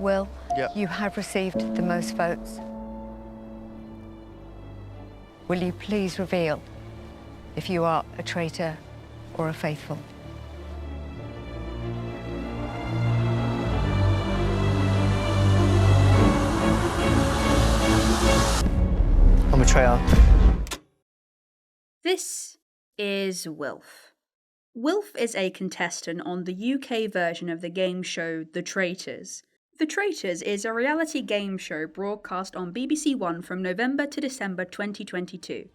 Will, Yep. you have received the most votes. Will you please reveal if you are a traitor or a faithful? I'm a traitor. This is Wilf. Wilf is a contestant on the UK version of the game show The Traitors. The Traitors is a reality game show broadcast on BBC One from November to December 2022.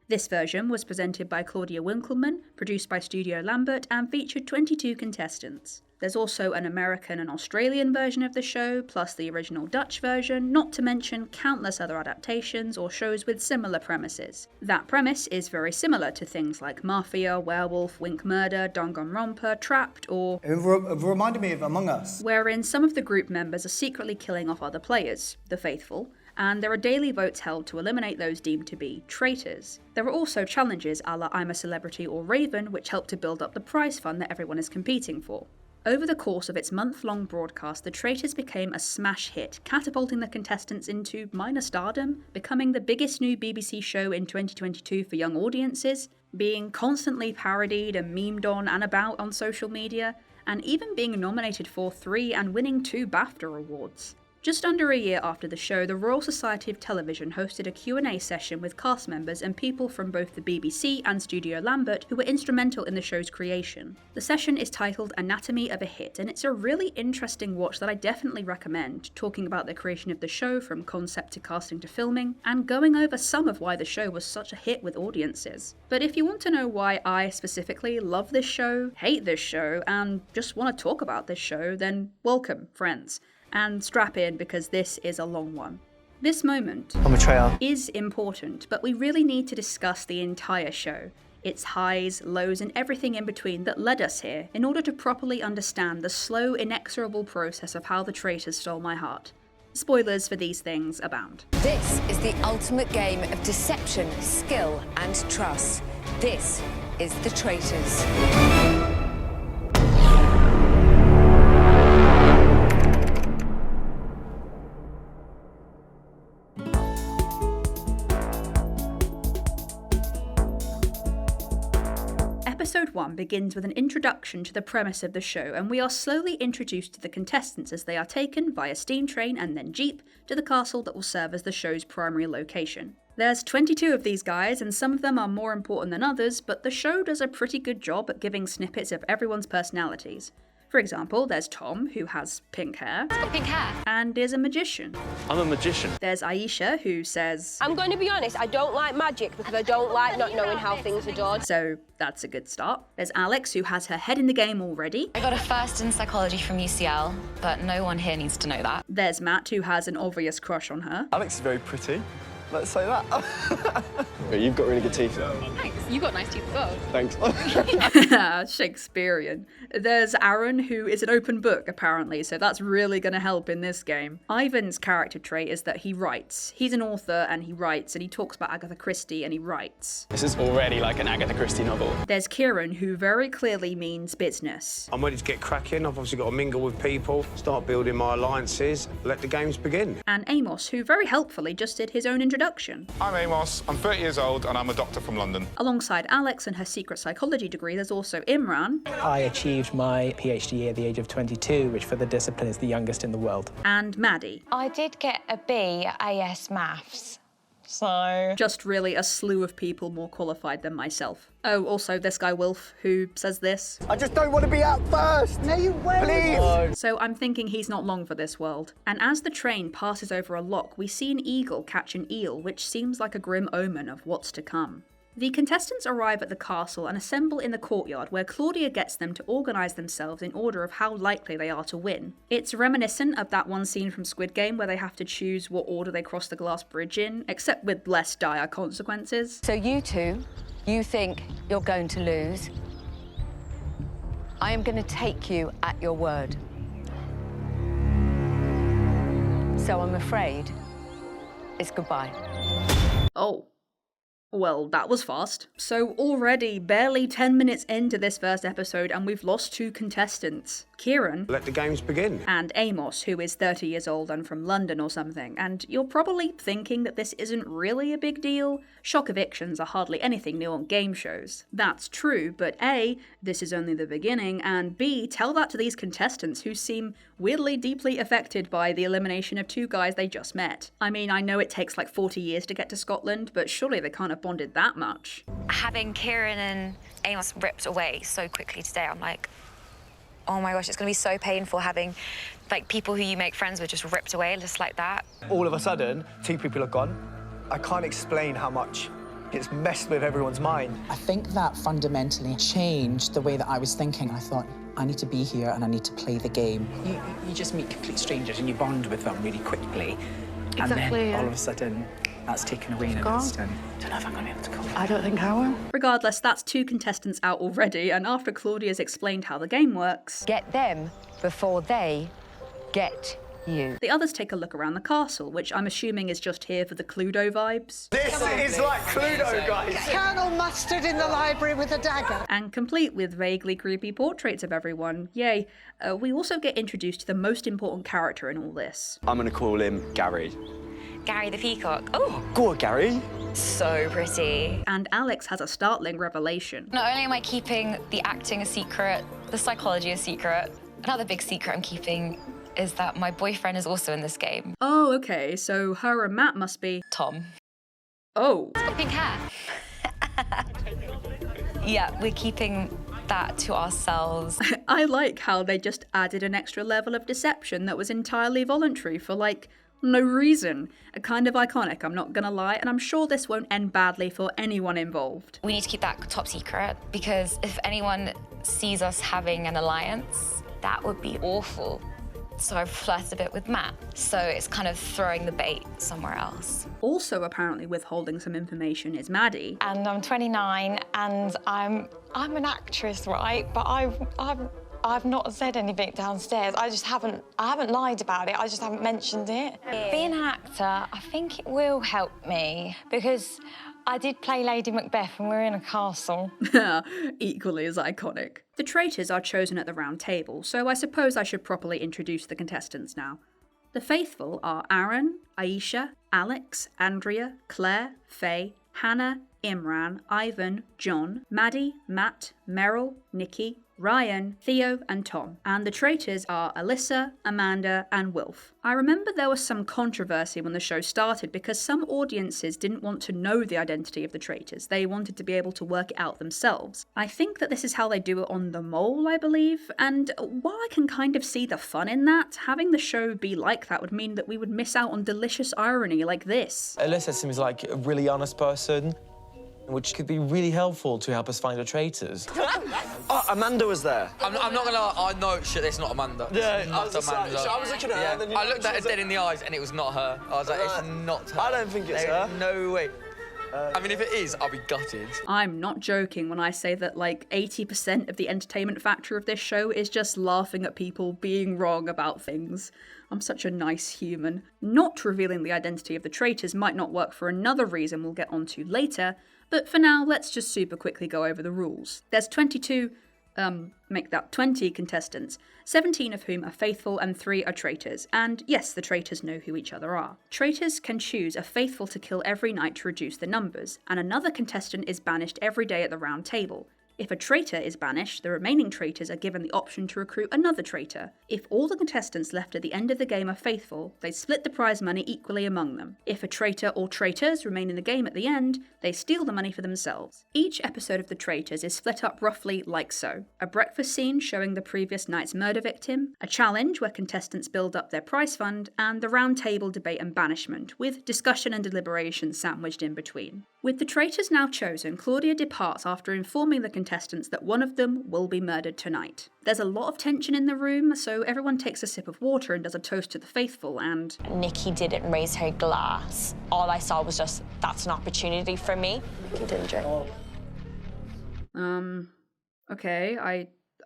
This version was presented by Claudia Winkleman, produced by Studio Lambert, and featured 22 contestants. There's also an American and Australian version of the show, plus the original Dutch version, not to mention countless other adaptations or shows with similar premises. That premise is very similar to things like Mafia, Werewolf, Wink Murder, Danganronpa, Trapped, or It reminded me of Among Us. wherein some of the group members are secretly killing off other players, the faithful, and there are daily votes held to eliminate those deemed to be traitors. There are also challenges a la I'm a Celebrity or Raven, which help to build up the prize fund that everyone is competing for. Over the course of its month-long broadcast, The Traitors became a smash hit, catapulting the contestants into minor stardom, becoming the biggest new BBC show in 2022 for young audiences, being constantly parodied and memed on and about on social media, and even being nominated for 3 and winning 2 BAFTA awards. Just under a year after the show, the Royal Society of Television hosted a Q&A session with cast members and people from both the BBC and Studio Lambert who were instrumental in the show's creation. The session is titled Anatomy of a Hit, and it's a really interesting watch that I definitely recommend, talking about the creation of the show from concept to casting to filming, and going over some of why the show was such a hit with audiences. But if you want to know why I specifically love this show, hate this show, and just want to talk about this show, then welcome, friends. And strap in because this is a long one. This moment I'm a traitor. is important, but we really need to discuss the entire show, its highs, lows, and everything in between that led us here, in order to properly understand the slow, inexorable process of how the traitors stole my heart. Spoilers for these things abound. This is the ultimate game of deception, skill, and trust. This is The Traitors. Episode 1 begins with an introduction to the premise of the show, and we are slowly introduced to the contestants as they are taken via steam train and then jeep to the castle that will serve as the show's primary location. There's 22 of these guys, and some of them are more important than others, but the show does a pretty good job at giving snippets of everyone's personalities. For example, there's Tom, who has pink hair. Pink hair. And is a magician. I'm a magician. There's Aisha, who says, I'm going to be honest, I don't like magic because I don't like not knowing how things are done. so that's a good start. There's Alex, who has her head in the game already. I got a first in psychology from UCL, but no one here needs to know that. There's Matt, who has an obvious crush on her. Alex is very pretty. Let's say that. You've got really good teeth. Thanks, you got nice teeth as well. Thanks. Shakespearean. There's Aaron, who is an open book, apparently, so that's really going to help in this game. Ivan's character trait is that he writes. He's an author, and he writes, and he talks about Agatha Christie, and he writes. This is already like an Agatha Christie novel. There's Kieran, who very clearly means business. I'm ready to get cracking. I've obviously got to mingle with people, start building my alliances, let the games begin. And Amos, who very helpfully just did his own introduction. I'm Amos, I'm 30 years old and I'm a doctor from London. Alongside Alex and her secret psychology degree, there's also Imran. I achieved my PhD at the age of 22, which for the discipline is the youngest in the world. And Maddie. I did get a B at AS Maths, so... Just really a slew of people more qualified than myself. Oh, also this guy Wilf, who says this. I just don't want to be out first. No, you won't. Please. So I'm thinking he's not long for this world. And as the train passes over a lock, we see an eagle catch an eel, which seems like a grim omen of what's to come. The contestants arrive at the castle and assemble in the courtyard, where Claudia gets them to organise themselves in order of how likely they are to win. It's reminiscent of that one scene from Squid Game where they have to choose what order they cross the glass bridge in, except with less dire consequences. So you two, you think you're going to lose? I am going to take you at your word. So I'm afraid it's goodbye. Oh. Well, that was fast. So already barely 10 minutes into this first episode and we've lost 2 contestants. Kieran. Let the games begin. And Amos, who is 30 years old and from London or something. And you're probably thinking that this isn't really a big deal. Shock evictions are hardly anything new on game shows. That's true, but A, this is only the beginning, and B, tell that to these contestants who seem weirdly deeply affected by the elimination of 2 guys they just met. I mean, I know it takes like 40 years to get to Scotland, but surely they can't have bonded that much. Having Kieran and Amos ripped away so quickly today, I'm like, oh my gosh, it's going to be so painful having like people who you make friends with just ripped away just like that. All of a sudden, 2 people are gone. I can't explain how much it's messed with everyone's mind. I think that fundamentally changed the way that I was thinking. I thought, I need to be here and I need to play the game. You just meet complete strangers and you bond with them really quickly. Exactly, and then yeah. all of a sudden, that's taken away in an instant. I don't know if I'm going to be able to cope. I don't think I will. Regardless, that's 2 contestants out already, and after Claudia's explained how the game works, Get them before they get you. the others take a look around the castle, which I'm assuming is just here for the Cluedo vibes. This is like Cluedo, guys. Colonel Mustard in the library with a dagger. And complete with vaguely creepy portraits of everyone. Yay. We also get introduced to the most important character in all this. I'm going to call him Gary. Gary the Peacock. Oh, Go on, Gary. so pretty. And Alex has a startling revelation. Not only am I keeping the acting a secret, the psychology a secret, another big secret I'm keeping is that my boyfriend is also in this game. Oh, okay, so her and Matt must be... Tom. Oh. He's got pink hair. Yeah, we're keeping that to ourselves. I like how they just added an extra level of deception that was entirely voluntary for, like, no reason. Kind of iconic, I'm not gonna lie, and I'm sure this won't end badly for anyone involved. We need to keep that top secret because if anyone sees us having an alliance, that would be awful. So I've flirted a bit with Matt. So it's kind of throwing the bait somewhere else. Also apparently withholding some information is Maddie. And I'm 29 and I'm an actress, right? But I've not said anything downstairs. I haven't lied about it. I just haven't mentioned it. Being an actor, I think it will help me because I did play Lady Macbeth and we're in a castle. Equally as iconic. The traitors are chosen at the round table, so I suppose I should properly introduce the contestants now. The faithful are Aaron, Aisha, Alex, Andrea, Claire, Faye, Hannah, Imran, Ivan, John, Maddie, Matt, Meryl, Nikki, Ryan, Theo, and Tom. And the traitors are Alyssa, Amanda, and Wilf. I remember there was some controversy when the show started because some audiences didn't want to know the identity of the traitors. They wanted to be able to work it out themselves. I think that this is how they do it on The Mole, I believe, and while I can kind of see the fun in that, having the show be like that would mean that we would miss out on delicious irony like this. Alyssa seems like a really honest person, which could be really helpful to help us find the traitors. Oh, Amanda was there. I'm not gonna lie, I know shit, it's not Amanda. Yeah, I was looking at her and then you I looked at her dead in the eyes and it was not her. I was like, it's not her. I don't think it's her. No way. I mean, if it is, I'll be gutted. I'm not joking when I say that like 80% of the entertainment factor of this show is just laughing at people being wrong about things. I'm such a nice human. Not revealing the identity of the traitors might not work for another reason we'll get onto later, but for now, let's just super quickly go over the rules. There's 20 contestants, 17 of whom are faithful and 3 are traitors. And yes, the traitors know who each other are. Traitors can choose a faithful to kill every night to reduce the numbers, and another contestant is banished every day at the round table. If a traitor is banished, the remaining traitors are given the option to recruit another traitor. If all the contestants left at the end of the game are faithful, they split the prize money equally among them. If a traitor or traitors remain in the game at the end, they steal the money for themselves. Each episode of The Traitors is split up roughly like so. A breakfast scene showing the previous night's murder victim, a challenge where contestants build up their prize fund, and the round table debate and banishment, with discussion and deliberation sandwiched in between. With the traitors now chosen, Claudia departs after informing the contestants that one of them will be murdered tonight. There's a lot of tension in the room, so everyone takes a sip of water and does a toast to the faithful, and... Nikki didn't raise her glass. All I saw was just, that's an opportunity for me. Nikki didn't drink. Okay,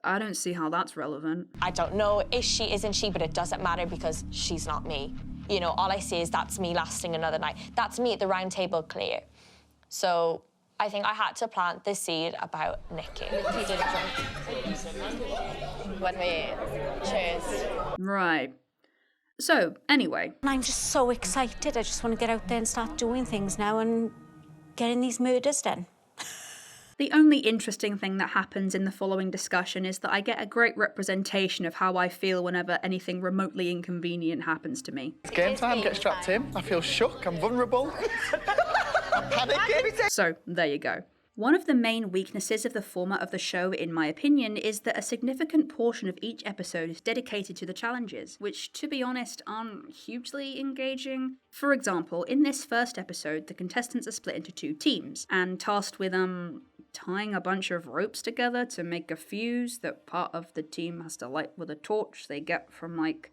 I don't see how that's relevant. I don't know, is she, isn't she, but it doesn't matter because she's not me. You know, all I see is that's me lasting another night. That's me at the round table, clear. So I think I had to plant the seed about Nikki. When we chose. Right. So, anyway. I'm just so excited. I just want to get out there and start doing things now and getting these murders done. The only interesting thing that happens in the following discussion is that I get a great representation of how I feel whenever anything remotely inconvenient happens to me. It's game time, get strapped in. I feel shook, I'm vulnerable. I'm panicking. So, there you go. One of the main weaknesses of the format of the show, in my opinion, is that a significant portion of each episode is dedicated to the challenges, which, to be honest, aren't hugely engaging. For example, in this first episode, the contestants are split into 2 teams, and tasked with, tying a bunch of ropes together to make a fuse that part of the team has to light with a torch they get from, like,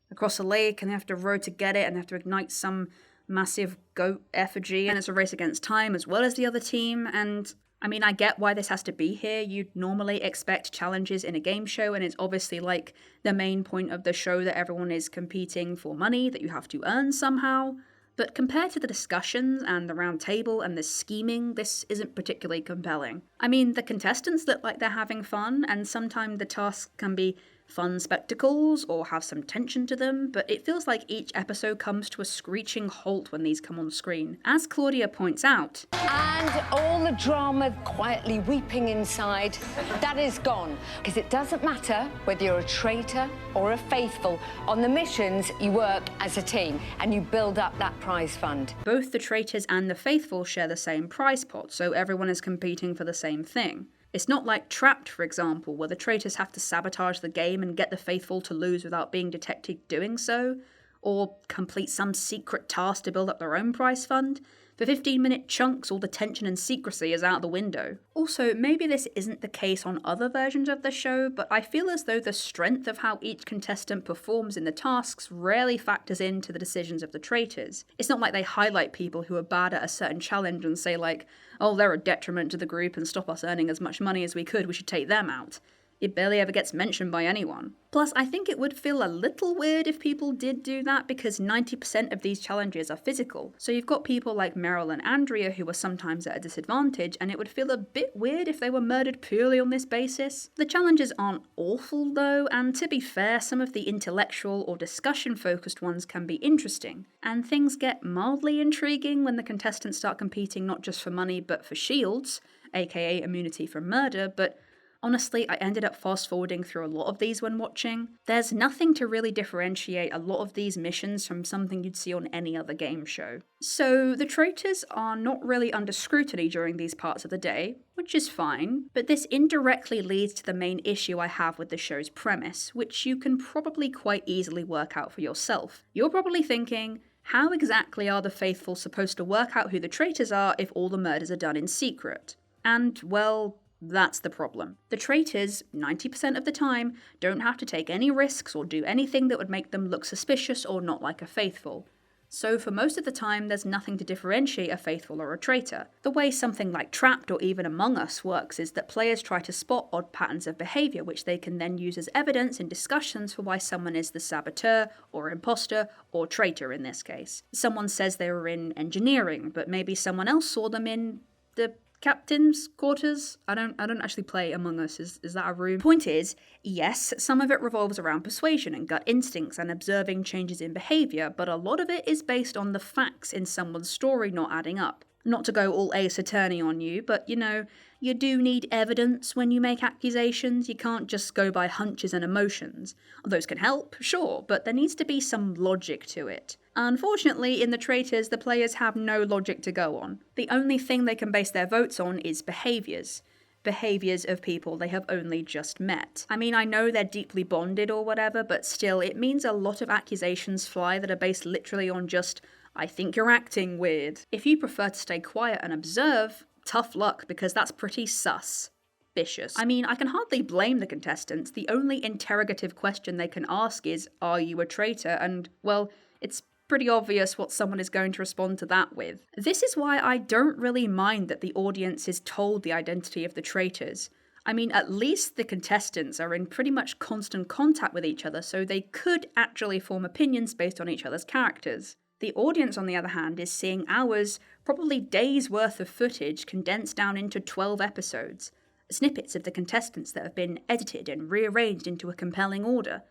across a lake, and they have to row to get it, and they have to ignite some massive goat effigy, and it's a race against time as well as the other team. And I mean, I get why this has to be here. You'd normally expect challenges in a game show, and it's obviously like the main point of the show that everyone is competing for money that you have to earn somehow. But compared to the discussions and the round table and the scheming, this isn't particularly compelling. I mean, the contestants look like they're having fun, and sometimes the tasks can be fun spectacles or have some tension to them, but it feels like each episode comes to a screeching halt when these come on screen. As Claudia points out, and all the drama quietly weeping inside, that is gone. Because it doesn't matter whether you're a traitor or a faithful. On the missions, you work as a team and you build up that prize fund. Both the traitors and the faithful share the same prize pot, so everyone is competing for the same thing. It's not like Trapped, for example, where the traitors have to sabotage the game and get the faithful to lose without being detected doing so, or complete some secret task to build up their own prize fund. For 15-minute chunks, all the tension and secrecy is out the window. Also, maybe this isn't the case on other versions of the show, but I feel as though the strength of how each contestant performs in the tasks rarely factors into the decisions of the traitors. It's not like they highlight people who are bad at a certain challenge and say like, oh, they're a detriment to the group and stop us earning as much money as we could, we should take them out. It barely ever gets mentioned by anyone. Plus, I think it would feel a little weird if people did do that, because 90% of these challenges are physical. So you've got people like Meryl and Andrea who are sometimes at a disadvantage, and it would feel a bit weird if they were murdered purely on this basis. The challenges aren't awful though, and to be fair, some of the intellectual or discussion-focused ones can be interesting. And things get mildly intriguing when the contestants start competing not just for money but for shields, aka immunity from murder, but honestly, I ended up fast-forwarding through a lot of these when watching. There's nothing to really differentiate a lot of these missions from something you'd see on any other game show. So the traitors are not really under scrutiny during these parts of the day, which is fine, but this indirectly leads to the main issue I have with the show's premise, which you can probably quite easily work out for yourself. You're probably thinking, how exactly are the faithful supposed to work out who the traitors are if all the murders are done in secret? And, well, that's the problem. The traitors, 90% of the time, don't have to take any risks or do anything that would make them look suspicious or not like a faithful. So for most of the time, there's nothing to differentiate a faithful or a traitor. The way something like Trapped or even Among Us works is that players try to spot odd patterns of behaviour, which they can then use as evidence in discussions for why someone is the saboteur or imposter or traitor in this case. Someone says they were in engineering, but maybe someone else saw them in the captain's quarters? I don't actually play Among Us. Is that a room? Point is, yes, some of it revolves around persuasion and gut instincts and observing changes in behaviour, but a lot of it is based on the facts in someone's story not adding up. Not to go all Ace Attorney on you, but you know, you do need evidence when you make accusations. You can't just go by hunches and emotions. Those can help, sure, but there needs to be some logic to it. Unfortunately, in the traitors, the players have no logic to go on. The only thing they can base their votes on is behaviours. Behaviours of people they have only just met. I mean, I know they're deeply bonded or whatever, but still, it means a lot of accusations fly that are based literally on just, I think you're acting weird. If you prefer to stay quiet and observe, tough luck, because that's pretty suspicious. I mean, I can hardly blame the contestants. The only interrogative question they can ask is, are you a traitor? And, well, it's pretty obvious what someone is going to respond to that with. This is why I don't really mind that the audience is told the identity of the traitors. I mean, at least the contestants are in pretty much constant contact with each other, so they could actually form opinions based on each other's characters. The audience, on the other hand, is seeing hours, probably days worth of footage condensed down into 12 episodes. Snippets of the contestants that have been edited and rearranged into a compelling order.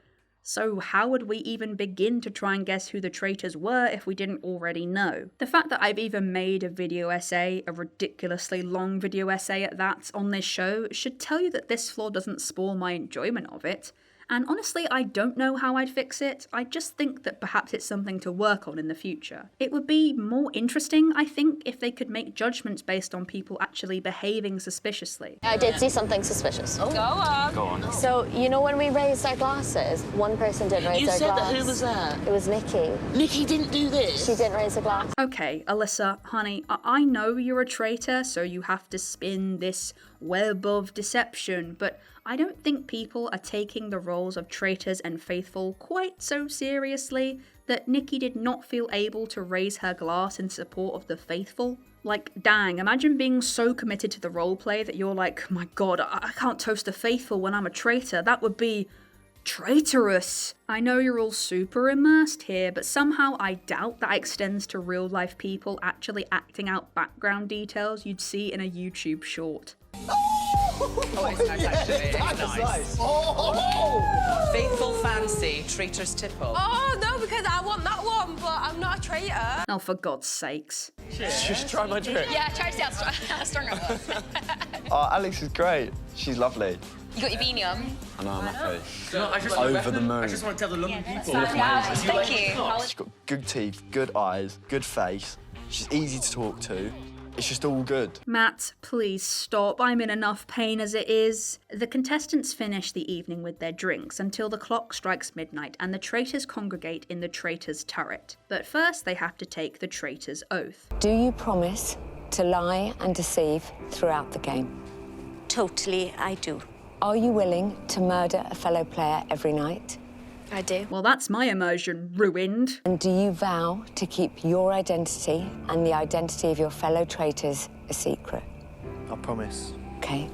So how would we even begin to try and guess who the traitors were if we didn't already know? The fact that I've even made a video essay, a ridiculously long video essay at that, on this show, should tell you that this flaw doesn't spoil my enjoyment of it. And honestly, I don't know how I'd fix it. I just think that perhaps it's something to work on in the future. It would be more interesting, I think, if they could make judgments based on people actually behaving suspiciously. I did see something suspicious. Go on. Go on. So, you know when we raised our glasses, one person didn't raise their glass. That who was that? It was Nikki. Nikki didn't do this? She didn't raise a glass. Okay, Alyssa, honey, I know you're a traitor, so you have to spin this web of deception, but I don't think people are taking the roles of traitors and faithful quite so seriously that Nikki did not feel able to raise her glass in support of the faithful. Like, dang, imagine being so committed to the roleplay that you're like, my god, I can't toast the faithful when I'm a traitor. That would be traitorous. I know you're all super immersed here, but somehow I doubt that extends to real life people actually acting out background details you'd see in a YouTube short. Oh, it's nice, actually. It's nice. Oh. Faithful fancy, traitor's tipple. Oh, no, because I want that one, but I'm not a traitor. Oh, for God's sakes. Just try my trick. Yeah, try to see how strong I was. Oh, Alex is great. She's lovely. You got your beanie on? I know, I'm happy. No, I just Over the moon. I just want to tell the London people. Thank you. She's got good teeth, good eyes, good face. She's easy to talk to. It's just all good. Matt, please stop. I'm in enough pain as it is. The contestants finish the evening with their drinks until the clock strikes midnight and the traitors congregate in the traitor's turret. But first they have to take the traitor's oath. Do you promise to lie and deceive throughout the game? Totally, I do. Are you willing to murder a fellow player every night? I do. Well, that's my immersion ruined. And do you vow to keep your identity and the identity of your fellow traitors a secret? I promise. Okay,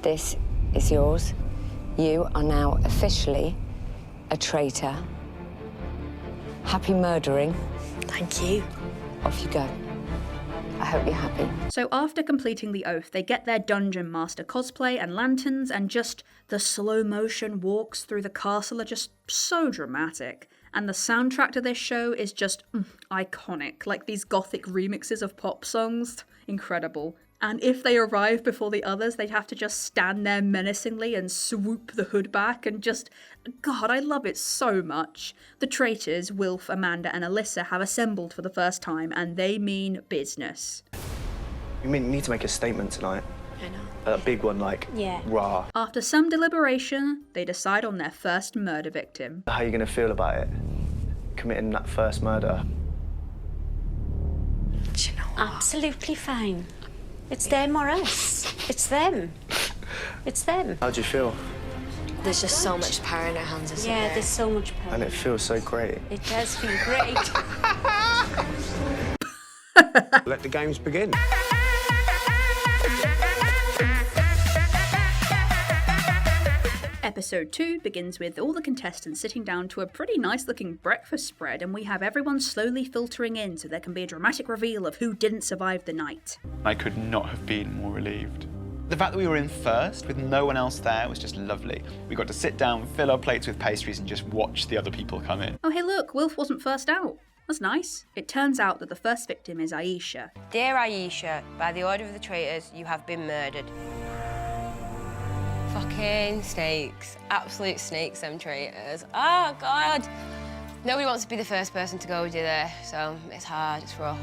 this is yours. You are now officially a traitor. Happy murdering. Thank you. Off you go. I hope you're happy. So after completing the oath, they get their Dungeon Master cosplay and lanterns, and just the slow motion walks through the castle are just so dramatic. And the soundtrack to this show is just iconic, like these gothic remixes of pop songs. Incredible. And if they arrive before the others, they'd have to just stand there menacingly and swoop the hood back and just... God, I love it so much. The traitors, Wilf, Amanda and Alyssa, have assembled for the first time, and they mean business. We need to make a statement tonight. I know. A big one, like, Yeah. rah. After some deliberation, they decide on their first murder victim. How are you going to feel about it? Committing that first murder? Do you know what? Absolutely fine. It's them or us. It's them. It's them. How do you feel? There's just so much power in our hands, isn't Yeah, there? there's so much power. And it feels so great. It does feel great. Let the games begin. Episode 2 begins with all the contestants sitting down to a pretty nice-looking breakfast spread, and we have everyone slowly filtering in so there can be a dramatic reveal of who didn't survive the night. I could not have been more relieved. The fact that we were in first with no one else there was just lovely. We got to sit down, fill our plates with pastries and just watch the other people come in. Oh hey look, Wilf wasn't first out. That's nice. It turns out that the first victim is Aisha. Dear Aisha, by the order of the traitors, you have been murdered. Fucking snakes. Absolute snakes, them traitors. Oh, God. Nobody wants to be the first person to go, do they? So it's hard, it's rough.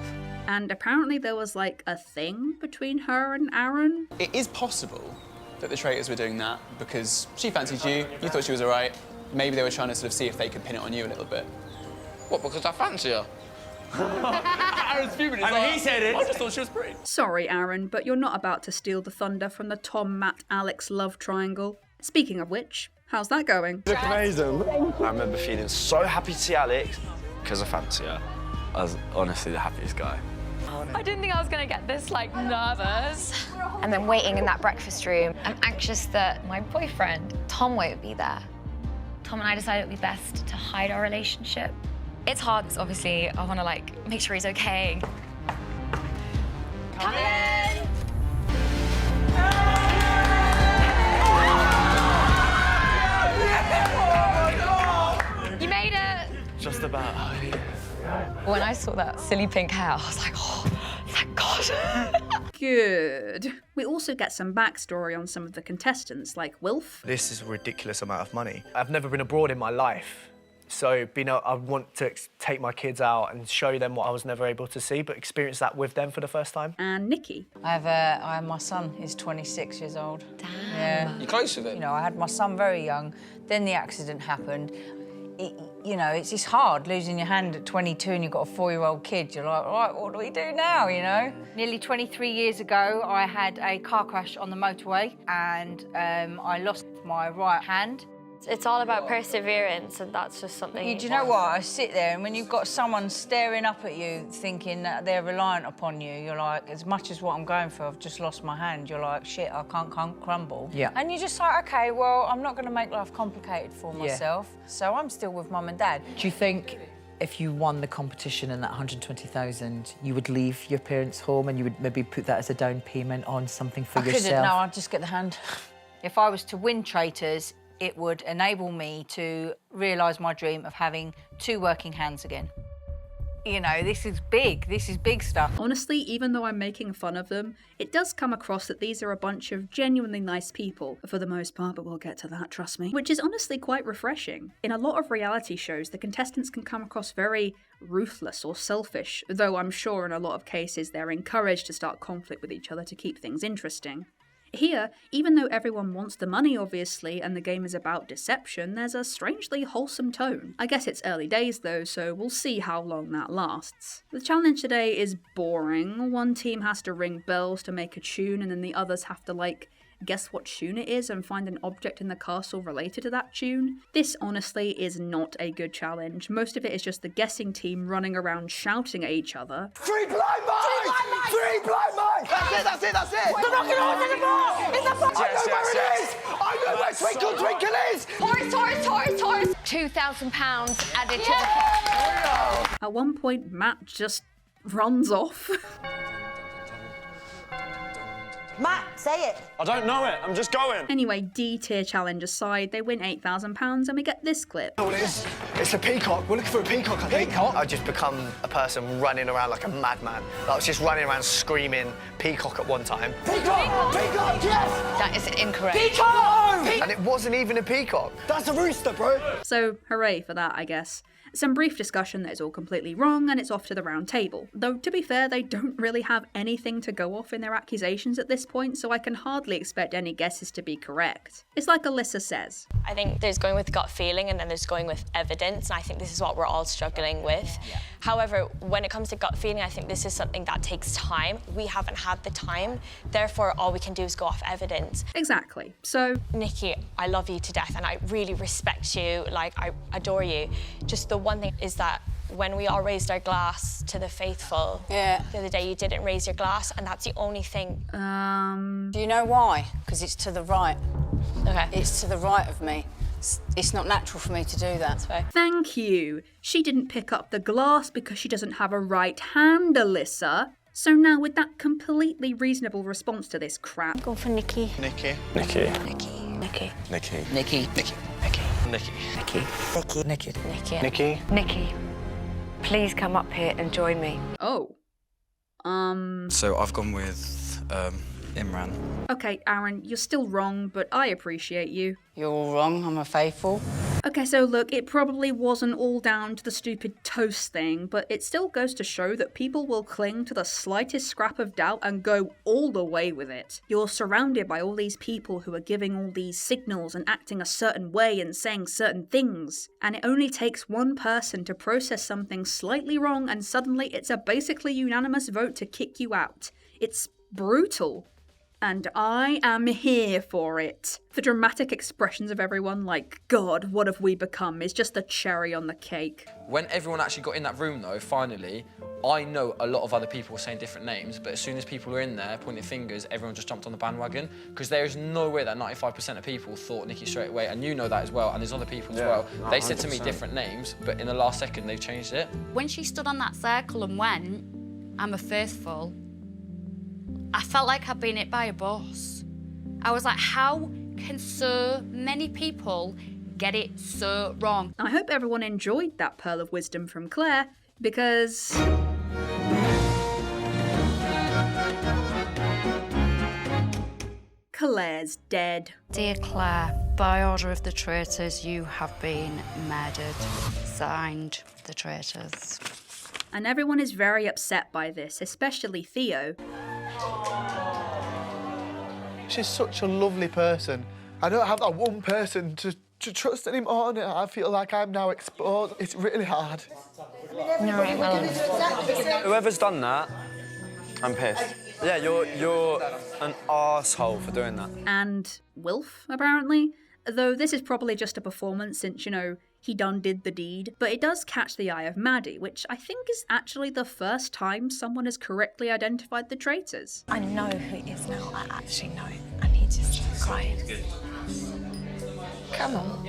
And apparently there was, like, a thing between her and Aaron. It is possible that the traitors were doing that because she fancied you, you thought she was all right. Maybe they were trying to sort of see if they could pin it on you a little bit. What, because I fancy her? Aaron's fuming. I mean, he said it. I just thought she was pretty. Sorry, Aaron, but you're not about to steal the thunder from the Tom, Matt, Alex love triangle. Speaking of which, how's that going? Look amazing. I remember feeling so happy to see Alex because I fancy her. I was honestly the happiest guy. I didn't think I was going to get this, like, nervous. And then waiting in that breakfast room, I'm anxious that my boyfriend, Tom, won't be there. Tom and I decided it would be best to hide our relationship It's hard, 'cause obviously I want to like make sure he's okay. Come in! You made it! Just about. When I saw that silly pink hair, I was like, oh, thank God. Good. We also get some backstory on some of the contestants, like Wilf. This is a ridiculous amount of money. I've never been abroad in my life. So I want to take my kids out and show them what I was never able to see, but experience that with them for the first time. And Nikki. I have my son. He's 26 years old. Damn. Yeah. You close with it? You know, I had my son very young. Then the accident happened. You know, it's hard losing your hand at 22 and you've got a 4-year-old kid. You're like, right, what do we do now, you know? Nearly 23 years ago, I had a car crash on the motorway and I lost my right hand. It's all about perseverance, and that's just something... Do you know what? I sit there, and when you've got someone staring up at you, thinking that they're reliant upon you, you're like, as much as what I'm going for, I've just lost my hand, you're like, shit, I can't crumble. Yeah. And you're just like, OK, well, I'm not going to make life complicated for myself, so I'm still with Mum and Dad. Do you think if you won the competition and that 120,000, you would leave your parents' home and you would maybe put that as a down payment on something for yourself? I couldn't, no, I'd just get the hand. If I was to win Traitors, it would enable me to realise my dream of having 2 working hands again. You know, this is big stuff. Honestly, even though I'm making fun of them, it does come across that these are a bunch of genuinely nice people, for the most part, but we'll get to that, trust me. Which is honestly quite refreshing. In a lot of reality shows, the contestants can come across very ruthless or selfish, though I'm sure in a lot of cases they're encouraged to start conflict with each other to keep things interesting. Here, even though everyone wants the money, obviously, and the game is about deception, there's a strangely wholesome tone. I guess it's early days, though, so we'll see how long that lasts. The challenge today is boring. One team has to ring bells to make a tune, and then the others have to, like, guess what tune it is and find an object in the castle related to that tune. This, honestly, is not a good challenge. Most of it is just the guessing team running around shouting at each other. Three blind mice! Three blind mice! That's it! They're knocking on to the bar! It's a bar! Yes. I know where Twinkle Twinkle is! Horse. £2,000 added to the pot. At one point, Matt just runs off. Matt, say it! I don't know it, I'm just going. Anyway, D-tier challenge aside, they win £8,000 and we get this clip. Oh, it is. It's a peacock. We're looking for a peacock, I think. Peacock? I just become a person running around like a madman. I was just running around screaming peacock at one time. Peacock! Peacock, yes! That is incorrect. Peacock! And it wasn't even a peacock. That's a rooster, bro. So, hooray for that, I guess. Some brief discussion that is all completely wrong, and it's off to the round table. Though, to be fair, they don't really have anything to go off in their accusations at this point, so I can hardly expect any guesses to be correct. It's like Alyssa says. I think there's going with gut feeling and then there's going with evidence, and I think this is what we're all struggling with. Yeah. However, when it comes to gut feeling, I think this is something that takes time. We haven't had the time, therefore all we can do is go off evidence. Exactly. So, Nikki, I love you to death and I really respect you, like I adore you. Just the one thing is that when we all raised our glass to the faithful, the other day you didn't raise your glass, and that's the only thing. Do you know why? Because it's to the right. Okay. It's to the right of me. It's not natural for me to do that. Thank you. She didn't pick up the glass because she doesn't have a right hand, Alyssa. So now, with that completely reasonable response to this crap... Go for Nikki. Nikki. Nikki. Nikki. Nikki, please come up here and join me. Oh. So I've gone with Imran. Okay, Aaron, you're still wrong, but I appreciate you. You're all wrong, I'm a faithful. Okay, so look, it probably wasn't all down to the stupid toast thing, but it still goes to show that people will cling to the slightest scrap of doubt and go all the way with it. You're surrounded by all these people who are giving all these signals and acting a certain way and saying certain things, and it only takes one person to process something slightly wrong and suddenly it's a basically unanimous vote to kick you out. It's brutal. And I am here for it. The dramatic expressions of everyone, like, God, what have we become, is just the cherry on the cake. When everyone actually got in that room, though, finally, I know a lot of other people were saying different names, but as soon as people were in there pointing fingers, everyone just jumped on the bandwagon, because there is no way that 95% of people thought Nikki straight away, and you know that as well, and there's other people as well. No, they said to me 100%. different names, but in the last second, they've changed it. When she stood on that circle and went, I'm a faithful, I felt like I'd been hit by a bus. I was like, how can so many people get it so wrong? I hope everyone enjoyed that pearl of wisdom from Claire, because... Claire's dead. Dear Claire, by order of the traitors, you have been murdered. Signed, the traitors. And everyone is very upset by this, especially Theo. She's such a lovely person. I don't have that one person to trust anymore, and I feel like I'm now exposed. It's really hard. Whoever's done that, I'm pissed. Yeah, you're an arsehole for doing that. And Wilf, apparently. Though this is probably just a performance since, you know, he done did the deed. But it does catch the eye of Maddie, which I think is actually the first time someone has correctly identified the traitors. I know who it is now. I actually know it. And he just crying. Come on.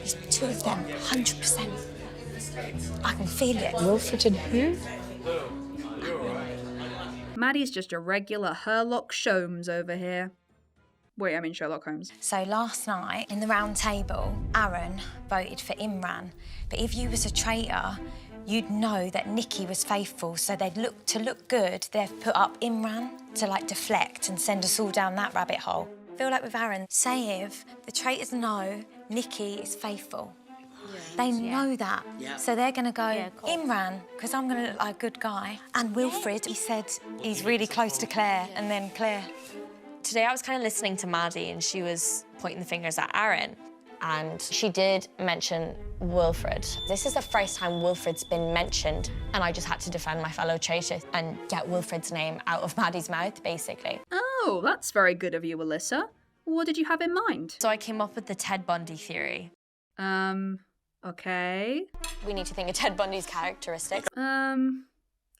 It's two of them, 100%. I can feel it. Wilfred and who? Maddie's just a regular Sherlock Sholmes over here. Wait, I mean Sherlock Holmes. So last night, in the round table, Aaron voted for Imran. But if you was a traitor, you'd know that Nikki was faithful, so they'd look good, they've put up Imran to, like, deflect and send us all down that rabbit hole. I feel like with Aaron, say if the traitors know Nikki is faithful. They know that. Yeah. So they're going to go, Imran, because I'm going to look like a good guy. And Wilfred, he said he's really close to Claire, and then Claire. Today I was kind of listening to Maddie and she was pointing the fingers at Aaron, and she did mention Wilfred. This is the first time Wilfred's been mentioned, and I just had to defend my fellow traitor and get Wilfred's name out of Maddie's mouth, basically. Oh, that's very good of you, Alyssa. What did you have in mind? So I came up with the Ted Bundy theory. Okay. We need to think of Ted Bundy's characteristics.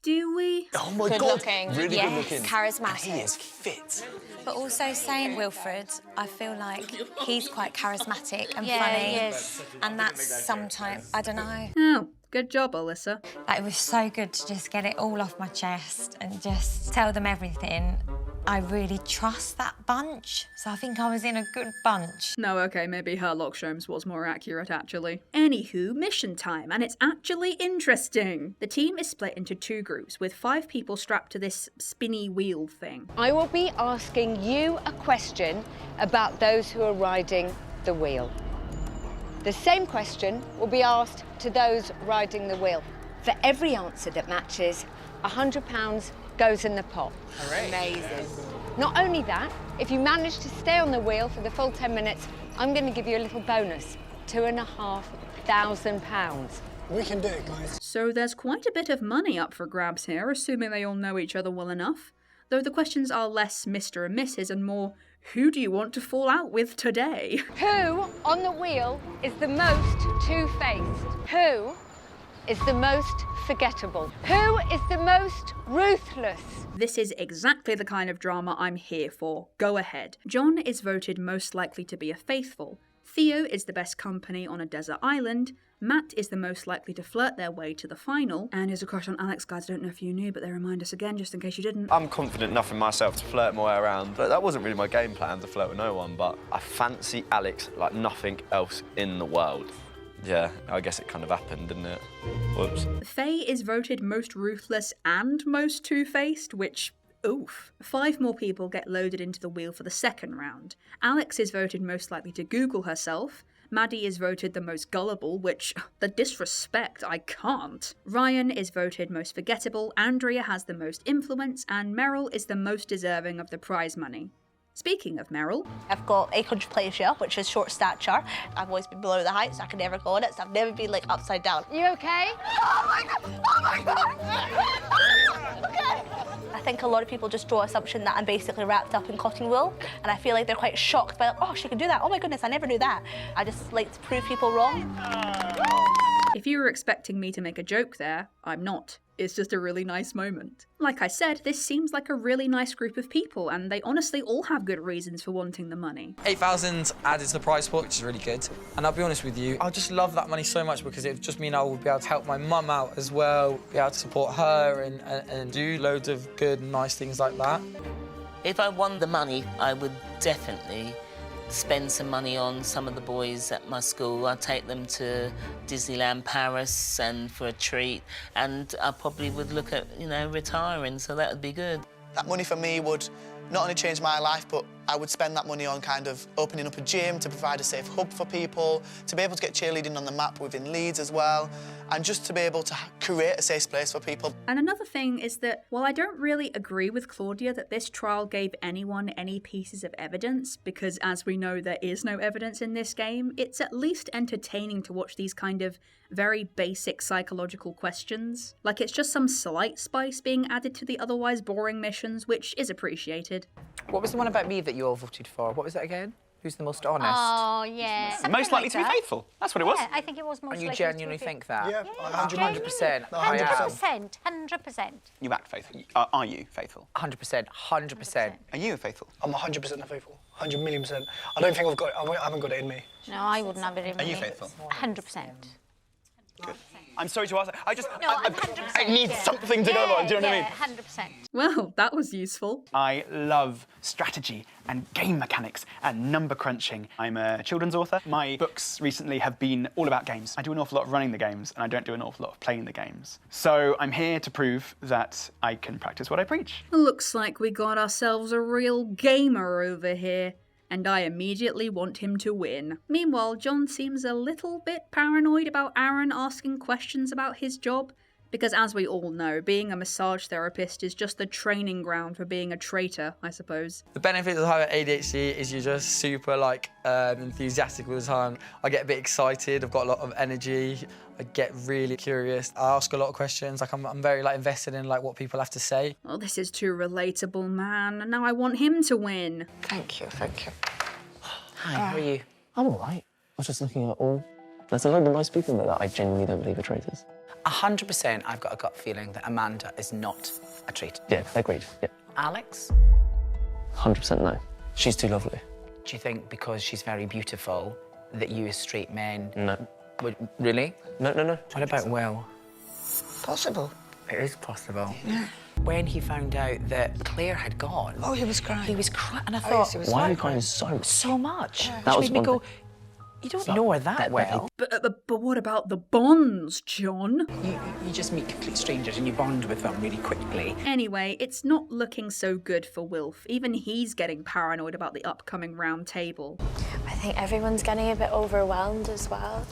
Do we? Oh my Good God. looking. Really yes. good looking. Charismatic. He is fit. But also saying Wilfred, I feel like he's quite charismatic and Yeah, funny. he is. And that's sometimes, I don't know. Oh, good job, Alyssa. Like, it was so good to just get it all off my chest and just tell them everything. I really trust that bunch, so I think I was in a good bunch. No, okay, maybe Sherlock Sholmes was more accurate, actually. Anywho, mission time, and it's actually interesting. The team is split into two groups, with 5 people strapped to this spinny wheel thing. I will be asking you a question about those who are riding the wheel. The same question will be asked to those riding the wheel. For every answer that matches, £100 goes in the pot. Hooray. Amazing. Not only that, if you manage to stay on the wheel for the full 10 minutes, I'm going to give you a little bonus, £2,500. We can do it, guys. So there's quite a bit of money up for grabs here, assuming they all know each other well enough. Though the questions are less Mr. and Mrs. and more, who do you want to fall out with today? Who on the wheel is the most two-faced? Who is the most forgettable? Who is the most ruthless? This is exactly the kind of drama I'm here for. Go ahead. John is voted most likely to be a faithful. Theo is the best company on a desert island. Matt is the most likely to flirt their way to the final. And has a crush on Alex, guys. I don't know if you knew, but they remind us again, just in case you didn't. I'm confident enough in myself to flirt my way around, but that wasn't really my game plan to flirt with no one, but I fancy Alex like nothing else in the world. Yeah, I guess it kind of happened, didn't it? Whoops. Faye is voted most ruthless and most two-faced, which, oof. 5 more people get loaded into the wheel for the second round. Alex is voted most likely to Google herself. Maddie is voted the most gullible, which, the disrespect, I can't. Ryan is voted most forgettable, Andrea has the most influence, and Meryl is the most deserving of the prize money. Speaking of Meryl, I've got achondroplasia, which is short stature. I've always been below the height, so I can never go on it, so I've never been like upside down. You okay? Oh my God! Oh my God! Okay. I think a lot of people just draw assumption that I'm basically wrapped up in cotton wool, and I feel like they're quite shocked by, oh, she can do that. Oh my goodness, I never knew that. I just like to prove people wrong. if you were expecting me to make a joke there, I'm not. It's just a really nice moment. Like I said, this seems like a really nice group of people, and they honestly all have good reasons for wanting the money. 8,000 added to the prize pot, which is really good. And I'll be honest with you, I just love that money so much because it would just mean I would be able to help my mum out as well, be able to support her and do loads of good and nice things like that. If I won the money, I would definitely spend some money on some of the boys at my school. I'd take them to Disneyland Paris and for a treat, and I probably would look at, you know, retiring, so that would be good. That money for me would not only change my life, but I would spend that money on kind of opening up a gym to provide a safe hub for people, to be able to get cheerleading on the map within Leeds as well, and just to be able to create a safe place for people. And another thing is that while I don't really agree with Claudia that this trial gave anyone any pieces of evidence, because as we know there is no evidence in this game, it's at least entertaining to watch these kind of very basic psychological questions. Like it's just some slight spice being added to the otherwise boring missions, which is appreciated. What was the one about me that you all voted for? What was it again? Who's the most honest? Oh, yeah. Most likely to be faithful. That's what it was. Yeah, I think it was most And you likely genuinely to be think that? Yeah, 100%. 100%. 100%. You act faithful. Are you faithful? 100%. 100%. Are you faithful? I'm 100% faithful. 100,000,000%. I don't think I haven't got it in me. No, I wouldn't have it in me. Are you faithful? 100%. Good. I'm sorry to ask. I I need something to go on. Do you know what I mean? 100%. Well, that was useful. I love strategy and game mechanics and number crunching. I'm a children's author. My books recently have been all about games. I do an awful lot of running the games, and I don't do an awful lot of playing the games. So I'm here to prove that I can practice what I preach. Looks like we got ourselves a real gamer over here, and I immediately want him to win. Meanwhile, John seems a little bit paranoid about Aaron asking questions about his job, because as we all know, being a massage therapist is just the training ground for being a traitor, I suppose. The benefit of having ADHD is you're just super enthusiastic all the time. I get a bit excited, I've got a lot of energy, I get really curious. I ask a lot of questions, I'm very invested in what people have to say. Oh, this is too relatable, man, and now I want him to win. Thank you. Hi, how are you? I'm all right. I was just looking at all. There's a load of nice people in there that I genuinely don't believe are traitors. 100% I've got a gut feeling that Amanda is not a traitor. Yeah, agreed. Yeah. Alex? 100% no. She's too lovely. Do you think because she's very beautiful that you as straight men... No. Really? No. What about Will? Possible. It is possible. Yeah. When he found out that Claire had gone... Oh, he was crying. He was crying, and I thought... Why are you crying so much? So much. Yeah. That made me go, you don't know her that well. But what about the bonds, John? You just meet complete strangers and you bond with them really quickly. Anyway, it's not looking so good for Wilf. Even he's getting paranoid about the upcoming round table. I think everyone's getting a bit overwhelmed as well.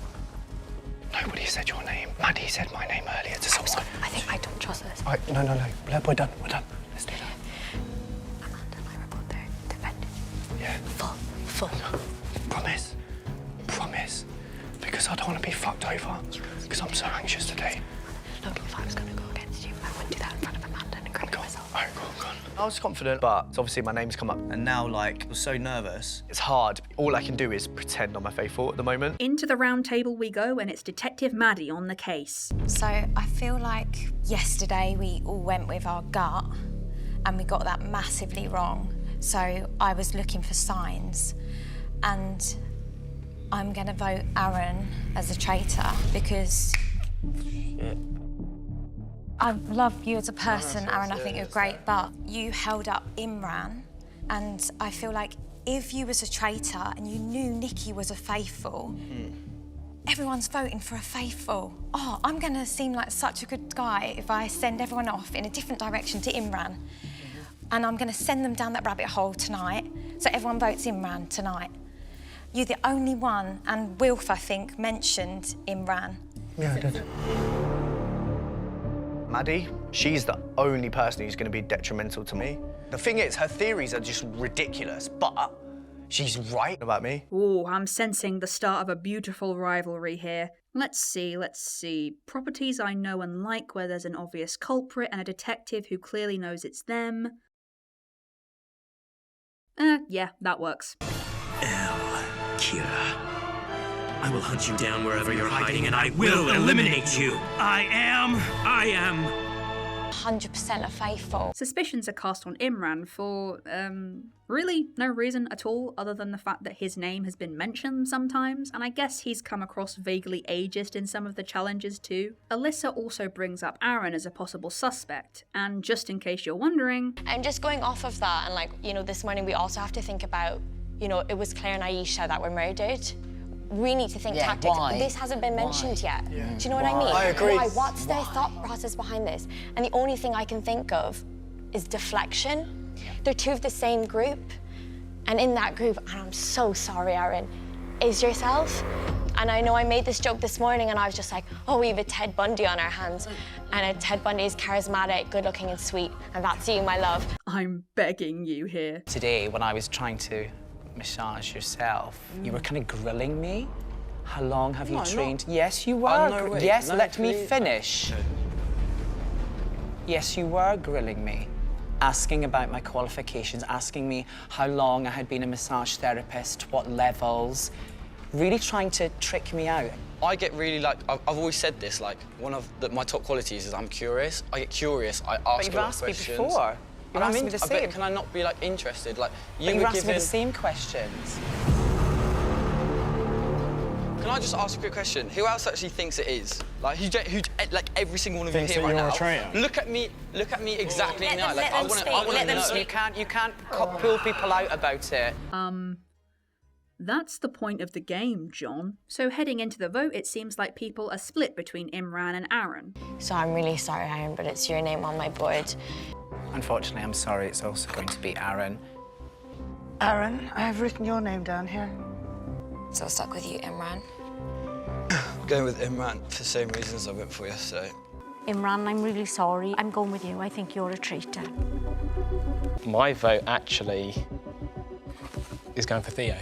Nobody said your name. Maddie said my name earlier to someone. I think I don't trust this. All right, no. We're done. Let's do that. Amanda and I were both there defending. Yeah. Full. Promise. Because I don't want to be fucked over. Because I'm so anxious today. Look, if I was going to go against you, I wouldn't do that in front of Amanda and incriminate myself. All right, go on. I was confident, but obviously my name's come up. And now, I was so nervous. It's hard. All I can do is pretend I'm faithful at the moment. Into the round table we go, and it's Detective Maddie on the case. So I feel like yesterday we all went with our gut and we got that massively wrong. So I was looking for signs, and I'm gonna vote Aaron as a traitor because I love you as a person, Aaron. I think you're great, but you held up Imran, and I feel like if you was a traitor and you knew Nikki was a faithful, everyone's voting for a faithful. Oh, I'm gonna seem like such a good guy if I send everyone off in a different direction to Imran. And I'm gonna send them down that rabbit hole tonight, so everyone votes Imran tonight. You're the only one, and Wilf, I think, mentioned Imran. Yeah, I did. Maddie, she's the only person who's going to be detrimental to me. The thing is, her theories are just ridiculous, but she's right about me. Ooh, I'm sensing the start of a beautiful rivalry here. Let's see. Properties I know and like where there's an obvious culprit and a detective who clearly knows it's them. Yeah, that works. Kira, I will hunt you down wherever you're hiding and I will eliminate you. I am 100% a faithful. Suspicions are cast on Imran for, really no reason at all other than the fact that his name has been mentioned sometimes, and I guess he's come across vaguely ageist in some of the challenges too. Alyssa also brings up Aaron as a possible suspect, and just in case you're wondering... And just going off of that, and like, you know, this morning we also have to think about, you know, it was Claire and Aisha that were murdered. We need to think tactics. Why? This hasn't been mentioned yet. Yeah. Do you know what I mean? I agree. Why? What's their thought process behind this? And the only thing I can think of is deflection. They're two of the same group. And in that group, and I'm so sorry, Aaron, is yourself. And I know I made this joke this morning and I was just like, oh, we have a Ted Bundy on our hands. And Ted Bundy is charismatic, good looking and sweet. And that's you, my love. I'm begging you here. Today, when I was trying to massage yourself, you were kind of grilling me. How long have you trained? Yes, you were. no way. Yes, No, let me please. finish. Yes, you were grilling me. Asking about my qualifications, asking me how long I had been a massage therapist, what levels, really trying to trick me out. I get really like, I've always said this, like, one of my top qualities is I'm curious. I get curious, I ask But you've a lot of asked me questions. before. You've asked me the same. Can I not be like interested? Like, But you were asked me given... the same questions. Can I just ask a quick question? Who else actually thinks it is? Like, who like every single one of you Thinks here that right you're now? a traitor? Look at me exactly in the eye. Like, I want to know. You can't pull people out about it. That's the point of the game, John. So heading into the vote, it seems like people are split between Imran and Aaron. So I'm really sorry, Aaron, but it's your name on my board. Unfortunately, I'm sorry, it's also going to be Aaron. Aaron, I've written your name down here. So stuck with you, Imran. I'm going with Imran for the same reasons I went for yesterday. Imran, I'm really sorry. I'm going with you. I think you're a traitor. My vote actually is going for Theo.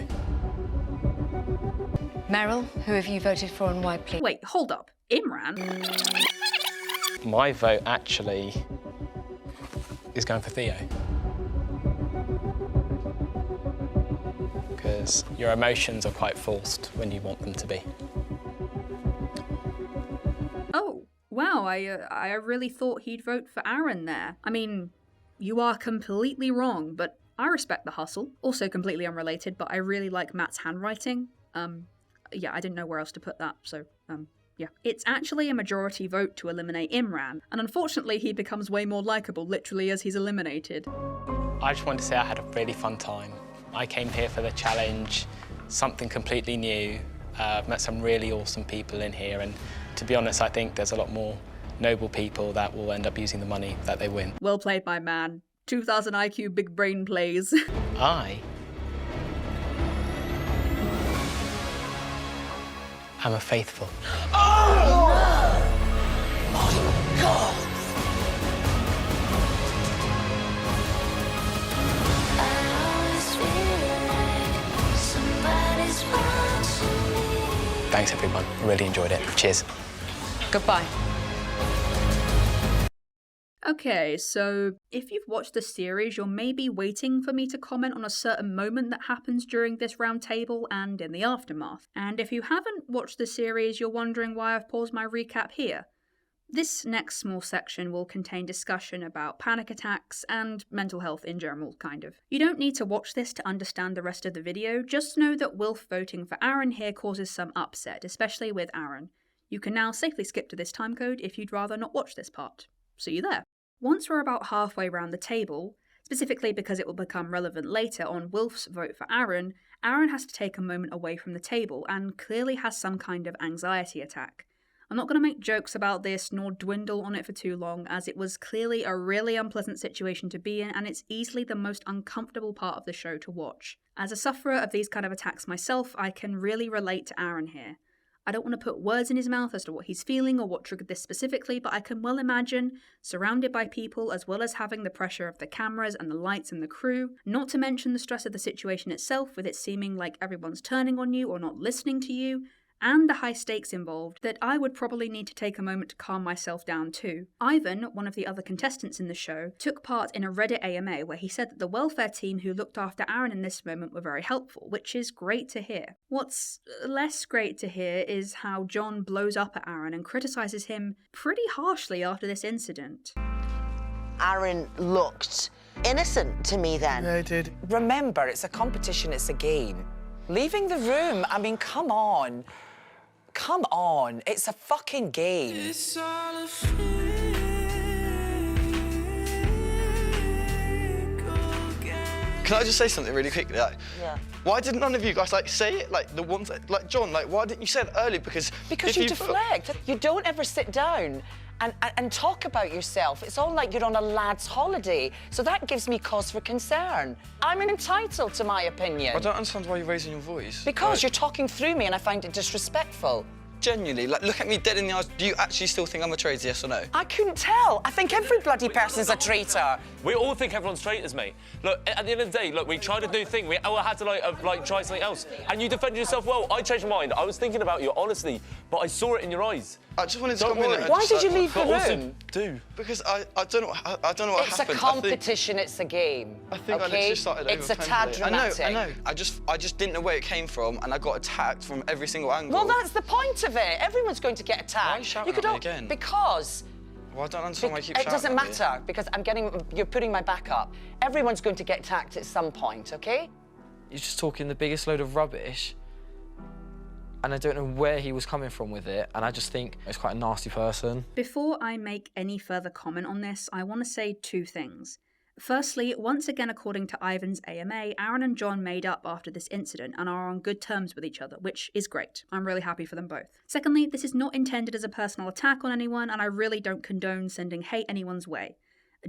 Meryl, who have you voted for and why, please? Wait, hold up. Imran? My vote actually is going for Theo. Because your emotions are quite forced when you want them to be. Oh, wow, I really thought he'd vote for Aaron there. I mean, you are completely wrong, but I respect the hustle. Also completely unrelated, but I really like Matt's handwriting. Yeah, I didn't know where else to put that, so, yeah. It's actually a majority vote to eliminate Imran, and unfortunately he becomes way more likeable literally as he's eliminated. I just want to say I had a really fun time. I came here for the challenge, something completely new. I've met some really awesome people in here, and to be honest, I think there's a lot more noble people that will end up using the money that they win. Well played, my man. 2000 IQ big brain plays. I'm a faithful. Oh! My God! Thanks, everyone. I really enjoyed it. Cheers. Goodbye. Okay, so if you've watched the series, you're maybe waiting for me to comment on a certain moment that happens during this round table and in the aftermath. And if you haven't watched the series, you're wondering why I've paused my recap here. This next small section will contain discussion about panic attacks and mental health in general, kind of. You don't need to watch this to understand the rest of the video, just know that Wilf voting for Aaron here causes some upset, especially with Aaron. You can now safely skip to this timecode if you'd rather not watch this part. See you there. Once we're about halfway round the table, specifically because it will become relevant later on Wilf's vote for Aaron, Aaron has to take a moment away from the table and clearly has some kind of anxiety attack. I'm not going to make jokes about this nor dwindle on it for too long, as it was clearly a really unpleasant situation to be in, and it's easily the most uncomfortable part of the show to watch. As a sufferer of these kind of attacks myself, I can really relate to Aaron here. I don't want to put words in his mouth as to what he's feeling or what triggered this specifically, but I can well imagine, surrounded by people as well as having the pressure of the cameras and the lights and the crew, not to mention the stress of the situation itself with it seeming like everyone's turning on you or not listening to you, and the high stakes involved, that I would probably need to take a moment to calm myself down too. Ivan, one of the other contestants in the show, took part in a Reddit AMA where he said that the welfare team who looked after Aaron in this moment were very helpful, which is great to hear. What's less great to hear is how John blows up at Aaron and criticises him pretty harshly after this incident. Aaron looked innocent to me then. Yeah, he did. Remember, it's a competition, it's a game. Leaving the room, I mean, come on. Come on, it's a fucking game. It's all a Can I just say something really quickly? Like, why didn't none of you guys say it? Like the ones like John, like why didn't you say it earlier? Because you deflect. You don't ever sit down and talk about yourself. It's all like you're on a lad's holiday. So that gives me cause for concern. I'm entitled to my opinion. I don't understand why you're raising your voice. Because you're talking through me and I find it disrespectful. Genuinely, like, look at me dead in the eyes. Do you actually still think I'm a traitor, yes or no? I couldn't tell. I think every bloody person's a traitor. We all think everyone's traitors, mate. Look, at the end of the day, look, we tried a new thing. We all had to, like try something else. And you defended yourself well. I changed my mind. I was thinking about you, honestly, but I saw it in your eyes. I just wanted to Don't come in. worry. Why did you leave the Also, room? Because I don't know. I don't know what It's happened. a competition. It's a game. I think I okay? literally started It's a over tad friendly. dramatic. I know. I just didn't know where it came from, and I got attacked from every single angle. Well, that's the point of it. Everyone's going to get attacked. Why are you shouting at me again? Because Well, I don't understand why you keep it shouting doesn't at me. matter because you're putting my back up. Everyone's going to get attacked at some point, okay? You're just talking the biggest load of rubbish, and I don't know where he was coming from with it, and I just think he's quite a nasty person. Before I make any further comment on this, I want to say two things. Firstly, once again according to Ivan's AMA, Aaron and John made up after this incident and are on good terms with each other, which is great. I'm really happy for them both. Secondly, this is not intended as a personal attack on anyone, and I really don't condone sending hate anyone's way.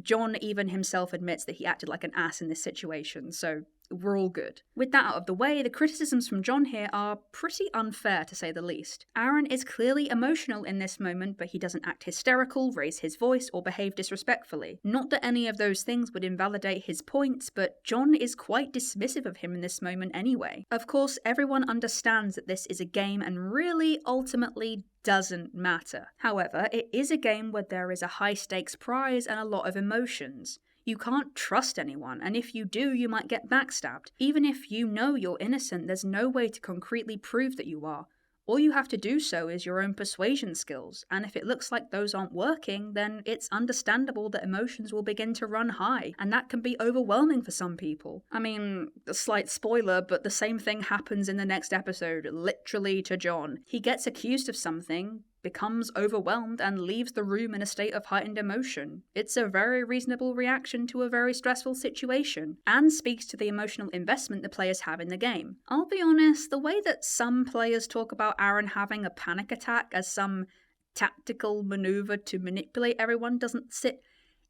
John even himself admits that he acted like an ass in this situation, so we're all good. With that out of the way, the criticisms from John here are pretty unfair to say the least. Aaron is clearly emotional in this moment, but he doesn't act hysterical, raise his voice, or behave disrespectfully. Not that any of those things would invalidate his points, but John is quite dismissive of him in this moment anyway. Of course, everyone understands that this is a game and really, ultimately, doesn't matter. However, it is a game where there is a high stakes prize and a lot of emotions. You can't trust anyone, and if you do, you might get backstabbed. Even if you know you're innocent, there's no way to concretely prove that you are. All you have to do so is your own persuasion skills, and if it looks like those aren't working, then it's understandable that emotions will begin to run high, and that can be overwhelming for some people. I mean, a slight spoiler, but the same thing happens in the next episode, literally to John. He gets accused of something, becomes overwhelmed, and leaves the room in a state of heightened emotion. It's a very reasonable reaction to a very stressful situation, and speaks to the emotional investment the players have in the game. I'll be honest, the way that some players talk about Aaron having a panic attack as some tactical maneuver to manipulate everyone doesn't sit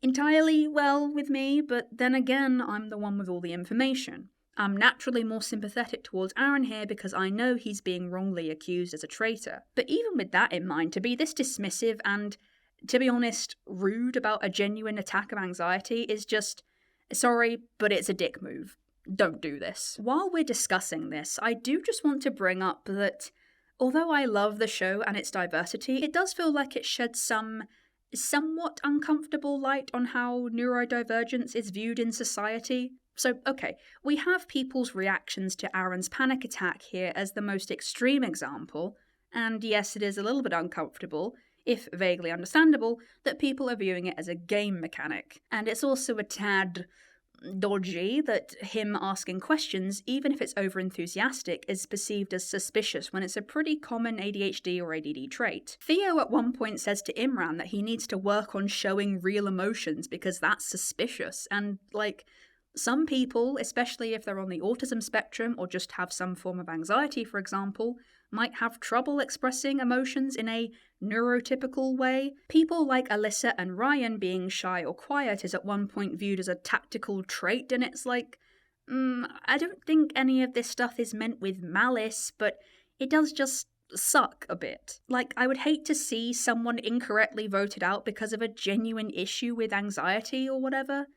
entirely well with me, but then again, I'm the one with all the information. I'm naturally more sympathetic towards Aaron here because I know he's being wrongly accused as a traitor. But even with that in mind, to be this dismissive and, to be honest, rude about a genuine attack of anxiety is just, sorry, but it's a dick move. Don't do this. While we're discussing this, I do just want to bring up that although I love the show and its diversity, it does feel like it sheds some somewhat uncomfortable light on how neurodivergence is viewed in society. So, okay, we have people's reactions to Aaron's panic attack here as the most extreme example, and yes, it is a little bit uncomfortable, if vaguely understandable, that people are viewing it as a game mechanic. And it's also a tad dodgy that him asking questions, even if it's over-enthusiastic, is perceived as suspicious when it's a pretty common ADHD or ADD trait. Theo at one point says to Imran that he needs to work on showing real emotions because that's suspicious, and, like, some people, especially if they're on the autism spectrum or just have some form of anxiety, for example, might have trouble expressing emotions in a neurotypical way. People like Alyssa and Ryan being shy or quiet is at one point viewed as a tactical trait, and it's like, I don't think any of this stuff is meant with malice, but it does just suck a bit. Like, I would hate to see someone incorrectly voted out because of a genuine issue with anxiety or whatever.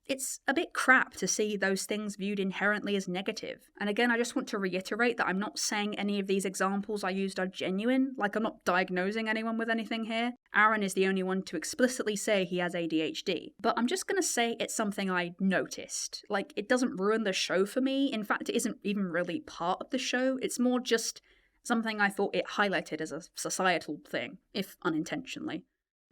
It's a bit crap to see those things viewed inherently as negative. And again, I just want to reiterate that I'm not saying any of these examples I used are genuine, like I'm not diagnosing anyone with anything here. Aaron is the only one to explicitly say he has ADHD. But I'm just gonna say it's something I noticed. Like, it doesn't ruin the show for me. In fact, it isn't even really part of the show. It's more just something I thought it highlighted as a societal thing, if unintentionally.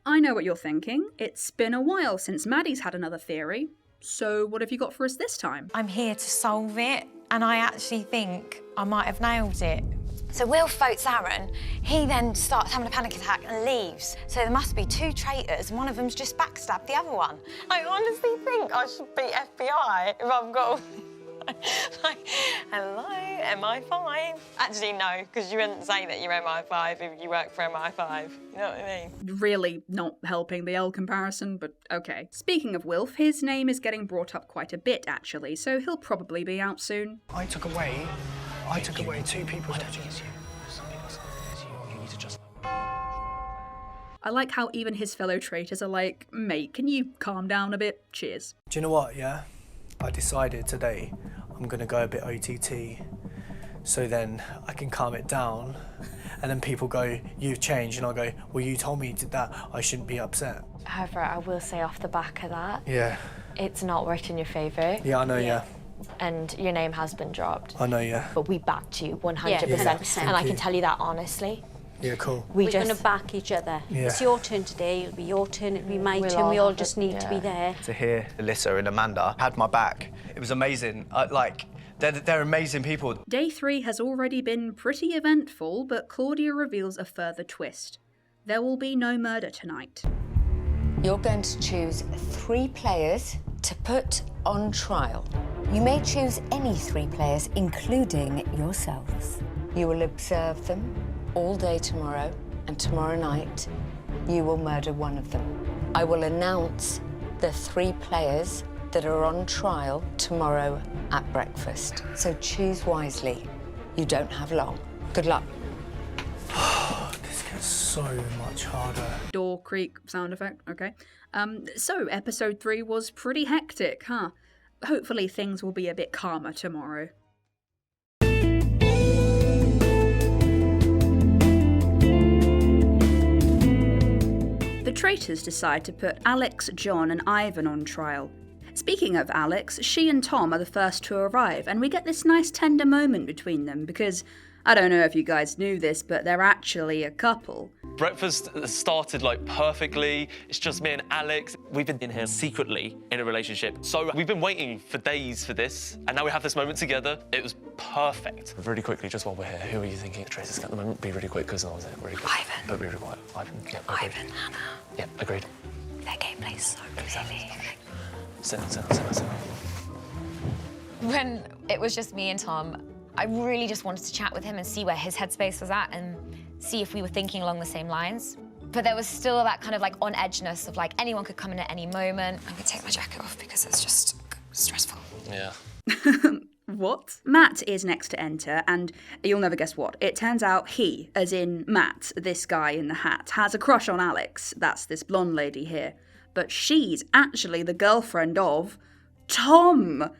I know what you're thinking. It's been a while since Maddie's had another theory. So what have you got for us this time? I'm here to solve it, and I actually think I might have nailed it. So Will votes Aaron. He then starts having a panic attack and leaves. So there must be two traitors, and one of them's just backstabbed the other one. I honestly think I should be FBI if I've got... like, hello, MI5. Actually, no, because you wouldn't say that you're MI5 if you work for MI5. You know what I mean? Really not helping the L comparison, but okay. Speaking of Wilf, his name is getting brought up quite a bit, actually, so he'll probably be out soon. I took away 2 people. I don't think it's you. You need to just... I like how even his fellow traitors are like, mate, can you calm down a bit? Cheers. Do you know what, yeah? I decided today I'm going to go a bit OTT, so then I can calm it down, and then people go, you've changed, and I'll go, well, you told me that I shouldn't be upset. However, I will say off the back of that, Yeah. it's not worked in your favour. Yeah, I know, yeah. And your name has been dropped. I know, yeah. But we backed you 100%. Yeah, and I can 100%. tell you that honestly. Yeah, cool. We're going to back each other. Yeah. It's your turn today, it'll be your turn, it'll be my We'll turn. all We all have just it, need to be there. To hear Alyssa and Amanda had my back, it was amazing. They're amazing people. Day 3 has already been pretty eventful, but Claudia reveals a further twist. There will be no murder tonight. You're going to choose 3 players to put on trial. You may choose any 3 players, including yourselves. You will observe them all day tomorrow, and tomorrow night, you will murder one of them. I will announce the 3 players that are on trial tomorrow at breakfast. So choose wisely. You don't have long. Good luck. This gets so much harder. Door creak sound effect, okay. So episode 3 was pretty hectic, huh? Hopefully things will be a bit calmer tomorrow. The traitors decide to put Alex, John and Ivan on trial. Speaking of Alex, she and Tom are the first to arrive, and we get this nice tender moment between them because, I don't know if you guys knew this, but they're actually a couple. Breakfast started like perfectly. It's just me and Alex. We've been in here secretly in a relationship. So we've been waiting for days for this, and now we have this moment together. It was perfect. Really quickly, just while we're here, who are you thinking Tracy's at the moment? Be really quick, because I was there. Really quick. Ivan. But be really quiet. Ivan. Yeah, agreed. Ivan, Hannah. Yeah, agreed. Their gameplay so clearly. Sit. When it was just me and Tom, I really just wanted to chat with him and see where his headspace was at and see if we were thinking along the same lines. But there was still that kind of like on edgeness of like anyone could come in at any moment. I'm gonna take my jacket off because it's just stressful. Yeah. What? Matt is next to enter, and you'll never guess what. It turns out he, as in Matt, this guy in the hat, has a crush on Alex. That's this blonde lady here. But she's actually the girlfriend of Tom.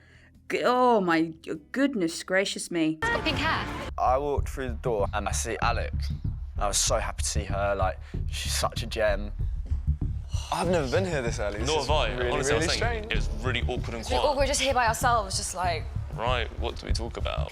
Oh my goodness gracious me. She's got pink hair. I walked through the door and I see Alex. I was so happy to see her, like, she's such a gem. I've never been here this early. This Nor is have I. really, Honestly, really I was saying, strange. it was really awkward and quiet. We're just here by ourselves, just like... Right, what do we talk about?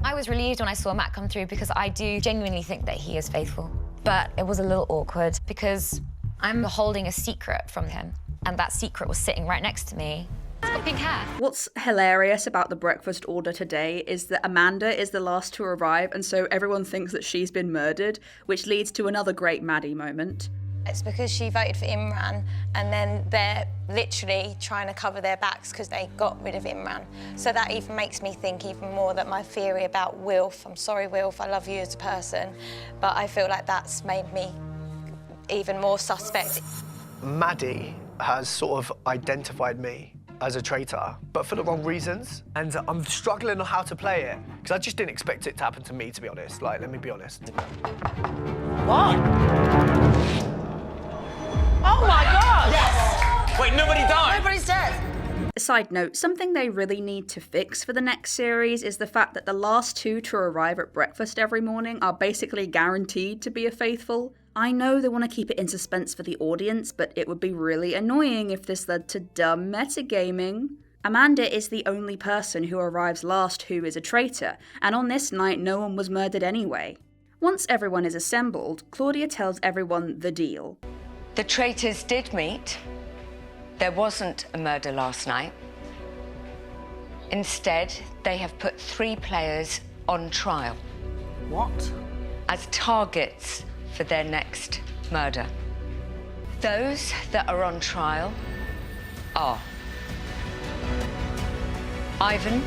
I was relieved when I saw Matt come through because I do genuinely think that he is faithful. But it was a little awkward because I'm holding a secret from him, and that secret was sitting right next to me. He's got pink hair. What's hilarious about the breakfast order today is that Amanda is the last to arrive, and so everyone thinks that she's been murdered, which leads to another great Maddie moment. It's because she voted for Imran, and then they're literally trying to cover their backs because they got rid of Imran. So that even makes me think even more that my theory about Wilf, I'm sorry Wilf, I love you as a person, but I feel like that's made me even more suspect. Maddie has sort of identified me as a traitor, but for the wrong reasons. And I'm struggling on how to play it, because I just didn't expect it to happen to me, to be honest. Like, let me be honest. What? Oh my God! Yes! Wait, nobody died? Nobody's dead. Side note, something they really need to fix for the next series is the fact that the last two to arrive at breakfast every morning are basically guaranteed to be a faithful. I know they want to keep it in suspense for the audience, but it would be really annoying if this led to dumb metagaming. Amanda is the only person who arrives last who is a traitor, and on this night no one was murdered anyway. Once everyone is assembled, Claudia tells everyone the deal. The traitors did meet. There wasn't a murder last night. Instead, they have put 3 players on trial. What? As targets for their next murder. Those that are on trial are Ivan,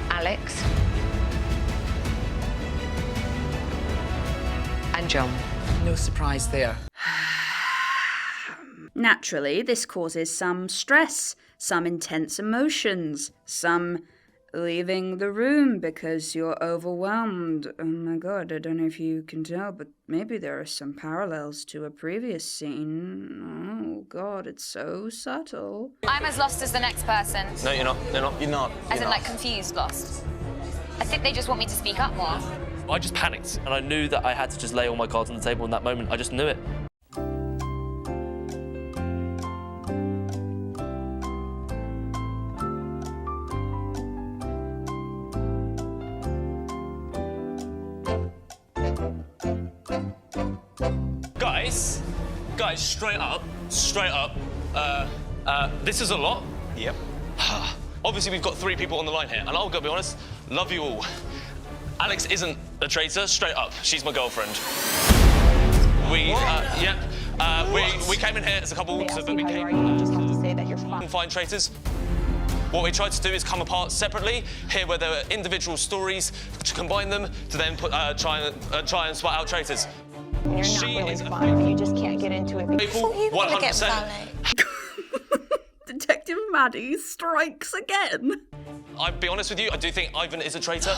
Alex, and John. No surprise there. Naturally, this causes some stress, some intense emotions, some leaving the room because you're overwhelmed. Oh my god, I don't know if you can tell, but maybe there are some parallels to a previous scene. Oh god, it's so subtle. I'm as lost as the next person. No, you're not. You're not. You're not. As in, like, confused lost. I think they just want me to speak up more. I just panicked, and I knew that I had to just lay all my cards on the table in that moment. I just knew it. Guys, straight up, this is a lot. Yep. Obviously, we've got 3 people on the line here, and I'll go be honest, love you all. Alex isn't a traitor, straight up. She's my girlfriend. We came in here as a couple so that we can find traitors. What we tried to do is come apart separately, hear where there were individual stories, to combine them, to then try and spot out traitors. You're not really fun. You just can't get into it. People, 100%. Detective Maddie strikes again. I'll be honest with you, I do think Ivan is a traitor.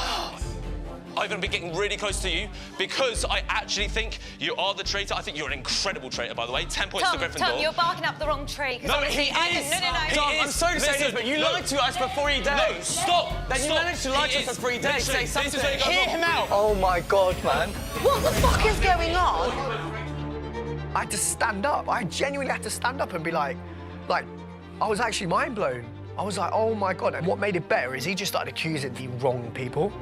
Ivan will be getting really close to you because I actually think you are the traitor. I think you're an incredible traitor, by the way. 10 points to Gryffindor. Tom, you're barking up the wrong tree. No, he is. No. Tom, I'm sorry to say this, but you lied to us for 3 days. No, stop. Then you managed to lie to us for 3 days. Say something. Hear him out. Oh my god, man. What the fuck is going on? I had to stand up. I genuinely had to stand up and be like, I was actually mind blown. I was like, oh my god. And what made it better is he just started accusing the wrong people.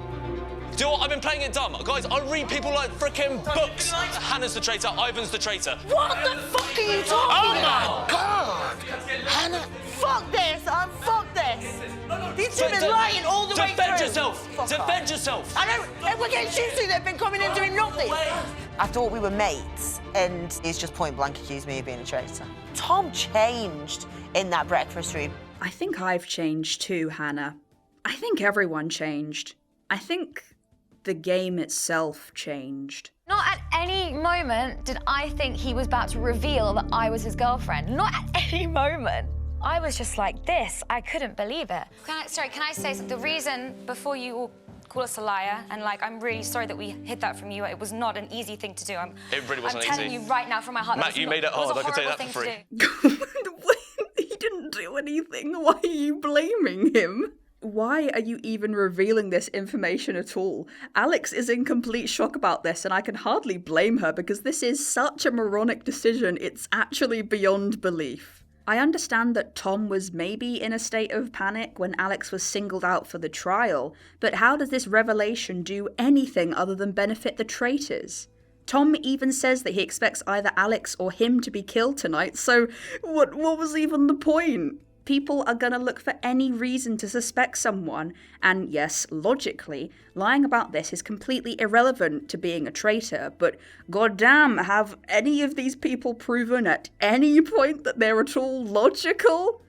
Do you know what? I've been playing it dumb. Guys, I read people like frickin' books. Hannah's the traitor, Ivan's the traitor. What the fuck are you talking about? God! Hannah, fuck this! Fuck this! These two been lying all the way through. Defend yourself! Defend yourself! I don't... We're getting shooting, they've been coming in doing nothing. I thought we were mates, and he's just point blank accused me of being a traitor. Tom changed in that breakfast room. I think I've changed too, Hannah. I think everyone changed. I think the game itself changed. Not at any moment did I think he was about to reveal that I was his girlfriend. Not at any moment. I was just like this. I couldn't believe it. Can I say something? The reason, before you all call us a liar, and like, I'm really sorry that we hid that from you. It was not an easy thing to do. It really wasn't I'm telling easy. you right now from my heart. Matt, you made it hard. I can tell you that for free. He didn't do anything. Why are you blaming him? Why are you even revealing this information at all? Alex is in complete shock about this, and I can hardly blame her because this is such a moronic decision, it's actually beyond belief. I understand that Tom was maybe in a state of panic when Alex was singled out for the trial, but how does this revelation do anything other than benefit the traitors? Tom even says that he expects either Alex or him to be killed tonight, so what was even the point? People are gonna look for any reason to suspect someone, and yes, logically, lying about this is completely irrelevant to being a traitor, but goddamn, have any of these people proven at any point that they're at all logical?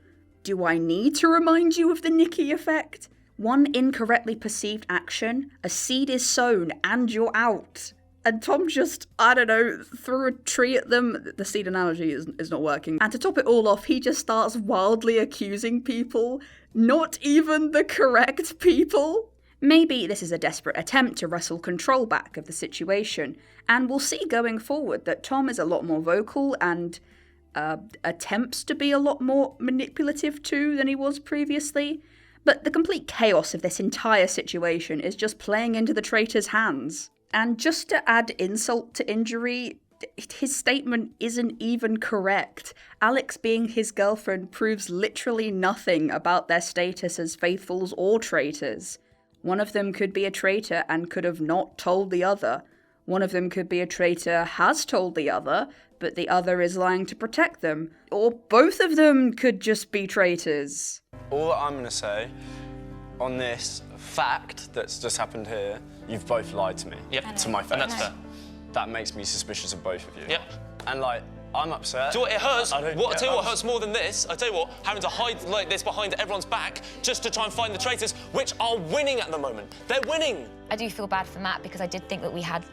Do I need to remind you of the Nikki effect? One incorrectly perceived action, a seed is sown, and you're out. and Tom just, I don't know, threw a tree at them. The seed analogy is not working. And to top it all off, he just starts wildly accusing people, not even the correct people. Maybe this is a desperate attempt to wrestle control back of the situation, and we'll see going forward that Tom is a lot more vocal and attempts to be a lot more manipulative too than he was previously. But the complete chaos of this entire situation is just playing into the traitor's hands. And just to add insult to injury, his statement isn't even correct. Alex being his girlfriend proves literally nothing about their status as faithfuls or traitors. One of them could be a traitor and could have not told the other. One of them could be a traitor, has told the other, but the other is lying to protect them. Or both of them could just be traitors. All that I'm going to say on this fact that's just happened here, you've both lied to me. Yep. To my face. And that's fair. That makes me suspicious of both of you. Yep. And like, I'm upset. Do you know what, it hurts? I Tell you what hurts more than this? I tell you what, having to hide like this behind everyone's back just to try and find the traitors, which are winning at the moment. They're winning. I do feel bad for Matt because I did think that we had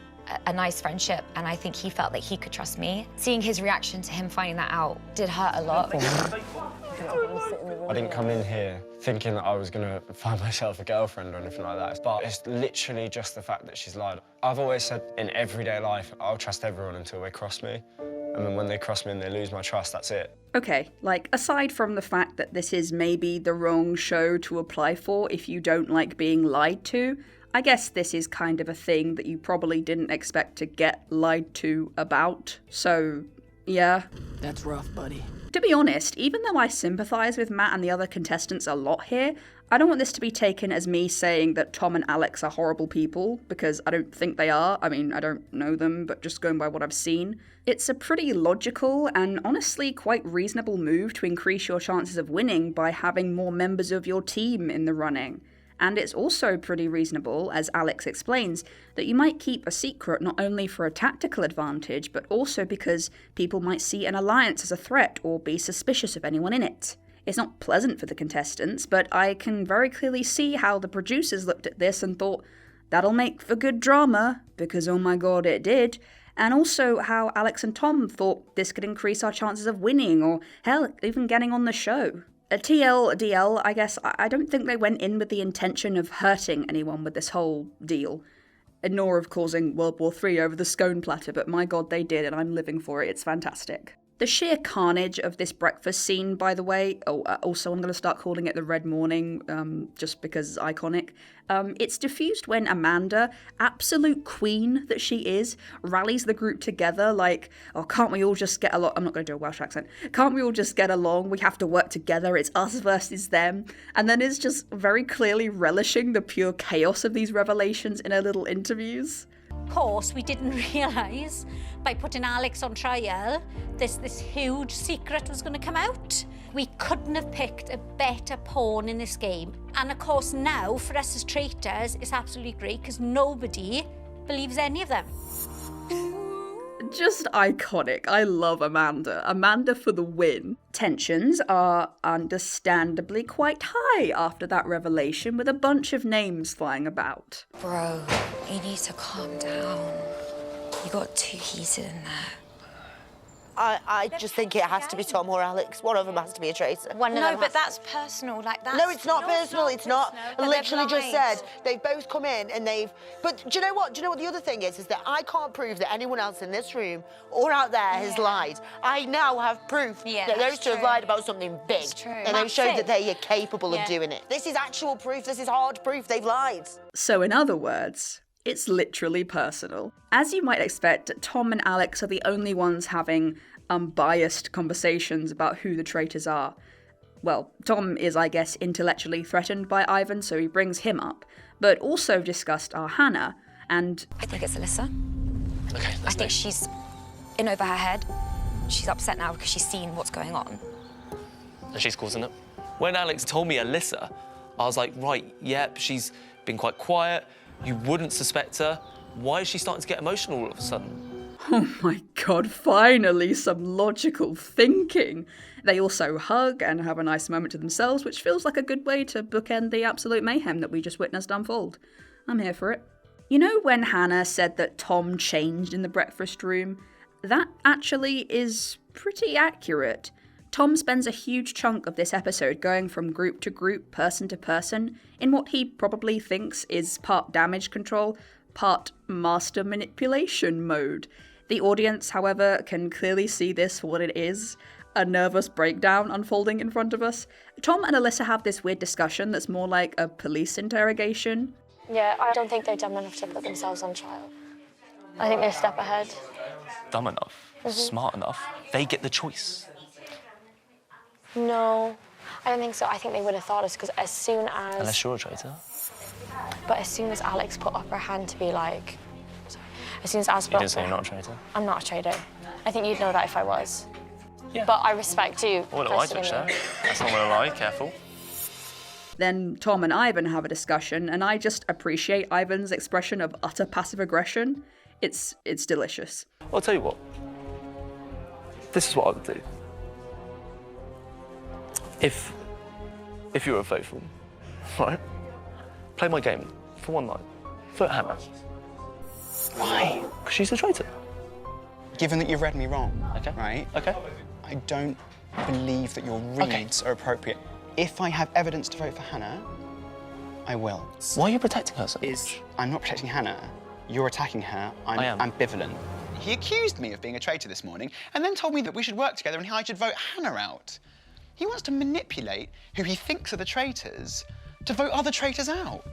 a nice friendship, and I think he felt that he could trust me. Seeing his reaction to him finding that out did hurt a lot. I didn't come in here thinking that I was going to find myself a girlfriend or anything like that, but it's literally just the fact that she's lied. I've always said in everyday life, I'll trust everyone until they cross me. And then when they cross me and they lose my trust, that's it. Okay, like, aside from the fact that this is maybe the wrong show to apply for if you don't like being lied to, I guess this is kind of a thing that you probably didn't expect to get lied to about, so yeah. That's rough, buddy. To be honest, even though I sympathise with Matt and the other contestants a lot here, I don't want this to be taken as me saying that Tom and Alex are horrible people, because I don't think they are. I mean, I don't know them, but just going by what I've seen. It's a pretty logical and honestly quite reasonable move to increase your chances of winning by having more members of your team in the running. And it's also pretty reasonable, as Alex explains, that you might keep a secret not only for a tactical advantage, but also because people might see an alliance as a threat or be suspicious of anyone in it. It's not pleasant for the contestants, but I can very clearly see how the producers looked at this and thought, that'll make for good drama, because oh my god it did, and also how Alex and Tom thought this could increase our chances of winning, or hell, even getting on the show. TLDL, I guess, I don't think they went in with the intention of hurting anyone with this whole deal, nor of causing World War III over the scone platter, but my god, they did, and I'm living for it. It's fantastic. The sheer carnage of this breakfast scene, by the way, also I'm going to start calling it the Red Morning, just because it's iconic. It's diffused when Amanda, absolute queen that she is, rallies the group together like, oh, can't we all just get along? I'm not going to do a Welsh accent. Can't we all just get along? We have to work together. It's us versus them. And then is just very clearly relishing the pure chaos of these revelations in her little interviews. Of course, we didn't realise by putting Alex on trial, this huge secret was going to come out. We couldn't have picked a better pawn in this game. And of course now, for us as traitors, it's absolutely great because nobody believes any of them. Just iconic. I love Amanda. Amanda for the win. Tensions are understandably quite high after that revelation, with a bunch of names flying about. Bro, you need to calm down. You got too heated in there. I just think it has to be Tom or Alex. One of them has to be a traitor. No, but that's personal. Like that's. No, it's not personal. It's not. I literally just lied. said they've both come in and they've. But do you know what? Do you know what the other thing is? Is that I can't prove that anyone else in this room or out there has lied. I now have proof that those two have lied about something big, and they've showed that they are capable of doing it. This is actual proof. This is hard proof. They've lied. So in other words, it's literally personal. As you might expect, Tom and Alex are the only ones having unbiased conversations about who the traitors are. Well, Tom is, I guess, intellectually threatened by Ivan, so he brings him up, but also discussed our Hannah, and... I think it's Alyssa. Okay, I think she's in over her head. She's upset now because she's seen what's going on. And she's causing it. When Alex told me Alyssa, I was like, right, yep, she's been quite quiet. You wouldn't suspect her. Why is she starting to get emotional all of a sudden? Oh my god, finally some logical thinking. They also hug and have a nice moment to themselves, which feels like a good way to bookend the absolute mayhem that we just witnessed unfold. I'm here for it. You know when Hannah said that Tom changed in the breakfast room? That actually is pretty accurate. Tom spends a huge chunk of this episode going from group to group, person to person, in what he probably thinks is part damage control, part master manipulation mode. The audience, however, can clearly see this for what it is, a nervous breakdown unfolding in front of us. Tom and Alyssa have this weird discussion that's more like a police interrogation. Yeah, I don't think they're dumb enough to put themselves on trial. I think they're a step ahead. Dumb enough, smart enough, they get the choice. No, I don't think so. I think they would have thought us, because as soon as... Unless you're a traitor. But as soon as Alex put up her hand to be like... Sorry. As soon as Alex You put didn't up say her you're not a traitor. I'm not a traitor. I think you'd know that if I was. Yeah. But I respect you. Oh, no, I touch that. That's not gonna lie, careful. Then Tom and Ivan have a discussion, and I just appreciate Ivan's expression of utter passive aggression. It's delicious. I'll tell you what. This is what I would do. If you were a faithful, right? Play my game for one night. Vote Hannah. Why? Because she's a traitor. Given that you've read me wrong, right? Okay. I don't believe that your reads are appropriate. If I have evidence to vote for Hannah, I will. Why are you protecting her so much? I'm not protecting Hannah. You're attacking her. I am. Ambivalent. He accused me of being a traitor this morning and then told me that we should work together and I should vote Hannah out. He wants to manipulate who he thinks are the traitors to vote other traitors out.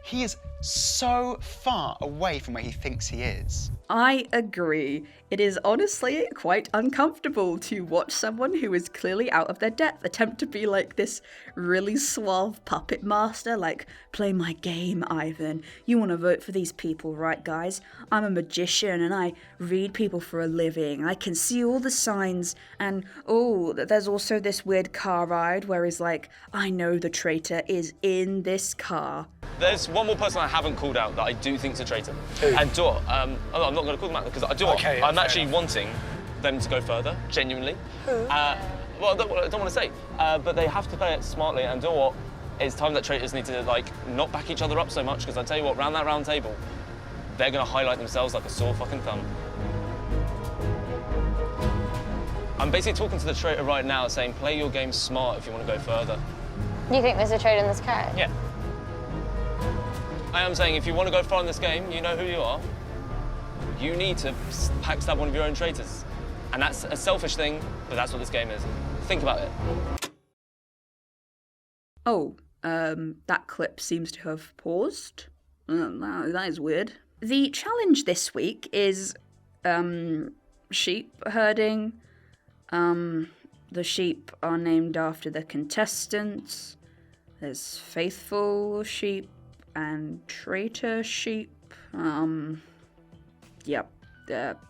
He is so far away from where he thinks he is. I agree. It is honestly quite uncomfortable to watch someone who is clearly out of their depth attempt to be like this really suave puppet master, like, play my game, Ivan. You want to vote for these people, right, guys? I'm a magician and I read people for a living. I can see all the signs and, oh, there's also this weird car ride where he's like, I know the traitor is in this car. There's one more person I haven't called out that I do think is a traitor. And Dot, I'm not going to call them out because I'm actually wanting them to go further, genuinely. Well, I don't want to say, but they have to play it smartly. And do you know what? It's time that traitors need to not back each other up so much. Because I tell you what, round that round table, they're going to highlight themselves like a sore fucking thumb. I'm basically talking to the traitor right now, saying play your game smart if you want to go further. You think there's a traitor in this car? Yeah. I am saying if you want to go far in this game, you know who you are. You need to backstab one of your own traitors. And that's a selfish thing, but that's what this game is. Think about it. Oh, that clip seems to have paused. That is weird. The challenge this week is, sheep herding. The sheep are named after the contestants. There's faithful sheep and traitor sheep.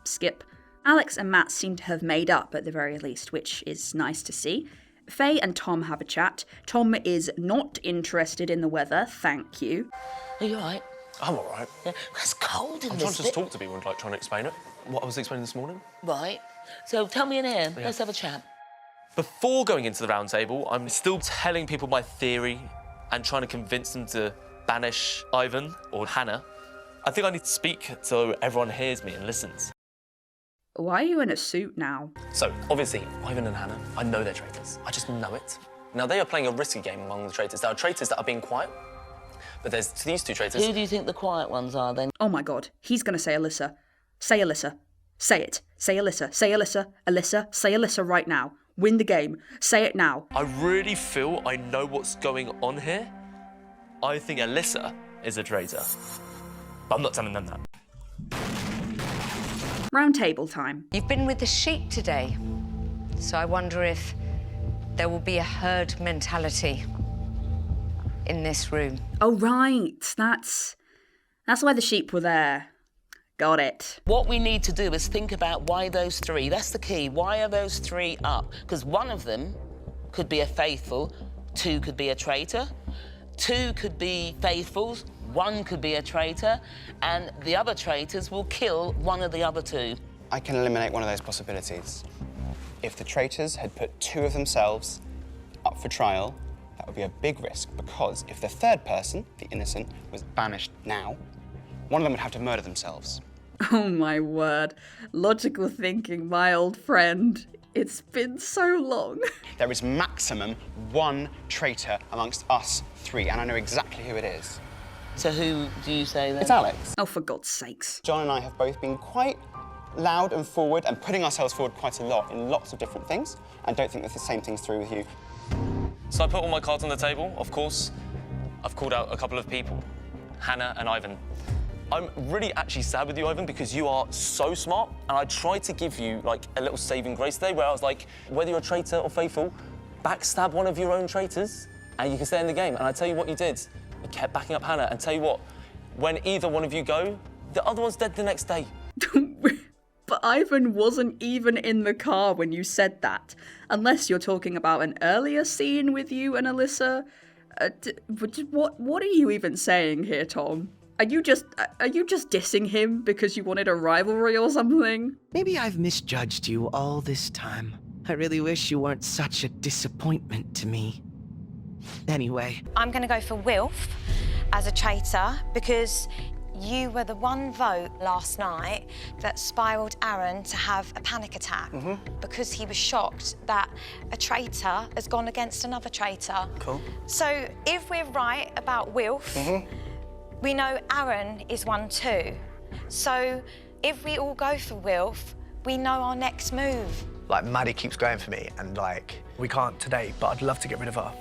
Skip. Alex and Matt seem to have made up at the very least, which is nice to see. Faye and Tom have a chat. Tom is not interested in the weather, thank you. Are you all right? I'm all right. Yeah, it's cold in I'm this trying to just bit. talk to people and trying to explain it. What I was explaining this morning. Right. So tell me in here. Yeah. Let's have a chat. Before going into the round table, I'm still telling people my theory and trying to convince them to banish Ivan or Hannah. I think I need to speak so everyone hears me and listens. Why are you in a suit now? So, obviously, Ivan and Hannah, I know they're traitors. I just know it. Now, they are playing a risky game among the traitors. There are traitors that are being quiet, but there's these two traitors. Who do you think the quiet ones are, then? Oh my god, he's gonna say Alyssa. Say Alyssa. Say it. Say Alyssa. Say Alyssa. Alyssa. Say Alyssa right now. Win the game. Say it now. I really feel I know what's going on here. I think Alyssa is a traitor. But I'm not telling them that. Round table time. You've been with the sheep today, so I wonder if there will be a herd mentality in this room. Oh right, that's why the sheep were there. Got it. What we need to do is think about why those three. That's the key. Why are those three up? Because one of them could be a faithful, two could be a traitor, two could be faithfuls, one could be a traitor, and the other traitors will kill one of the other two. I can eliminate one of those possibilities. If the traitors had put two of themselves up for trial, that would be a big risk, because if the third person, the innocent, was banished now, one of them would have to murder themselves. Oh my word. Logical thinking, my old friend. It's been so long. There is maximum one traitor amongst us three, and I know exactly who it is. So who do you say then? It's Alex. Oh, for God's sakes. John and I have both been quite loud and forward and putting ourselves forward quite a lot in lots of different things. I don't think that the same thing's through with you. So I put all my cards on the table, of course. I've called out a couple of people, Hannah and Ivan. I'm really actually sad with you, Ivan, because you are so smart, and I tried to give you, like, a little saving grace today, where I was like, whether you're a traitor or faithful, backstab one of your own traitors, and you can stay in the game. And I tell you what you did. You kept backing up Hannah, and tell you what, when either one of you go, the other one's dead the next day. But Ivan wasn't even in the car when you said that. Unless you're talking about an earlier scene with you and Alyssa. What are you even saying here, Tom? Are you just dissing him because you wanted a rivalry or something? Maybe I've misjudged you all this time. I really wish you weren't such a disappointment to me. Anyway. I'm going to go for Wilf as a traitor because you were the one vote last night that spiralled Aaron to have a panic attack because he was shocked that a traitor has gone against another traitor. Cool. So if we're right about Wilf, we know Aaron is one too. So if we all go for Wilf, we know our next move. Like, Maddie keeps going for me, and, like, we can't today, but I'd love to get rid of her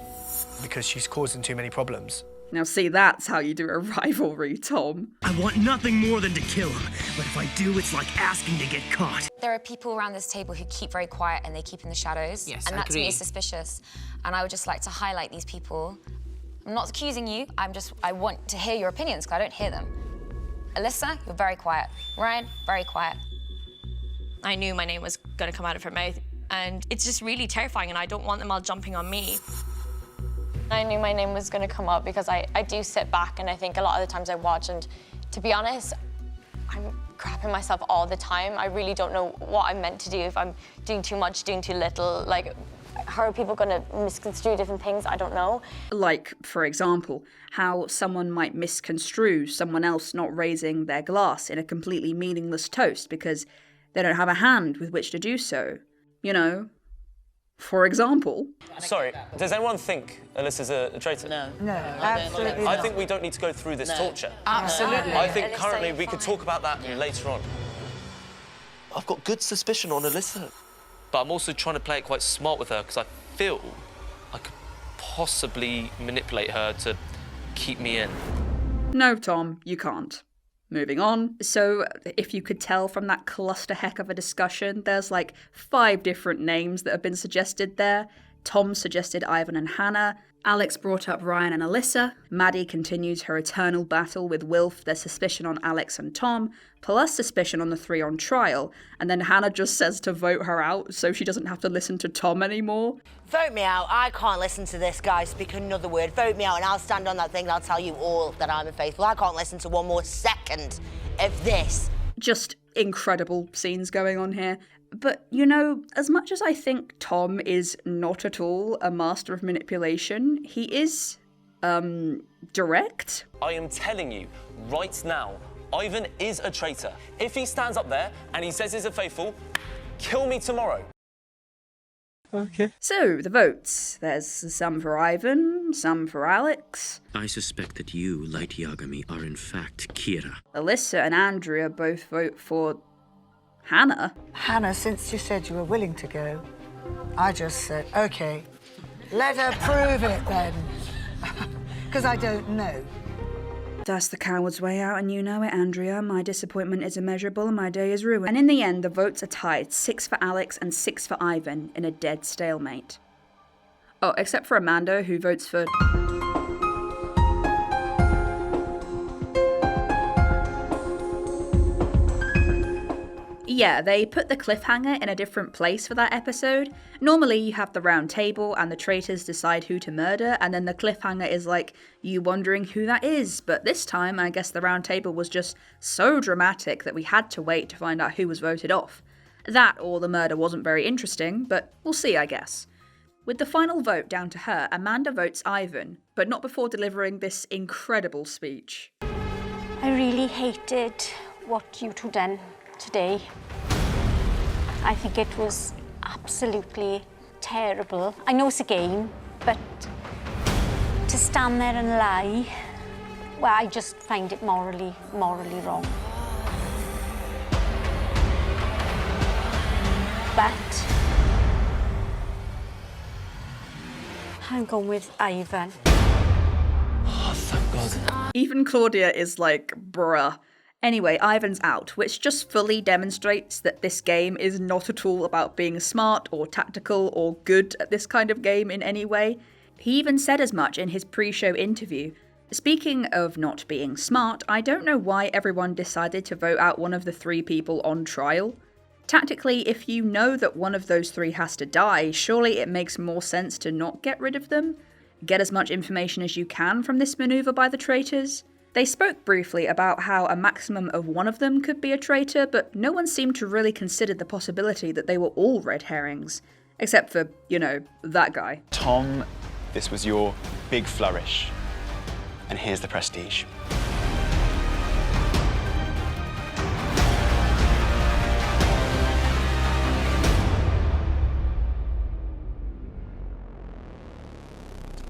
because she's causing too many problems. Now see, that's how you do a rivalry, Tom. I want nothing more than to kill him, but if I do, it's like asking to get caught. There are people around this table who keep very quiet and they keep in the shadows. Yes, and I that to me agree. is suspicious. And I would just like to highlight these people. I'm not accusing you, I want to hear your opinions because I don't hear them. Alyssa, you're very quiet. Ryan, very quiet. I knew my name was gonna come out of her mouth, and it's just really terrifying, and I don't want them all jumping on me. I knew my name was going to come up because I do sit back and I think a lot of the times I watch, and to be honest, I'm crapping myself all the time. I really don't know what I'm meant to do, if I'm doing too much, doing too little. Like, how are people going to misconstrue different things? I don't know. Like, for example, how someone might misconstrue someone else not raising their glass in a completely meaningless toast because they don't have a hand with which to do so. You know, for example. Sorry, does anyone think Alyssa's a traitor? No. No, absolutely I not. think we don't need to go through this torture. Absolutely. I think currently we could talk about that later on. I've got good suspicion on Alyssa. But I'm also trying to play it quite smart with her because I feel I could possibly manipulate her to keep me in. No, Tom, you can't. Moving on. So, if you could tell from that cluster heck of a discussion, there's like 5 different names that have been suggested there. Tom suggested Ivan and Hannah. Alex brought up Ryan and Alyssa. Maddie continues her eternal battle with Wilf, their suspicion on Alex and Tom, plus suspicion on the 3 on trial. And then Hannah just says to vote her out so she doesn't have to listen to Tom anymore. Vote me out. I can't listen to this guy speak another word. Vote me out and I'll stand on that thing and I'll tell you all that I'm unfaithful. I can't listen to one more second of this. Just incredible scenes going on here. But, you know, as much as I think Tom is not at all a master of manipulation, he is, direct. I am telling you, right now, Ivan is a traitor. If he stands up there and he says he's a faithful, kill me tomorrow. Okay. So, the votes. There's some for Ivan, some for Alex. I suspect that you, Light Yagami, are in fact Kira. Alyssa and Andrea both vote for Hannah. Hannah, since you said you were willing to go, I just said, OK, let her prove it then. Because I don't know. That's the coward's way out, and you know it, Andrea. My disappointment is immeasurable and my day is ruined. And in the end, the votes are tied, 6 for Alex and 6 for Ivan, in a dead stalemate. Oh, except for Amanda, who votes for... Yeah, they put the cliffhanger in a different place for that episode. Normally you have the round table and the traitors decide who to murder, and then the cliffhanger is like you wondering who that is. But this time, I guess the round table was just so dramatic that we had to wait to find out who was voted off. That or the murder wasn't very interesting, but we'll see, I guess. With the final vote down to her, Amanda votes Ivan, but not before delivering this incredible speech. I really hated what you two done today. I think it was absolutely terrible. I know it's a game, but to stand there and lie, well, I just find it morally wrong. But I'm going with Ivan. Oh, thank God. Even Claudia is like, bruh. Anyway, Ivan's out, which just fully demonstrates that this game is not at all about being smart or tactical or good at this kind of game in any way. He even said as much in his pre-show interview. Speaking of not being smart, I don't know why everyone decided to vote out one of the 3 people on trial. Tactically, if you know that one of those 3 has to die, surely it makes more sense to not get rid of them. Get as much information as you can from this maneuver by the traitors. They spoke briefly about how a maximum of one of them could be a traitor, but no one seemed to really consider the possibility that they were all red herrings. Except for, you know, that guy. Tom, this was your big flourish. And here's the prestige.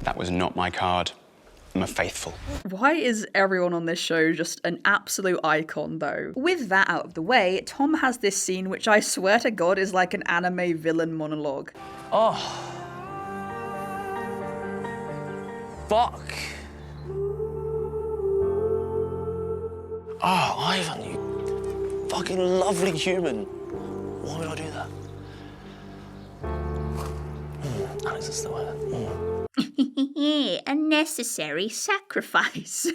That was not my card. I'm a faithful. Why is everyone on this show just an absolute icon, though? With that out of the way, Tom has this scene which I swear to God is like an anime villain monologue. Oh. Fuck. Oh, Ivan, you fucking lovely human. Why would I do that? Alex is still here. Unnecessary sacrifice.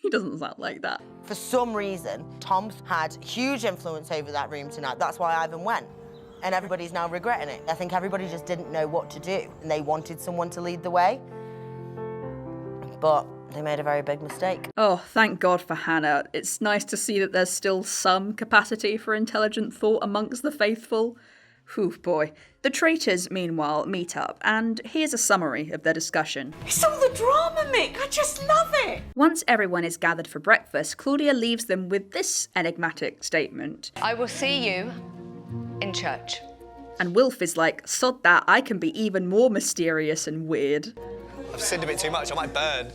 He doesn't sound like that. For some reason, Tom's had huge influence over that room tonight. That's why Ivan went. And everybody's now regretting it. I think everybody just didn't know what to do. And they wanted someone to lead the way. But they made a very big mistake. Oh, thank God for Hannah. It's nice to see that there's still some capacity for intelligent thought amongst the faithful. Whew, boy. The traitors, meanwhile, meet up, and here's a summary of their discussion. It's all the drama, Mick. I just love it. Once everyone is gathered for breakfast, Claudia leaves them with this enigmatic statement. I will see you in church. And Wilf is like, sod that, I can be even more mysterious and weird. I've sinned a bit too much, I might burn.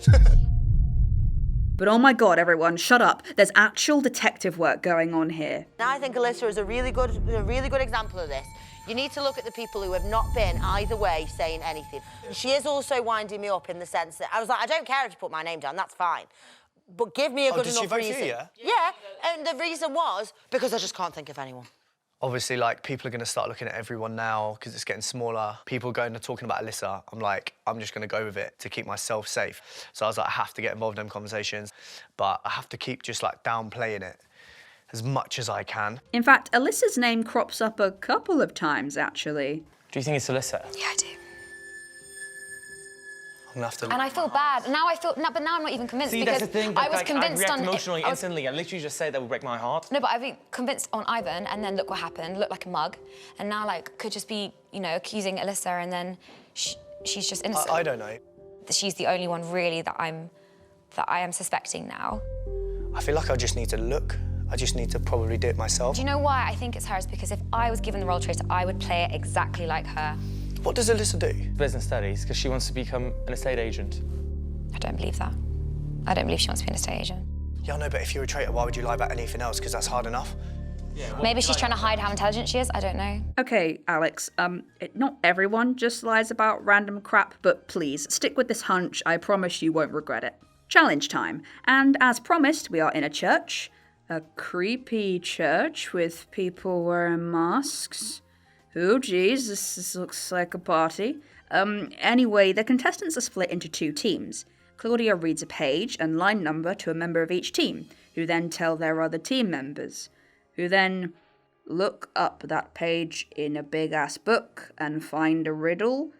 But oh my God, everyone, shut up. There's actual detective work going on here. Now I think Alyssa is a really good example of this. You need to look at the people who have not been either way saying anything. She is also winding me up in the sense that I was like, I don't care if you put my name down, that's fine. But give me a good enough reason. Did she vote for you, yeah? Yeah, and the reason was because I just can't think of anyone. Obviously, like, people are going to start looking at everyone now because it's getting smaller. People going and talking about Alyssa. I'm like, I'm just going to go with it to keep myself safe. So I was like, I have to get involved in them conversations, but I have to keep just, like, downplaying it as much as I can. In fact, Alyssa's name crops up a couple of times, actually. Do you think it's Alyssa? Yeah, I do. I'm gonna have to... And I feel bad. Now I feel... No, but now I'm not even convinced. See, because that's the thing. I was convinced I react on... emotionally instantly. I literally just said that would break my heart. No, but I've been convinced on Ivan, and then look what happened. Looked like a mug. And now, like, could just be, you know, accusing Alyssa, and then she's just innocent. I don't know. She's the only one, really, that I am suspecting now. I feel like I just need to look. I just need to probably do it myself. Do you know why I think it's her? Is because if I was given the role traitor, I would play it exactly like her. What does Alyssa do? Business studies, because she wants to become an estate agent. I don't believe that. I don't believe she wants to be an estate agent. Yeah, no, but if you're a traitor, why would you lie about anything else? Because that's hard enough. Maybe she's trying to hide how intelligent she is. I don't know. Okay, Alex, not everyone just lies about random crap, but please, stick with this hunch. I promise you won't regret it. Challenge time. And as promised, we are in a church. A creepy church with people wearing masks. Oh, geez, this looks like a party. Anyway, the contestants are split into 2 teams. Claudia reads a page and line number to a member of each team, who then tell their other team members, who then look up that page in a big-ass book and find a riddle.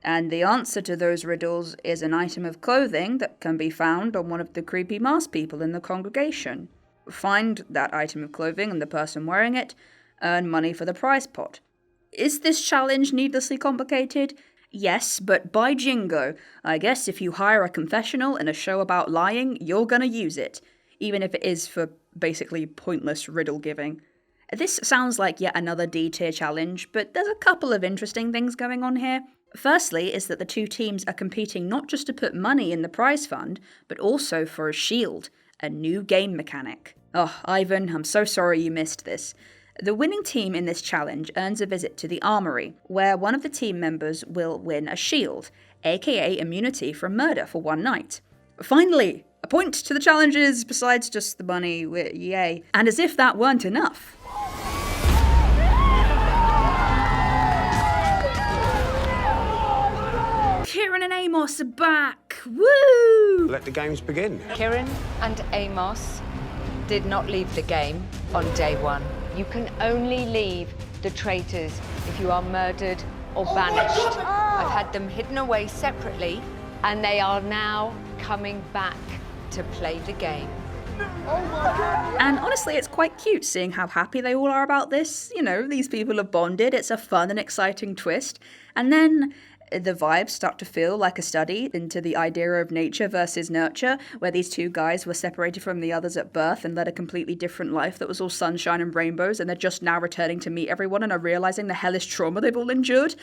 And the answer to those riddles is an item of clothing that can be found on one of the creepy masked people in the congregation. Find that item of clothing and the person wearing it, earn money for the prize pot. Is this challenge needlessly complicated? Yes, but by jingo, I guess if you hire a confessional in a show about lying, you're gonna use it. even if it is for basically pointless riddle giving. This sounds like yet another D-tier challenge, but there's a couple of interesting things going on here. Firstly is that the two teams are competing not just to put money in the prize fund, but also for a shield, a new game mechanic. Oh, Ivan, I'm so sorry you missed this. The winning team in this challenge earns a visit to the armory, where one of the team members will win a shield, aka immunity from murder for one night. Finally, a point to the challenges besides just the money, yay. And as if that weren't enough. Kieran and Amos are back! Woo! Let the games begin. Kieran and Amos did not leave the game on day one. You can only leave the traitors if you are murdered or banished. I've had them hidden away separately, and they are now coming back to play the game. And honestly, it's quite cute seeing how happy they all are about this. You know, these people have bonded, it's a fun and exciting twist. And then the vibes start to feel like a study into the idea of nature versus nurture, where these two guys were separated from the others at birth and led a completely different life that was all sunshine and rainbows, and they're just now returning to meet everyone and are realising the hellish trauma they've all endured.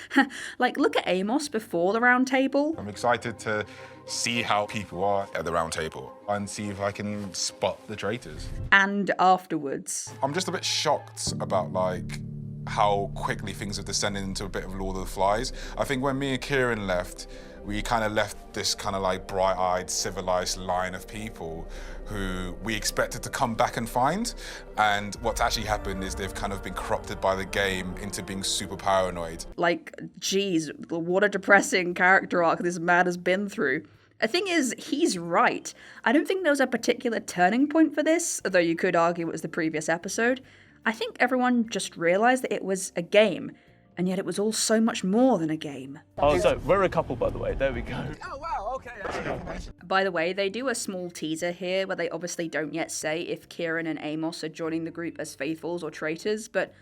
Like, look at Amos before the round table. I'm excited to see how people are at the round table and see if I can spot the traitors. And afterwards. I'm just a bit shocked about, like, how quickly things have descended into a bit of Lord of the Flies. I think when me and Kieran left, we kind of left this kind of like bright-eyed, civilized line of people who we expected to come back and find. And what's actually happened is they've kind of been corrupted by the game into being super paranoid. Like, geez, what a depressing character arc this man has been through. The thing is, he's right. I don't think there was a particular turning point for this, although you could argue it was the previous episode. I think everyone just realised that it was a game, and yet it was all so much more than a game. Oh, so we're a couple, by the way. There we go. Oh, wow, okay. By the way, they do a small teaser here where they obviously don't yet say if Kieran and Amos are joining the group as faithfuls or traitors, but,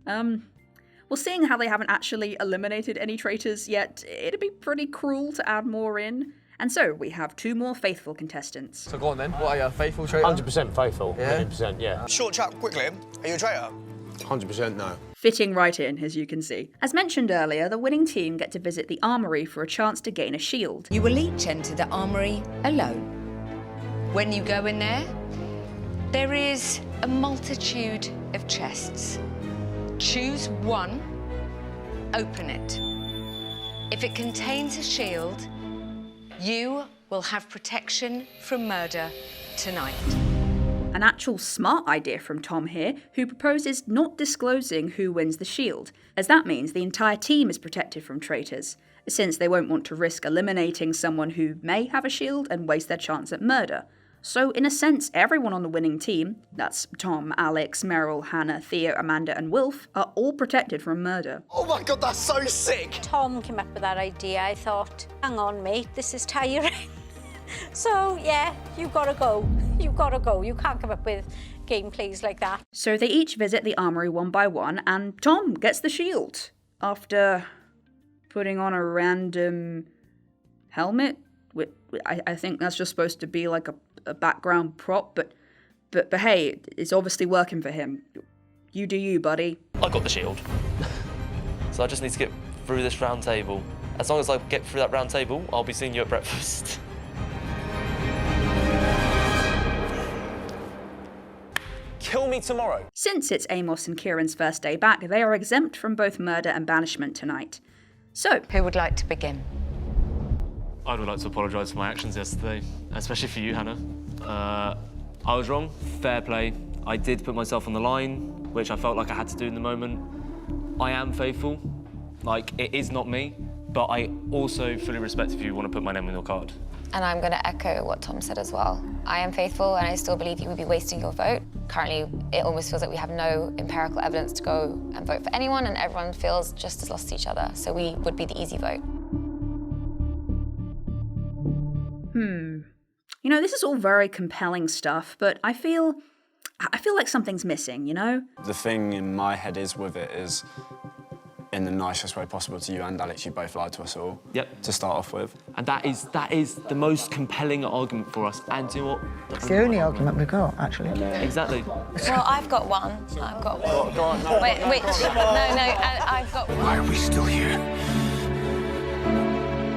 well, seeing how they haven't actually eliminated any traitors yet, it'd be pretty cruel to add more in. And so, we have two more faithful contestants. So go on then, what are you, faithful traitor? 100% faithful, Yeah? 100%, yeah. Short chat quickly, are you a traitor? 100% no. Fitting right in, as you can see. As mentioned earlier, the winning team get to visit the armory for a chance to gain a shield. You will each enter the armory alone. When you go in there is a multitude of chests. Choose one, open it. If it contains a shield, you will have protection from murder tonight. An actual smart idea from Tom here, who proposes not disclosing who wins the shield, as that means the entire team is protected from traitors, since they won't want to risk eliminating someone who may have a shield and waste their chance at murder. So in a sense, everyone on the winning team, that's Tom, Alex, Meryl, Hannah, Theo, Amanda and Wilf, are all protected from murder. Oh my God, that's so sick! Tom came up with that idea. I thought, hang on, mate, this is tiring. So, yeah, you've got to go. You've got to go. You can't come up with gameplays like that. So they each visit the armory one by one, and Tom gets the shield after putting on a random helmet. I think that's just supposed to be like a background prop, but hey, it's obviously working for him. You do you, buddy. I got the shield. So I just need to get through this round table. As long as I get through that round table, I'll be seeing you at breakfast. Kill me tomorrow. Since it's Amos and Kieran's first day back, they are exempt from both murder and banishment tonight. So, who would like to begin? I would like to apologise for my actions yesterday, especially for you, Hannah. I was wrong, fair play. I did put myself on the line, which I felt like I had to do in the moment. I am faithful, like, it is not me, but I also fully respect if you want to put my name on your card. And I'm going to echo what Tom said as well. I am faithful and I still believe you would be wasting your vote. Currently, it almost feels like we have no empirical evidence to go and vote for anyone, and everyone feels just as lost to each other, so we would be the easy vote. You know, this is all very compelling stuff, but I feel like something's missing, you know? The thing in my head is with it is, in the nicest way possible to you and Alex. You both lied to us all. Yep. To start off with. And that is the most compelling argument for us. And do you know what? It's the only argument we've got, actually. Exactly. Well, I've got one. I've got one. Go on. Wait, which? No, I've got one. Why are we still here?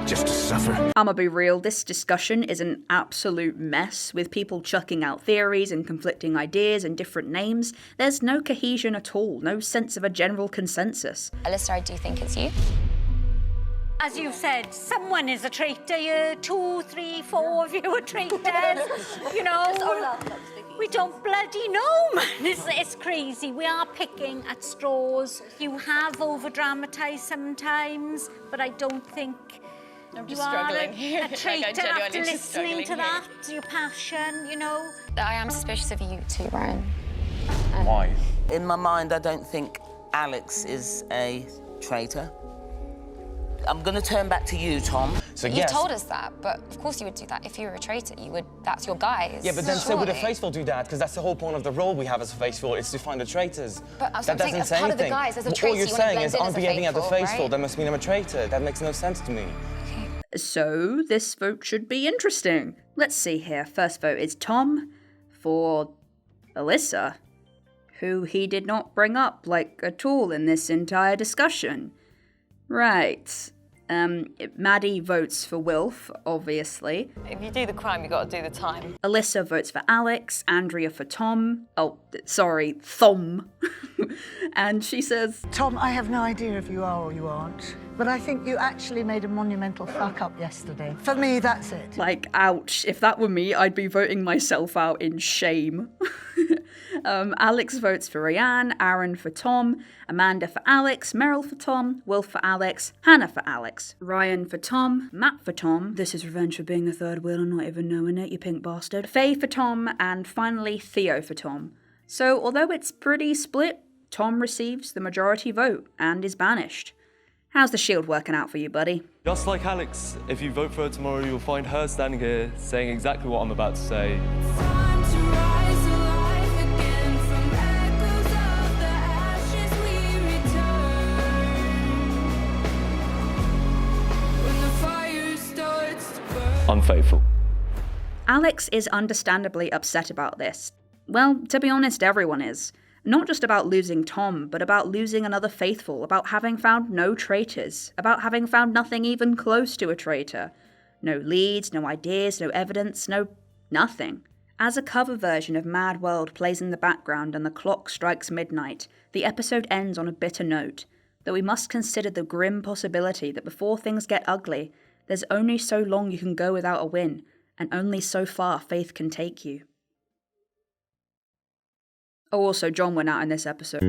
Just to suffer. I'ma be real, this discussion is an absolute mess, with people chucking out theories and conflicting ideas and different names. There's no cohesion at all, no sense of a general consensus. Alyssa, I do think it's you. As you said, someone is a traitor. You 2, 3, 4 of you are traitors. You know, we don't bloody know, man. It's crazy. We are picking at straws. You have over-dramatised sometimes, but I don't think I'm just you are struggling here. a traitor Like, I'm genuinely after just listening to struggling that, your passion, you know. I am suspicious of you too, Ryan. Why? In my mind, I don't think Alex is a traitor. I'm going to turn back to you, Tom. So You told us that, but of course you would do that. If you were a traitor, you would. That's your guys. Yeah, but then so would a surely. faithful do that, because that's the whole point of the role we have as a faithful, is to find the traitors. But I'm that saying, doesn't as say part of the anything. guys, as a All traitor, you're you wanna saying blend is in I'm as a behaving as a faithful, faithful, right? that must mean I'm a traitor. That makes no sense to me. So, this vote should be interesting. Let's see here. First vote is Tom for Alyssa, who he did not bring up, like, at all in this entire discussion. Right. Maddie votes for Wilf, obviously. If you do the crime, you got to do the time. Alyssa votes for Alex, Andrea for Tom. Oh, sorry, Thom. And she says, Tom, I have no idea if you are or you aren't, but I think you actually made a monumental fuck up yesterday. For me, that's it. like, ouch. If that were me, I'd be voting myself out in shame. Alex votes for Ryan, Aaron for Tom, Amanda for Alex, Meryl for Tom, Wilf for Alex, Hannah for Alex, Ryan for Tom, Matt for Tom. This is revenge for being a third wheel and not even knowing it, you pink bastard. Faye for Tom, and finally Theo for Tom. So, although it's pretty split, Tom receives the majority vote and is banished. How's the shield working out for you, buddy? Just like Alex, if you vote for her tomorrow, you'll find her standing here saying exactly what I'm about to say. Unfaithful. Alex is understandably upset about this. Well, to be honest, everyone is. Not just about losing Tom, but about losing another faithful, about having found no traitors, about having found nothing even close to a traitor. No leads, no ideas, no evidence, no nothing. As a cover version of Mad World plays in the background and the clock strikes midnight, the episode ends on a bitter note, that we must consider the grim possibility that before things get ugly, there's only so long you can go without a win, and only so far faith can take you. Oh, also, John went out in this episode.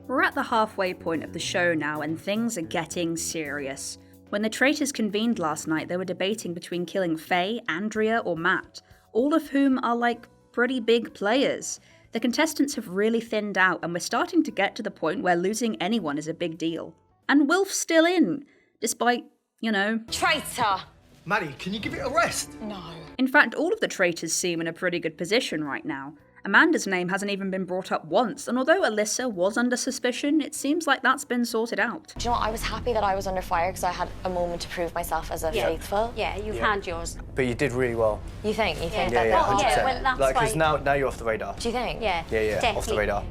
We're at the halfway point of the show now, and things are getting serious. When the traitors convened last night, they were debating between killing Faye, Andrea, or Matt, all of whom are, like, pretty big players. The contestants have really thinned out, and we're starting to get to the point where losing anyone is a big deal. And Wilf's still in, despite, you know... Traitor! Maddie, can you give it a rest? No. In fact, all of the traitors seem in a pretty good position right now. Amanda's name hasn't even been brought up once, and although Alyssa was under suspicion, it seems like that's been sorted out. Do you know what? I was happy that I was under fire because I had a moment to prove myself as a faithful. Yeah, you've had yours. But you did really well. You think? You think? Yeah, 100%. well, that's like, because why- now you're off the radar. Do you think? Yeah, off the radar.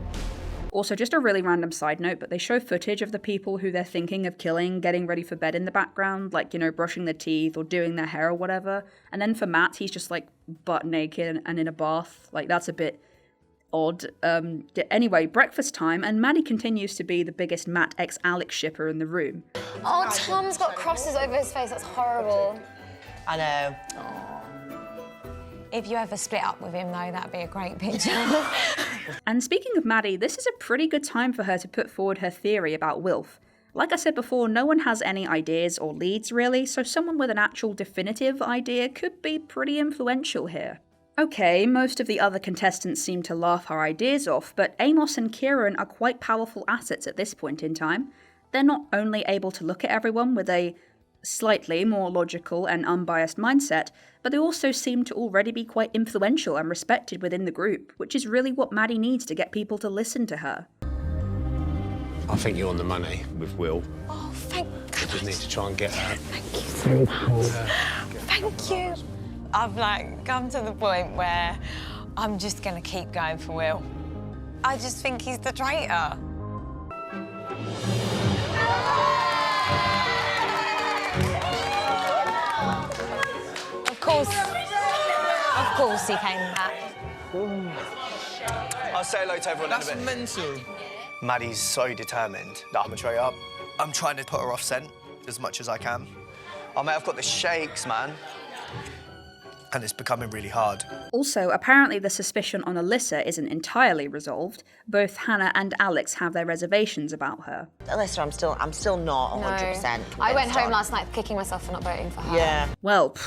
Also, just a really random side note, but they show footage of the people who they're thinking of killing getting ready for bed in the background, like, you know, brushing their teeth or doing their hair or whatever. And then for Matt, he's just, like, butt naked and in a bath. Like, that's a bit odd. Anyway, breakfast time, and Maddie continues to be the biggest Matt x Alex shipper in the room. Oh, Tom's got crosses over his face. That's horrible. I know. If you ever split up with him, though, that'd be a great picture. And speaking of Maddie, this is a pretty good time for her to put forward her theory about Wilf. Like I said before, no one has any ideas or leads really, so someone with an actual definitive idea could be pretty influential here. Okay, most of the other contestants seem to laugh her ideas off, but Amos and Kieran are quite powerful assets at this point in time. They're not only able to look at everyone with a Slightly more logical and unbiased mindset, but they also seem to already be quite influential and respected within the group, which is really what Maddie needs to get people to listen to her. I think you're on the money with Will. Oh, thank We just need to try and get her. Thank you. I've like come to the point where I'm just gonna keep going for Will. I just think he's the traitor. Of course he came back. I'll say hello to everyone in a bit. That's mental. Maddie's so determined that I'm a traitor. I'm trying to put her off scent as much as I can. Oh, mate, I've got the shakes, man. And it's becoming really hard. Also, apparently the suspicion on Alyssa isn't entirely resolved. Both Hannah and Alex have their reservations about her. Alyssa, I'm still not 100%. I went home last night kicking myself for not voting for her. Yeah. Well,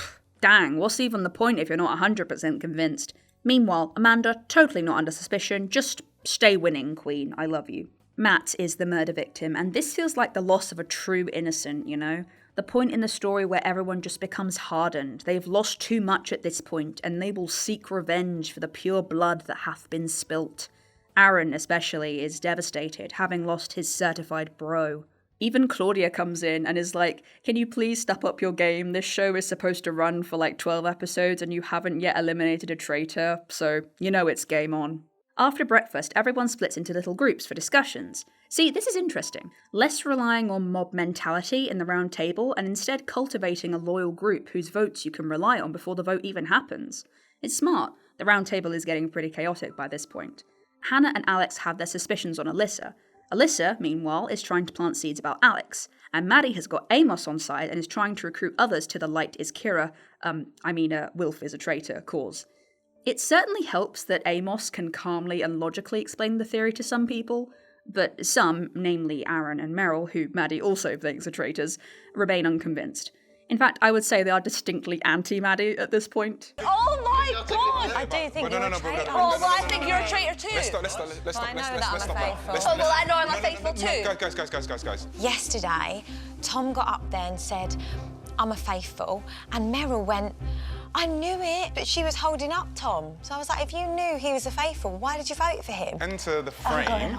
dang, what's even the point if you're not 100% convinced? Meanwhile, Amanda, totally not under suspicion, just stay winning, Queen, I love you. Matt is the murder victim, and this feels like the loss of a true innocent, you know? The point in the story where everyone just becomes hardened. They've lost too much at this point, and they will seek revenge for the pure blood that hath been spilt. Aaron, especially, is devastated, having lost his certified bro. Even Claudia comes in and is like, can you please step up your game? This show is supposed to run for like 12 episodes and you haven't yet eliminated a traitor, so you know it's game on. After breakfast, everyone splits into little groups for discussions. See, this is interesting. Less relying on mob mentality in the round table and instead cultivating a loyal group whose votes you can rely on before the vote even happens. It's smart. The round table is getting pretty chaotic by this point. Hannah and Alex have their suspicions on Alyssa. Alyssa, meanwhile, is trying to plant seeds about Alex, and Maddie has got Amos on side and is trying to recruit others to the Light is Kira, Wilf is a traitor cause. It certainly helps that Amos can calmly and logically explain the theory to some people, but some, namely Aaron and Meryl, who Maddie also thinks are traitors, remain unconvinced. In fact, I would say they are distinctly anti-Maddie at this point. Oh my God! I do think you're a traitor. Oh, well, I think you're a traitor too. Let's stop. I know that I'm a faithful. Oh, well, I know I'm a faithful too. Guys. Yesterday, Tom got up there and said, I'm a faithful, and Meryl went, I knew it, but she was holding up Tom. So I was like, if you knew he was a faithful, why did you vote for him? Enter the frame.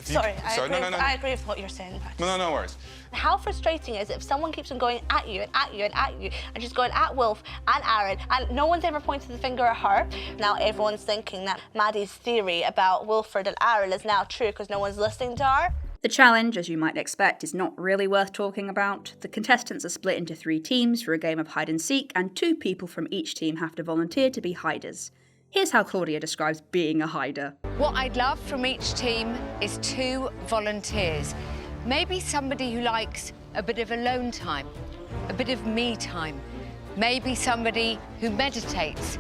I agree with what you're saying. No worries. How frustrating is it if someone keeps on going at you and at you and at you and just going at Wilf and Aaron and no one's ever pointed the finger at her? Now everyone's thinking that Maddie's theory about Wilfred and Aaron is now true because no one's listening to her. The challenge, as you might expect, is not really worth talking about. The contestants are split into 3 teams for a game of hide and seek, and 2 people from each team have to volunteer to be hiders. Here's how Claudia describes being a hider. What I'd love from each team is 2 volunteers. Maybe somebody who likes a bit of alone time, a bit of me time. Maybe somebody who meditates.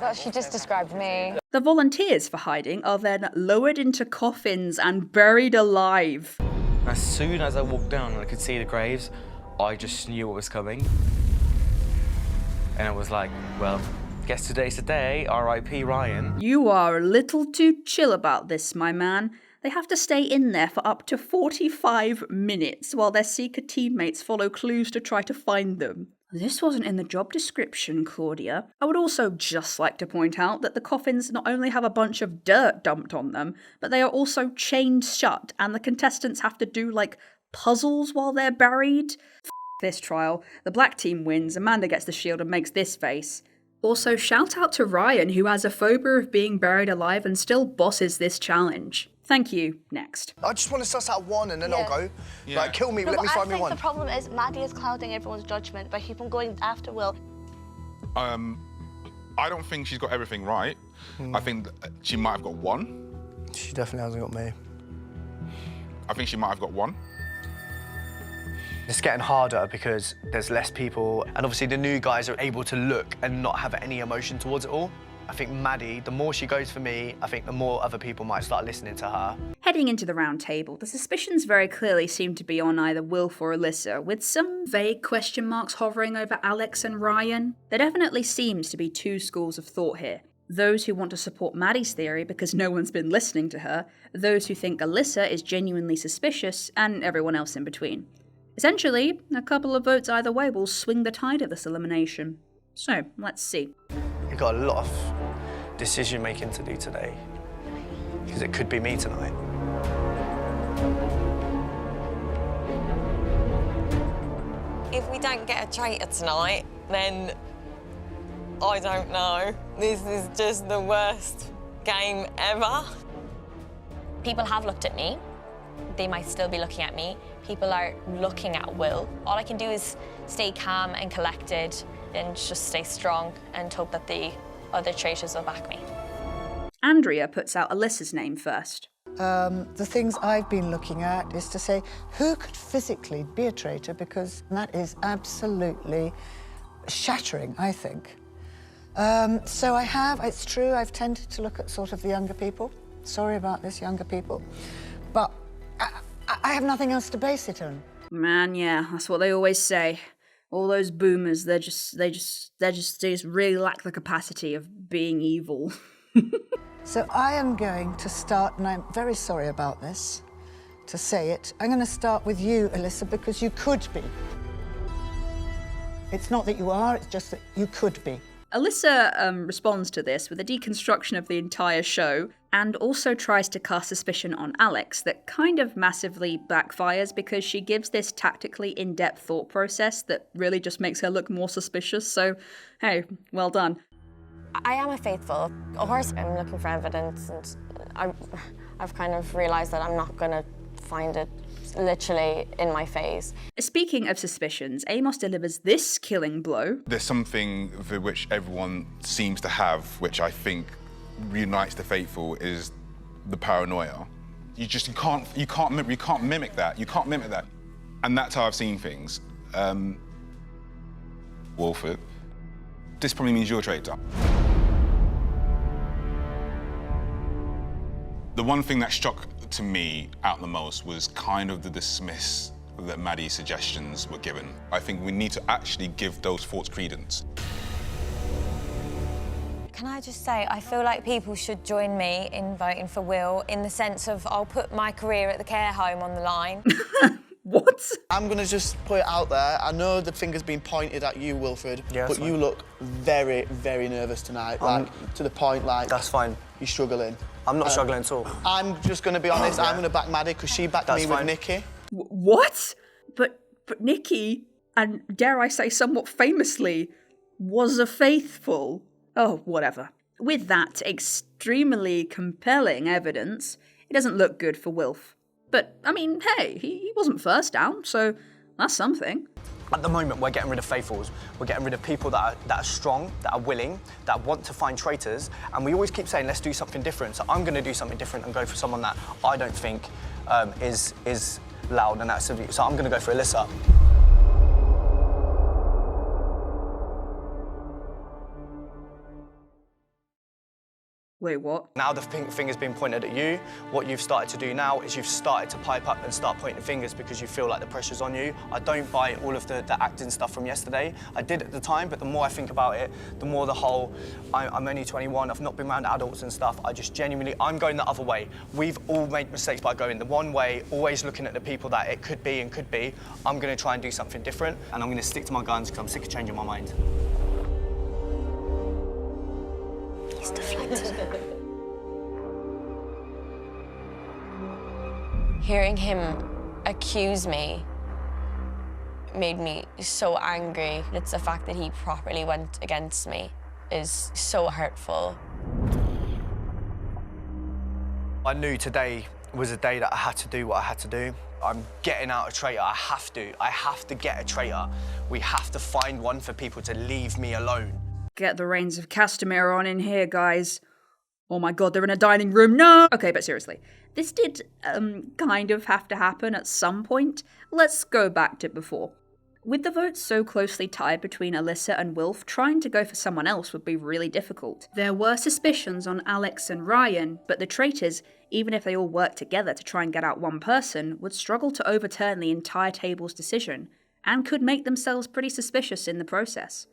But she just described me. The volunteers for hiding are then lowered into coffins and buried alive. As soon as I walked down and I could see the graves, I just knew what was coming. And I was like, well, guess today's the day, R.I.P. Ryan. You are a little too chill about this, my man. They have to stay in there for up to 45 minutes while their Seeker teammates follow clues to try to find them. This wasn't in the job description, Claudia. I would also just like to point out that the coffins not only have a bunch of dirt dumped on them, but they are also chained shut, and the contestants have to do, like, puzzles while they're buried. F this trial. The black team wins, Amanda gets the shield and makes this face. Also, shout out to Ryan, who has a phobia of being buried alive and still bosses this challenge. Thank you. Next. I just want to suss out one and then I'll go. Yeah. Like, kill me, let me find me one. I think the problem is Maddie is clouding everyone's judgment by keeping going after Will. I don't think she's got everything right. I think she might have got 1. She definitely hasn't got me. I think she might have got 1. It's getting harder because there's less people, and obviously the new guys are able to look and not have any emotion towards it all. I think Maddie, the more she goes for me, I think the more other people might start listening to her. Heading into the round table, the suspicions very clearly seem to be on either Wilf or Alyssa, with some vague question marks hovering over Alex and Ryan. There definitely seems to be 2 schools of thought here. Those who want to support Maddie's theory because no one's been listening to her, those who think Alyssa is genuinely suspicious, and everyone else in between. Essentially, a couple of votes either way will swing the tide of this elimination. So, let's see. You've got a lot of decision making to do today, because it could be me tonight. If we don't get a traitor tonight, then I don't know. This is just the worst game ever. People have looked at me. They might still be looking at me. People are looking at Will. All I can do is stay calm and collected and just stay strong and hope that the other traitors will back me. Andrea puts out Alyssa's name first. The things I've been looking at is to say, who could physically be a traitor? Because that is absolutely shattering, I think. So it's true, I've tended to look at sort of the younger people. Sorry about this, younger people. But I have nothing else to base it on. Man, yeah, that's what they always say. All those boomers, they just really lack the capacity of being evil. So I am going to start, and I'm very sorry about this, to say it. I'm going to start with you, Alyssa, because you could be. It's not that you are, it's just that you could be. Alyssa responds to this with a deconstruction of the entire show, and also tries to cast suspicion on Alex that kind of massively backfires because she gives this tactically in-depth thought process that really just makes her look more suspicious, so hey, well done. I am a faithful. Of course, I'm looking for evidence, and I've kind of realised that I'm not going to find it literally in my face. Speaking of suspicions, Amos delivers this killing blow. There's something for which everyone seems to have, which I think reunites the faithful, is the paranoia. You can't mimic that. You can't mimic that, and that's how I've seen things. Wilfred, this probably means you're a traitor. The one thing that struck to me out the most was kind of the dismiss that Maddie's suggestions were given. I think we need to actually give those thoughts credence. Can I just say, I feel like people should join me in voting for Will, in the sense of I'll put my career at the care home on the line. What? I'm going to just put it out there. I know the finger's been pointed at you, Wilfred, but you look very, very nervous tonight. To the point, That's fine. You're struggling. I'm not struggling at all. I'm just going to be honest. I'm going to back Maddie because she backed me with Nikki. What? But Nikki, and dare I say somewhat famously, was a faithful. Oh, whatever. With that extremely compelling evidence, it doesn't look good for Wilf. But, I mean, hey, he wasn't first down, so that's something. At the moment, we're getting rid of faithfuls. We're getting rid of people that are strong, that are willing, that want to find traitors. And we always keep saying, let's do something different. So I'm going to do something different and go for someone that I don't think is loud and that's. So I'm going to go for Alyssa. Wait, what? Now the finger's been pointed at you. What you've started to do now is you've started to pipe up and start pointing fingers because you feel like the pressure's on you. I don't buy all of the acting stuff from yesterday. I did at the time, but the more I think about it, the more the whole, I'm only 21, I've not been around adults and stuff. I just genuinely, I'm going the other way. We've all made mistakes by going the one way, always looking at the people that it could be and could be. I'm going to try and do something different, and I'm going to stick to my guns because I'm sick of changing my mind. He's deflected. Hearing him accuse me made me so angry. It's the fact that he properly went against me is so hurtful. I knew today was a day that I had to do what I had to do. I'm getting out a traitor. I have to get a traitor. We have to find one for people to leave me alone. Get the Reigns of Castamere on in here, guys. Oh my god, they're in a dining room, no! Okay, but seriously, this did kind of have to happen at some point. Let's go back to before. With the votes so closely tied between Alyssa and Wilf, trying to go for someone else would be really difficult. There were suspicions on Alex and Ryan, but the traitors, even if they all worked together to try and get out one person, would struggle to overturn the entire table's decision, and could make themselves pretty suspicious in the process.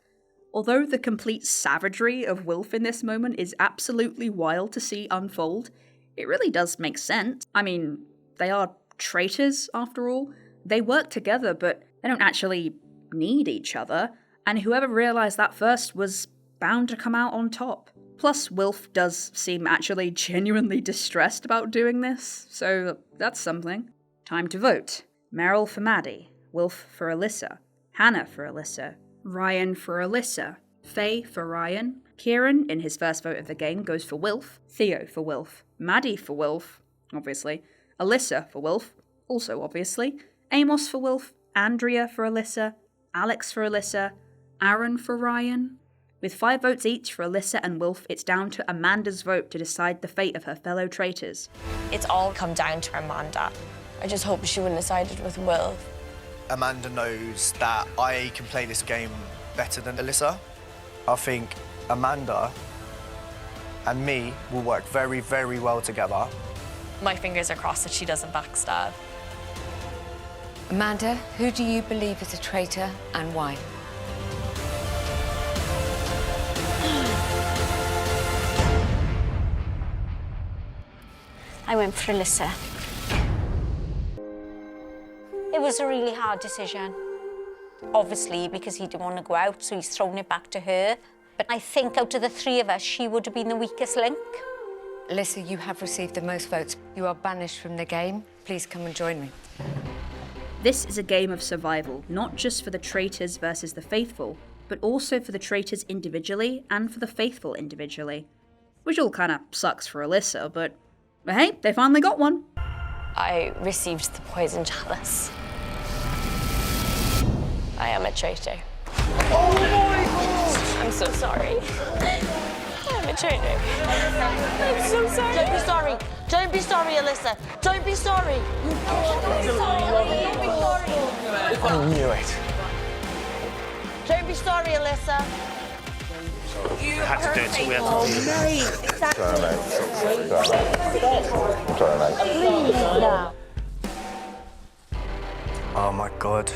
Although the complete savagery of Wilf in this moment is absolutely wild to see unfold, it really does make sense. I mean, they are traitors, after all. They work together, but they don't actually need each other, and whoever realised that first was bound to come out on top. Plus, Wilf does seem actually genuinely distressed about doing this, so that's something. Time to vote. Meryl for Maddie, Wilf for Alyssa, Hannah for Alyssa, Ryan for Alyssa, Faye for Ryan, Kieran, in his first vote of the game, goes for Wilf, Theo for Wilf, Maddie for Wilf, obviously, Alyssa for Wilf, also obviously, Amos for Wilf, Andrea for Alyssa, Alex for Alyssa, Aaron for Ryan. With 5 votes each for Alyssa and Wilf, it's down to Amanda's vote to decide the fate of her fellow traitors. It's all come down to Amanda. I just hope she wouldn't have sided with Wilf. Amanda knows that I can play this game better than Alyssa. I think Amanda and me will work very, very well together. My fingers are crossed that she doesn't backstab. Amanda, who do you believe is a traitor and why? I went for Alyssa. It was a really hard decision. Obviously, because he didn't want to go out, so he's thrown it back to her. But I think out of the 3 of us, she would have been the weakest link. Alyssa, you have received the most votes. You are banished from the game. Please come and join me. This is a game of survival, not just for the traitors versus the faithful, but also for the traitors individually and for the faithful individually. Which all kinda sucks for Alyssa, but hey, they finally got one. I received the poison chalice. I am a traitor. Oh my God! I'm so sorry. I'm a traitor. I'm so sorry. Don't be sorry. Don't be sorry, Alyssa. Don't be sorry. Don't be sorry. Don't be sorry. I knew it. Don't be sorry, Alyssa. You had to do it, so we had to do it. Mate, exactly. I'm sorry, mate. Please, now. Oh my God.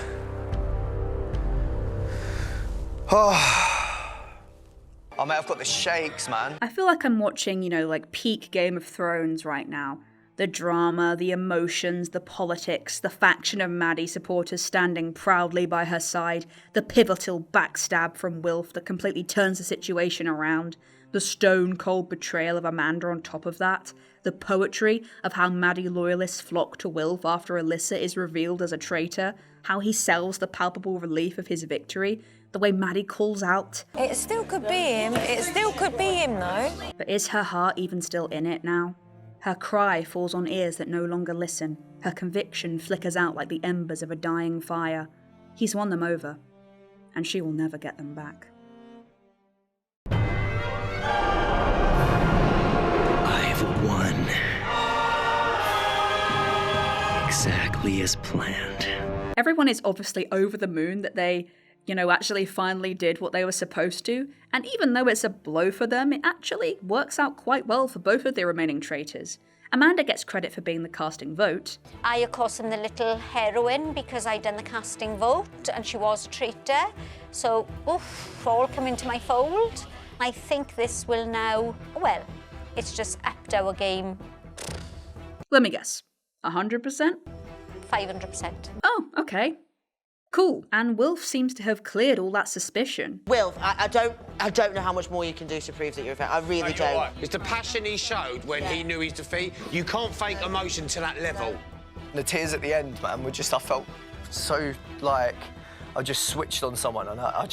Oh, mate, I've got the shakes, man. I feel like I'm watching, like peak Game of Thrones right now. The drama, the emotions, the politics, the faction of Maddie supporters standing proudly by her side, the pivotal backstab from Wilf that completely turns the situation around, the stone-cold betrayal of Amanda on top of that, the poetry of how Maddie loyalists flock to Wilf after Alyssa is revealed as a traitor, how he sells the palpable relief of his victory, the way Maddie calls out. It still could be him. It still could be him, though. But is her heart even still in it now? Her cry falls on ears that no longer listen. Her conviction flickers out like the embers of a dying fire. He's won them over, and she will never get them back. I've won. Exactly as planned. Everyone is obviously over the moon that they, actually finally did what they were supposed to, and even though it's a blow for them, it actually works out quite well for both of the remaining traitors. Amanda gets credit for being the casting vote. I, of course, am the little heroine because I'd done the casting vote and she was a traitor. So, all come into my fold. I think this will now, well, it's just upped our game. Let me guess, 100%? 500%. Oh, okay. Cool. And Wilf seems to have cleared all that suspicion. Wilf, I don't know how much more you can do to prove that you're a fan. I really don't. Right. It's the passion he showed when he knew his defeat. You can't fake emotion to that level. The tears at the end, man, were just, I felt so like I just switched on someone, and I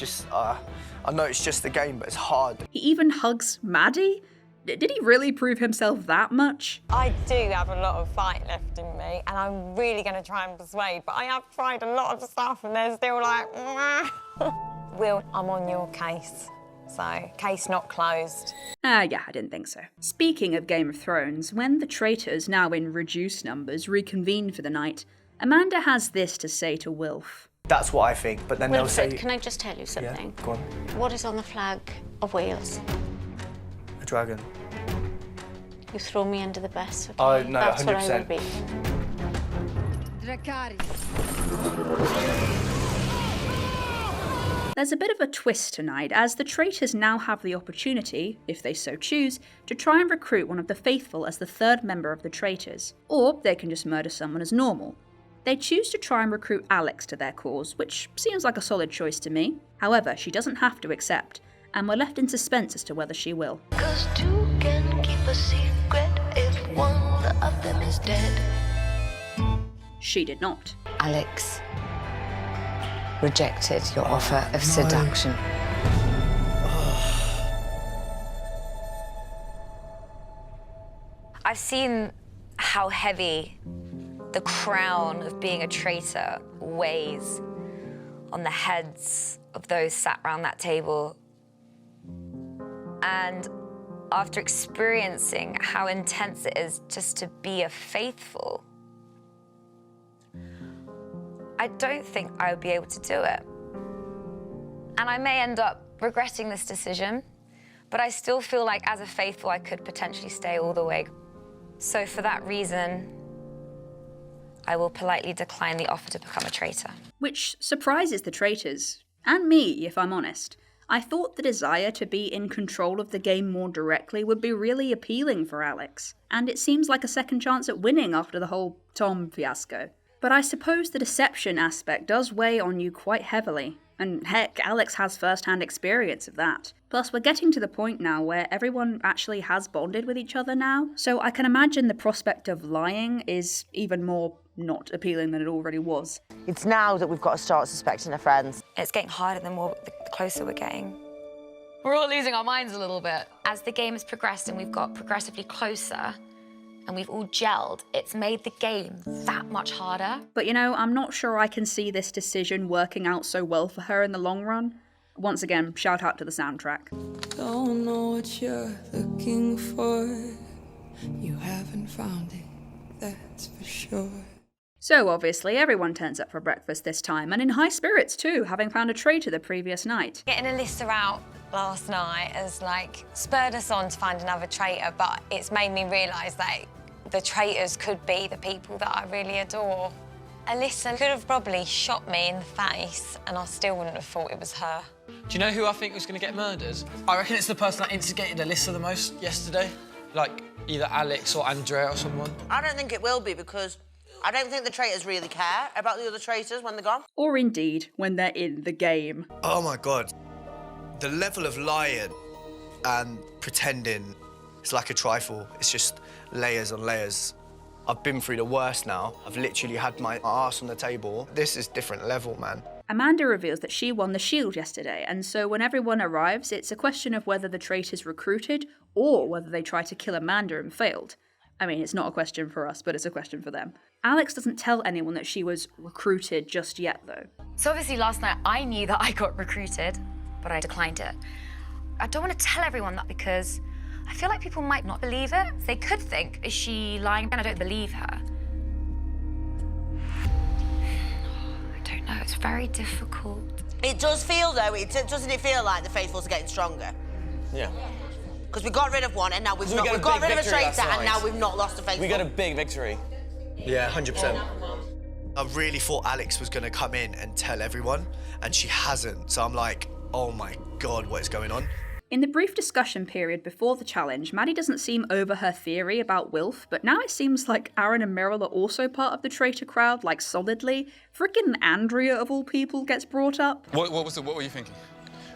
know it's just a game, but it's hard. He even hugs Maddie? Did he really prove himself that much? I do have a lot of fight left in me, and I'm really going to try and persuade, but I have tried a lot of stuff, and they're still like, Will, I'm on your case. So, case not closed. Yeah, I didn't think so. Speaking of Game of Thrones, when the traitors, now in reduced numbers, reconvene for the night, Amanda has this to say to Wilf. That's what I think, but then Wilfred, they'll say... can I just tell you something? Yeah, go on. What is on the flag of Wales? A dragon. You throw me under the bus, okay? Oh, no, That's 100%. what I will be. There's a bit of a twist tonight, as the traitors now have the opportunity, if they so choose, to try and recruit one of the faithful as the third member of the traitors. Or they can just murder someone as normal. They choose to try and recruit Alex to their cause, which seems like a solid choice to me. However, she doesn't have to accept, and we're left in suspense as to whether she will. 'Cause two can keep a secret if one of them is dead. She did not. Alex rejected your offer of seduction. I've seen how heavy the crown of being a traitor weighs on the heads of those sat around that table. And after experiencing how intense it is just to be a faithful, I don't think I would be able to do it. And I may end up regretting this decision, but I still feel like as a faithful, I could potentially stay all the way. So for that reason, I will politely decline the offer to become a traitor. Which surprises the traitors, and me, if I'm honest. I thought the desire to be in control of the game more directly would be really appealing for Alex, and it seems like a second chance at winning after the whole Tom fiasco. But I suppose the deception aspect does weigh on you quite heavily, and heck, Alex has first-hand experience of that. Plus, we're getting to the point now where everyone actually has bonded with each other now, so I can imagine the prospect of lying is even more not appealing than it already was. It's now that we've got to start suspecting our friends. It's getting harder the closer we're getting. We're all losing our minds a little bit. As the game has progressed and we've got progressively closer, and we've all gelled, it's made the game that much harder. But you know, I'm not sure I can see this decision working out so well for her in the long run. Once again, shout out to the soundtrack. Don't know what you're looking for. You haven't found it, that's for sure. So obviously, everyone turns up for breakfast this time, and in high spirits too, having found a traitor the previous night. Getting Alyssa out last night has spurred us on to find another traitor, but it's made me realise that the traitors could be the people that I really adore. Alyssa could have probably shot me in the face and I still wouldn't have thought it was her. Do you know who I think was going to get murdered? I reckon it's the person that instigated Alyssa the most yesterday. Like, either Alex or Andrea or someone. I don't think it will be because I don't think the traitors really care about the other traitors when they're gone. Or indeed, when they're in the game. Oh my God. The level of lying and pretending is like a trifle. It's just layers on layers. I've been through the worst now. I've literally had my arse on the table. This is different level, man. Amanda reveals that she won the shield yesterday, and so when everyone arrives, it's a question of whether the traitors recruited or whether they tried to kill Amanda and failed. I mean, it's not a question for us, but it's a question for them. Alex doesn't tell anyone that she was recruited just yet, though. So obviously last night I knew that I got recruited, but I declined it. I don't want to tell everyone that because I feel like people might not believe it. They could think, is she lying? And I don't believe her. I don't know, it's very difficult. It does feel, though, doesn't it feel like the faithfuls are getting stronger? Yeah. Because we got rid of one and now we've got rid of a traitor and now we've not lost a faithful. We got a big victory. Yeah, 100%. I really thought Alex was going to come in and tell everyone, and she hasn't. So I'm like, oh my God, what is going on? In the brief discussion period before the challenge, Maddie doesn't seem over her theory about Wilf, but now it seems like Aaron and Meryl are also part of the traitor crowd, like solidly. Frickin' Andrea, of all people, gets brought up. What were you thinking?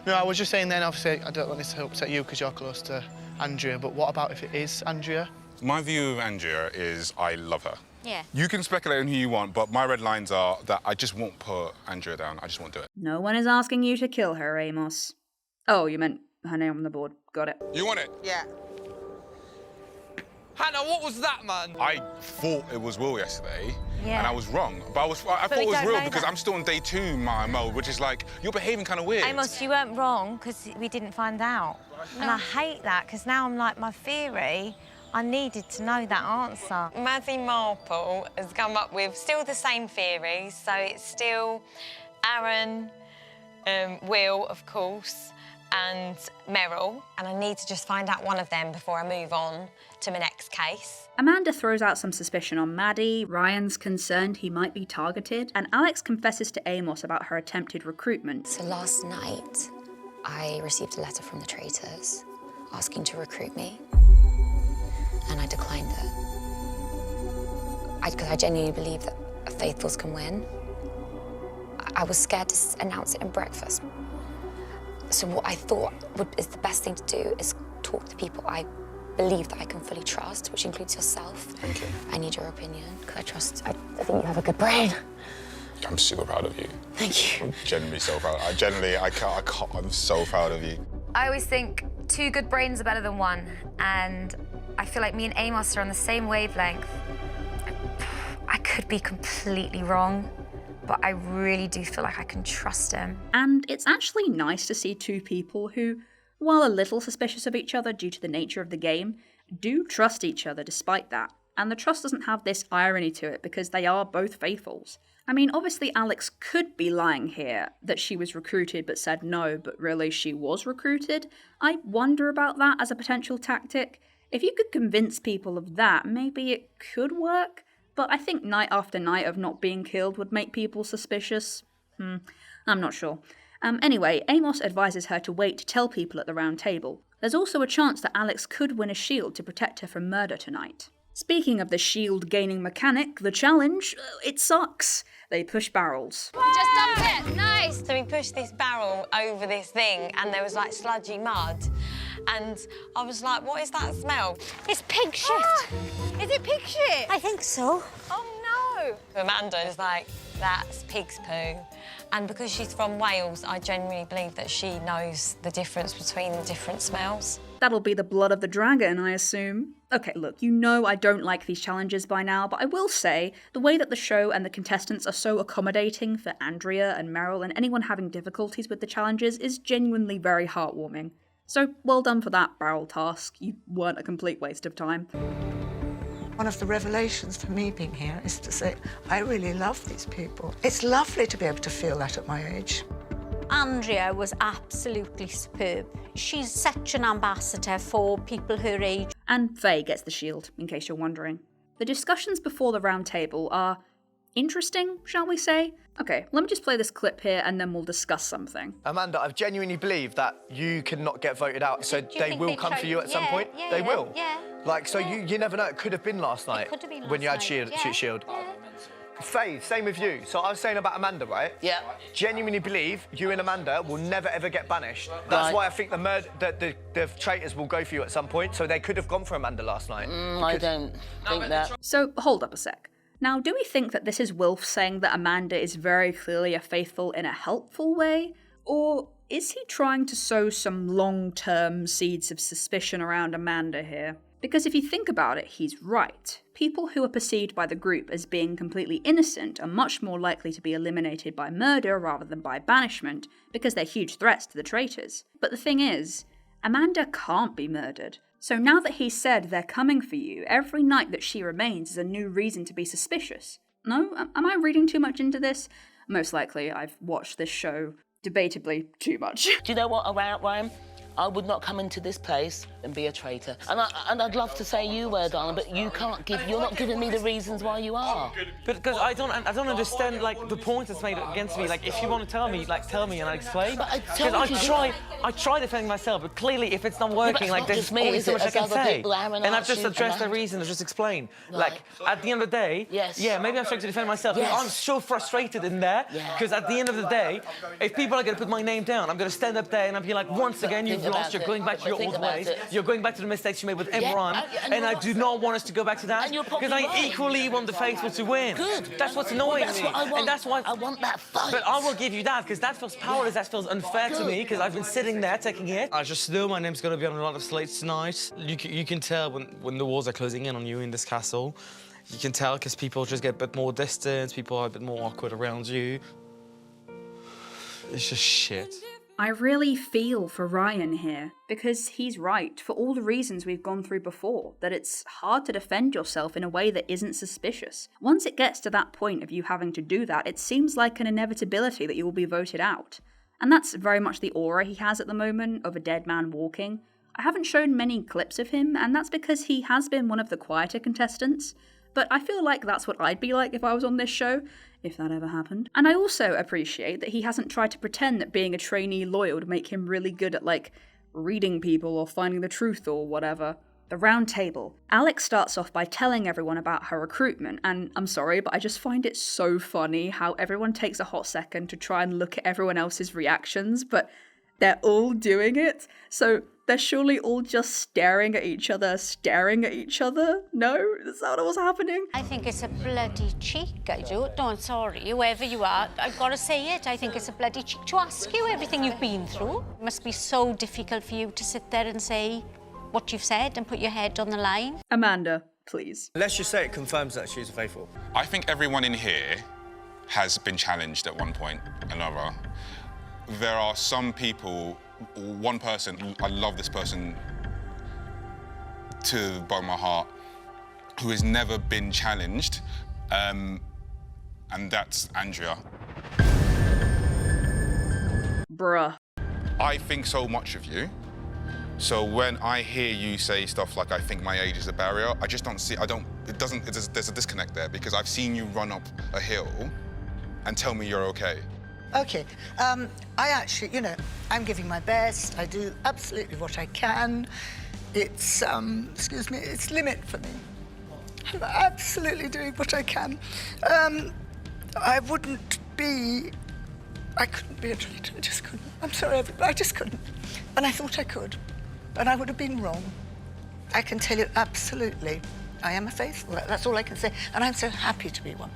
No, I was just saying then, obviously, I don't want this to upset you because you're close to Andrea, but what about if it is Andrea? My view of Andrea is I love her. Yeah. You can speculate on who you want, but my red lines are that I just won't put Andrea down. I just won't do it. No one is asking you to kill her, Amos. Oh, you meant her name on the board. Got it. You want it? Yeah. Hannah, what was that, man? I thought it was Will yesterday, Yeah. and I was wrong. But I thought we it was don't Will know because that. I'm still on day 2 mode, which is like, you're behaving kind of weird. Amos, you weren't wrong because we didn't find out. And I hate that because now I'm like, my theory, I needed to know that answer. Maddie Marple has come up with still the same theories, so it's still Aaron, Will, of course, and Meryl, and I need to just find out one of them before I move on to my next case. Amanda throws out some suspicion on Maddie, Ryan's concerned he might be targeted, and Alex confesses to Amos about her attempted recruitment. So last night, I received a letter from the traitors asking to recruit me, and I declined it. Because I genuinely believe that faithfuls can win. I was scared to announce it in breakfast. So what I thought is the best thing to do is talk to people I believe that I can fully trust, which includes yourself. Thank you. I need your opinion, because I think you have a good brain. I'm super proud of you. Thank you. I'm genuinely so proud. I'm so proud of you. I always think 2 good brains are better than 1, and I feel like me and Amos are on the same wavelength. I could be completely wrong, but I really do feel like I can trust him. And it's actually nice to see 2 people who, while a little suspicious of each other due to the nature of the game, do trust each other despite that. And the trust doesn't have this irony to it because they are both faithfuls. I mean, obviously Alex could be lying here, that she was recruited but said no, but really she was recruited. I wonder about that as a potential tactic. If you could convince people of that, maybe it could work. But I think night after night of not being killed would make people suspicious. I'm not sure. Anyway, Amos advises her to wait to tell people at the round table. There's also a chance that Alex could win a shield to protect her from murder tonight. Speaking of the shield gaining mechanic, the challenge, it sucks. They push barrels. Just dump it, nice! So we pushed this barrel over this thing and there was like sludgy mud. And I was like, what is that smell? It's pig shit. Is it pig shit? I think so. Oh no! Amanda is like, that's pig's poo. And because she's from Wales, I genuinely believe that she knows the difference between the different smells. That'll be the blood of the dragon, I assume. Okay, look, you know I don't like these challenges by now, but I will say, the way that the show and the contestants are so accommodating for Andrea and Meryl and anyone having difficulties with the challenges is genuinely very heartwarming. So, well done for that barrel task. You weren't a complete waste of time. One of the revelations for me being here is to say, I really love these people. It's lovely to be able to feel that at my age. Andrea was absolutely superb. She's such an ambassador for people her age. And Faye gets the shield, in case you're wondering. The discussions before the round table are interesting, shall we say? Okay, let me just play this clip here and then we'll discuss something. Amanda, I genuinely believe that you cannot get voted out, so they will come for you at some point. They will. Yeah. Like, so you never know. It could have been last night. Could have been when you had last shield. night. Shield. Faye, same with you. So I was saying about Amanda, right? Yeah. Genuinely believe you and Amanda will never ever get banished. That's why I think the traitors will go for you at some point. So they could have gone for Amanda last night. I don't think that. So hold up a sec. Now, do we think that this is Wilf saying that Amanda is very clearly a faithful in a helpful way? Or is he trying to sow some long-term seeds of suspicion around Amanda here? Because if you think about it, he's right. People who are perceived by the group as being completely innocent are much more likely to be eliminated by murder rather than by banishment, because they're huge threats to the traitors. But the thing is, Amanda can't be murdered. So now that he's said they're coming for you, every night that she remains is a new reason to be suspicious. No? Am I reading too much into this? Most likely, I've watched this show debatably too much. Do you know what, Ryan? I would not come into this place and be a traitor. And I'd love to say you were, darling, but you can't you're not giving me the reasons why you are. But because I don't understand, like, the point that's made against me. Like, if you want to tell me, like, tell me and I'll explain. Because I try defending myself, but clearly if it's not working, like, there's only so much I can say. And I've just addressed the reason, I've just explained. Like, at the end of the day, yeah, maybe I'm trying to defend myself. Yes. I'm so frustrated in there, because at the end of the day, if people are going to put my name down, I'm going to stand up there and I'll be like, once again, you've lost, you're going back to your old ways, you're going back to the mistakes you made with Imran, and I do not want us to go back to that, because I equally want the faithful to win. Good. That's what's annoying me. What I want. And that's why I want that fight. But I will give you that, because that feels powerless, that feels unfair to me, because I've been sitting there taking it. I just know my name's going to be on a lot of slates tonight. You can tell when the walls are closing in on you in this castle. You can tell because people just get a bit more distance, people are a bit more awkward around you. It's just shit. I really feel for Ryan here, because he's right for all the reasons we've gone through before, that it's hard to defend yourself in a way that isn't suspicious. Once it gets to that point of you having to do that, it seems like an inevitability that you will be voted out. And that's very much the aura he has at the moment, of a dead man walking. I haven't shown many clips of him, and that's because he has been one of the quieter contestants, but I feel like that's what I'd be like if I was on this show, if that ever happened. And I also appreciate that he hasn't tried to pretend that being a trainee lawyer would make him really good at, like, reading people or finding the truth or whatever. The round table. Alex starts off by telling everyone about her recruitment, and I'm sorry, but I just find it so funny how everyone takes a hot second to try and look at everyone else's reactions, but they're all doing it, so they're surely all just staring at each other. No? Is that what's happening? I think it's a bloody cheek, I do. No, I'm sorry, whoever you are, I've got to say it. I think it's a bloody cheek to ask you everything you've been through. It must be so difficult for you to sit there and say what you've said and put your head on the line. Amanda, please. Let's just say it confirms that she's a faithful. I think everyone in here has been challenged at one point or another. There are some people, one person, I love this person to the bottom of my heart, who has never been challenged, and that's Andrea. Bruh. I think so much of you. So when I hear you say stuff like, I think my age is a barrier, I just don't see, there's a disconnect there, because I've seen you run up a hill and tell me you're okay. Okay, I actually, you know, I'm giving my best. I do absolutely what I can. It's, excuse me, it's limit for me. I'm absolutely doing what I can. I couldn't be a traitor, I just couldn't. I'm sorry, I just couldn't. And I thought I could. And I would have been wrong. I can tell you absolutely, I am a faithful. That's all I can say. And I'm so happy to be one.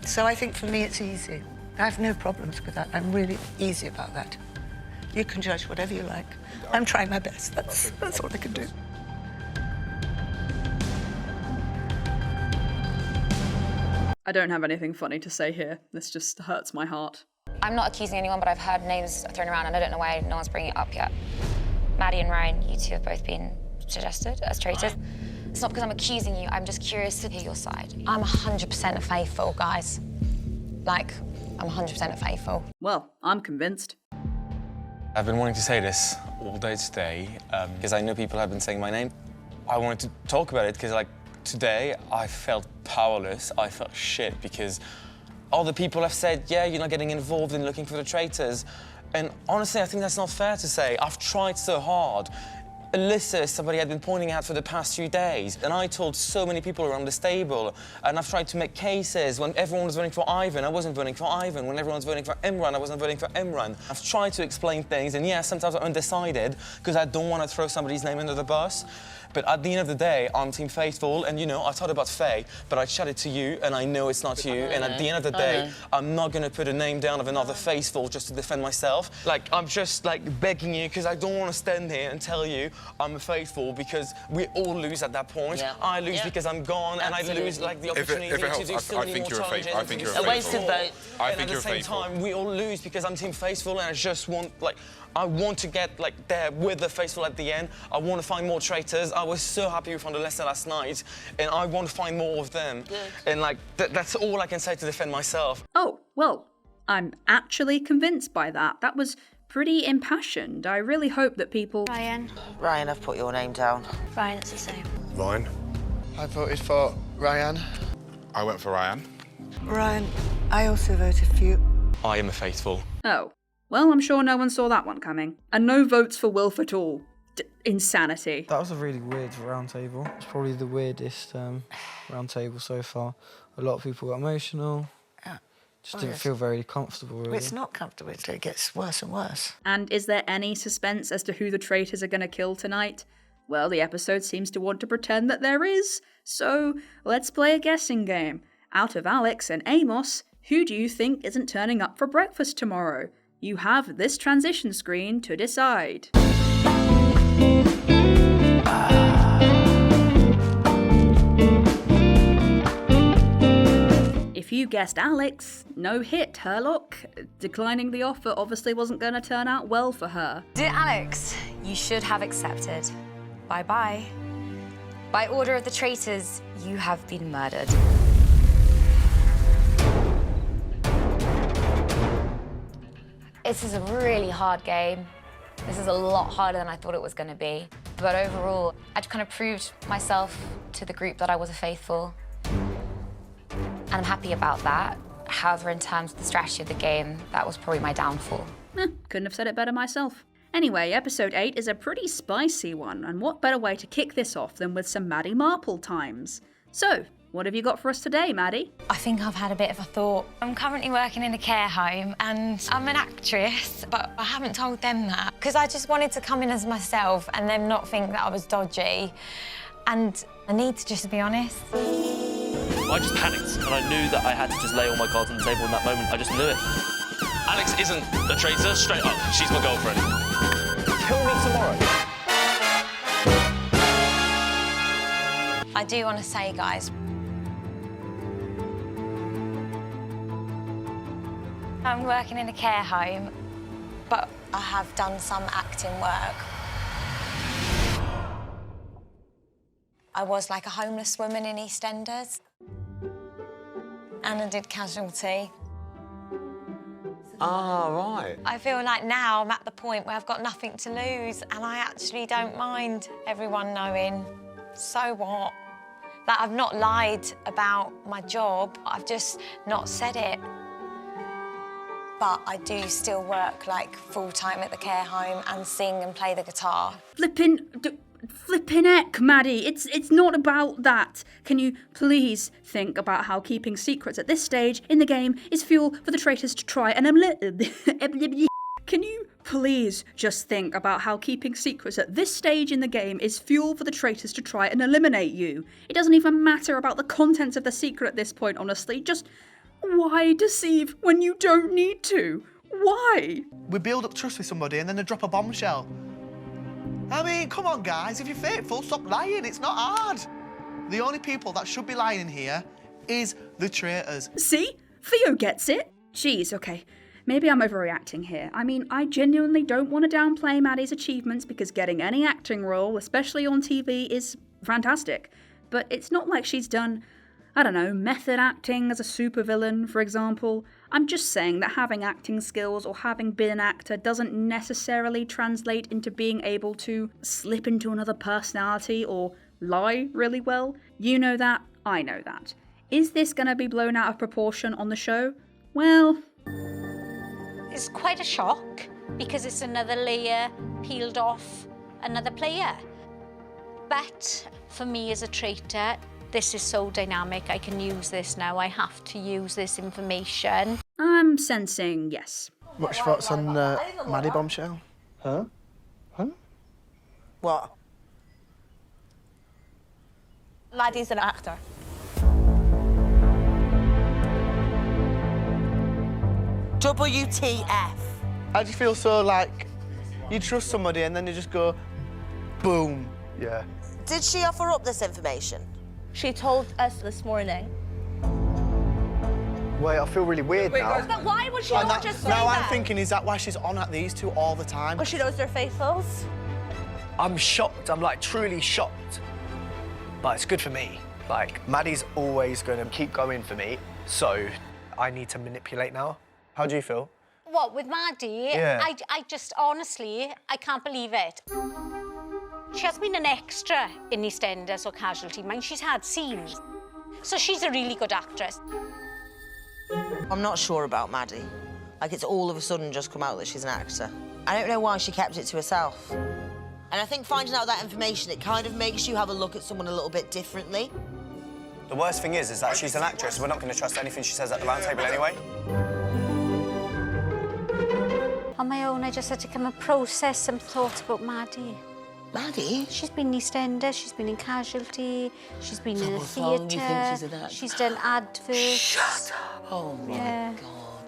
So I think for me it's easy. I have no problems with that. I'm really easy about that. You can judge whatever you like. I'm trying my best. That's all I can do. I don't have anything funny to say here. This just hurts my heart. I'm not accusing anyone, but I've heard names thrown around and I don't know why no one's bringing it up yet. Maddie and Ryan, you two have both been suggested as traitors. It's not because I'm accusing you, I'm just curious to hear your side. I'm 100% faithful, guys. Like, I'm 100% faithful. Well, I'm convinced. I've been wanting to say this all day today because I know people have been saying my name. I wanted to talk about it because, like, today I felt powerless. I felt shit because other people have said, yeah, you're not getting involved in looking for the traitors. And honestly, I think that's not fair to say. I've tried so hard. Alyssa is somebody I'd been pointing out for the past few days, and I told so many people around this table, and I've tried to make cases. When everyone was voting for Ivan, I wasn't voting for Ivan. When everyone was voting for Imran, I wasn't voting for Imran. I've tried to explain things, and yeah, sometimes I'm undecided, because I don't want to throw somebody's name under the bus. But at the end of the day, I'm Team Faithful, and you know, I thought about Faye, but I chatted to you, and I know it's not you, and at the end of the day, I'm not gonna put a name down of another Faithful just to defend myself. Like, I'm just, like, begging you, because I don't want to stand here and tell you I'm a Faithful, because we all lose at that point. Yeah. I lose because I'm gone, and I lose, like, the opportunity to do so many more challenges. I think you're a Faithful. And at the same time, we all lose because I'm Team Faithful, and I just want, like, I want to get, like, there with the Faithful at the end. I want to find more traitors. I was so happy we found Alyssa last night, and I want to find more of them. Good. And, like, that's all I can say to defend myself. Oh, well, I'm actually convinced by that. That was pretty impassioned. I really hope that people... Ryan, I've put your name down. Ryan, it's the same. Ryan. I voted for Ryan. I went for Ryan. Ryan, I also voted for you. I am a Faithful. Oh. Well, I'm sure no one saw that one coming. And no votes for Wilf at all. Insanity. That was a really weird round table. It's probably the weirdest round table so far. A lot of people got emotional. Just didn't feel very comfortable, really. Well, it's not comfortable. It gets worse and worse. And is there any suspense as to who the traitors are going to kill tonight? Well, the episode seems to want to pretend that there is. So, let's play a guessing game. Out of Alex and Amos, who do you think isn't turning up for breakfast tomorrow? You have this transition screen to decide. If you guessed Alex, no hit, Herlock. Declining the offer obviously wasn't going to turn out well for her. Dear Alex, you should have accepted. Bye-bye. By order of the traitors, you have been murdered. This is a really hard game. This is a lot harder than I thought it was going to be. But overall, I'd kind of proved myself to the group that I was a faithful. And I'm happy about that. However, in terms of the strategy of the game, that was probably my downfall. Couldn't have said it better myself. Anyway, episode 8 is a pretty spicy one, and what better way to kick this off than with some Maddie Marple times? So, what have you got for us today, Maddie? I think I've had a bit of a thought. I'm currently working in a care home and I'm an actress, but I haven't told them that because I just wanted to come in as myself and them not think that I was dodgy. And I need to just be honest. I just panicked and I knew that I had to just lay all my cards on the table in that moment. I just knew it. Alex isn't a traitor, straight up. She's my girlfriend. Kill me tomorrow. I do want to say, guys, I'm working in a care home, but I have done some acting work. I was like a homeless woman in EastEnders. And I did Casualty. Ah, right. I feel like now I'm at the point where I've got nothing to lose and I actually don't mind everyone knowing. So what? Like, I've not lied about my job, I've just not said it. But I do still work, like, full-time at the care home and sing and play the guitar. Flippin' heck, Maddie, it's not about that. Can you please think about how keeping secrets at this stage in the game is fuel for the traitors to try and Can you please just think about how keeping secrets at this stage in the game is fuel for the traitors to try and eliminate you? It doesn't even matter about the contents of the secret at this point, honestly. Just why deceive when you don't need to? Why? We build up trust with somebody and then they drop a bombshell. I mean, come on, guys, if you're faithful, stop lying. It's not hard. The only people that should be lying in here is the traitors. See? Theo gets it. Jeez, okay. Maybe I'm overreacting here. I mean, I genuinely don't want to downplay Maddie's achievements because getting any acting role, especially on TV, is fantastic. But it's not like she's done, I don't know, method acting as a supervillain, for example. I'm just saying that having acting skills or having been an actor doesn't necessarily translate into being able to slip into another personality or lie really well. You know that, I know that. Is this going to be blown out of proportion on the show? Well, it's quite a shock because it's another layer peeled off another player. But for me as a traitor, this is so dynamic. I can use this now. I have to use this information. I'm sensing yes. What's your thoughts on Maddie Bombshell? Huh? Huh? What? Maddie's an actor. WTF. I just feel so like you trust somebody and then you just go, boom. Yeah. Did she offer up this information? She told us this morning. Wait, I feel really weird now. But why would she not just say now that? I'm thinking, is that why she's on at these two all the time? Well, she knows they're faithfuls. I'm shocked. I'm like truly shocked. But it's good for me. Like, Maddie's always going to keep going for me, so I need to manipulate now. How do you feel? What, with Maddie? Yeah. I just, honestly, I can't believe it. She has been an extra in EastEnders or Casualty. Mind, she's had scenes. So she's a really good actress. I'm not sure about Maddie. Like, it's all of a sudden just come out that she's an actor. I don't know why she kept it to herself. And I think finding out that information, it kind of makes you have a look at someone a little bit differently. The worst thing is that she's an actress. We're not going to trust anything she says at the round table anyway. On my own, I just had to come and process some thoughts about Maddie. Maddie? She's been in EastEnders, she's been in Casualty, she's been in a What's wrong? You think theatre, she's an actor? she's done adverts. Shut up! Oh my Yeah. God.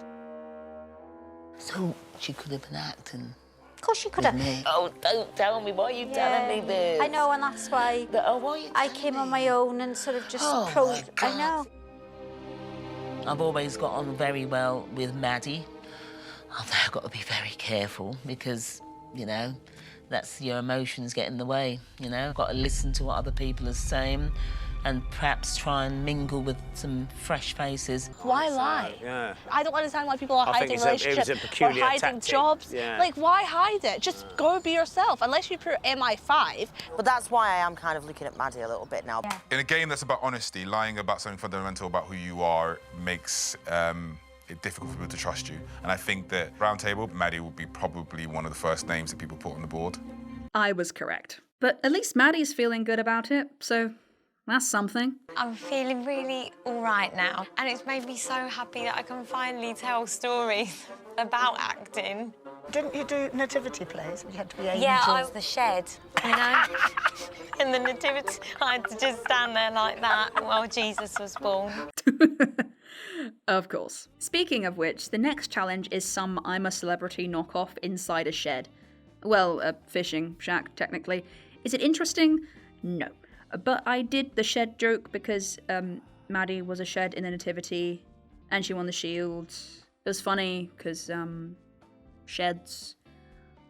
So she could have been acting. Of course she could have. Me. Oh, don't tell me. Why are you telling me this? I know, and that's why I came on my own and sort of just I know. I've always got on very well with Maddie. Although I've got to be very careful because, you know, that's your emotions get in the way, you know? I've got to listen to what other people are saying and perhaps try and mingle with some fresh faces. Why lie? Yeah. I don't understand why people are hiding relationships it was a peculiar or hiding tactic. jobs. Yeah. Like, why hide it? Just go and be yourself, unless you put MI5. But that's why I am kind of looking at Maddie a little bit now. In a game that's about honesty, lying about something fundamental about who you are makes it's difficult for people to trust you. And I think that round table, Maddie will be probably one of the first names that people put on the board. I was correct. But at least Maddie's feeling good about it, so that's something. I'm feeling really all right now, and it's made me so happy that I can finally tell stories about acting. Didn't you do nativity plays? You had to be angels. Yeah, I was the shed, you know? In the nativity, I had to just stand there like that while Jesus was born. Of course. Speaking of which, the next challenge is some I'm a Celebrity knockoff inside a shed. Well, a fishing shack, technically. Is it interesting? No. But I did the shed joke because Maddie was a shed in the nativity and she won the shield. It was funny because sheds.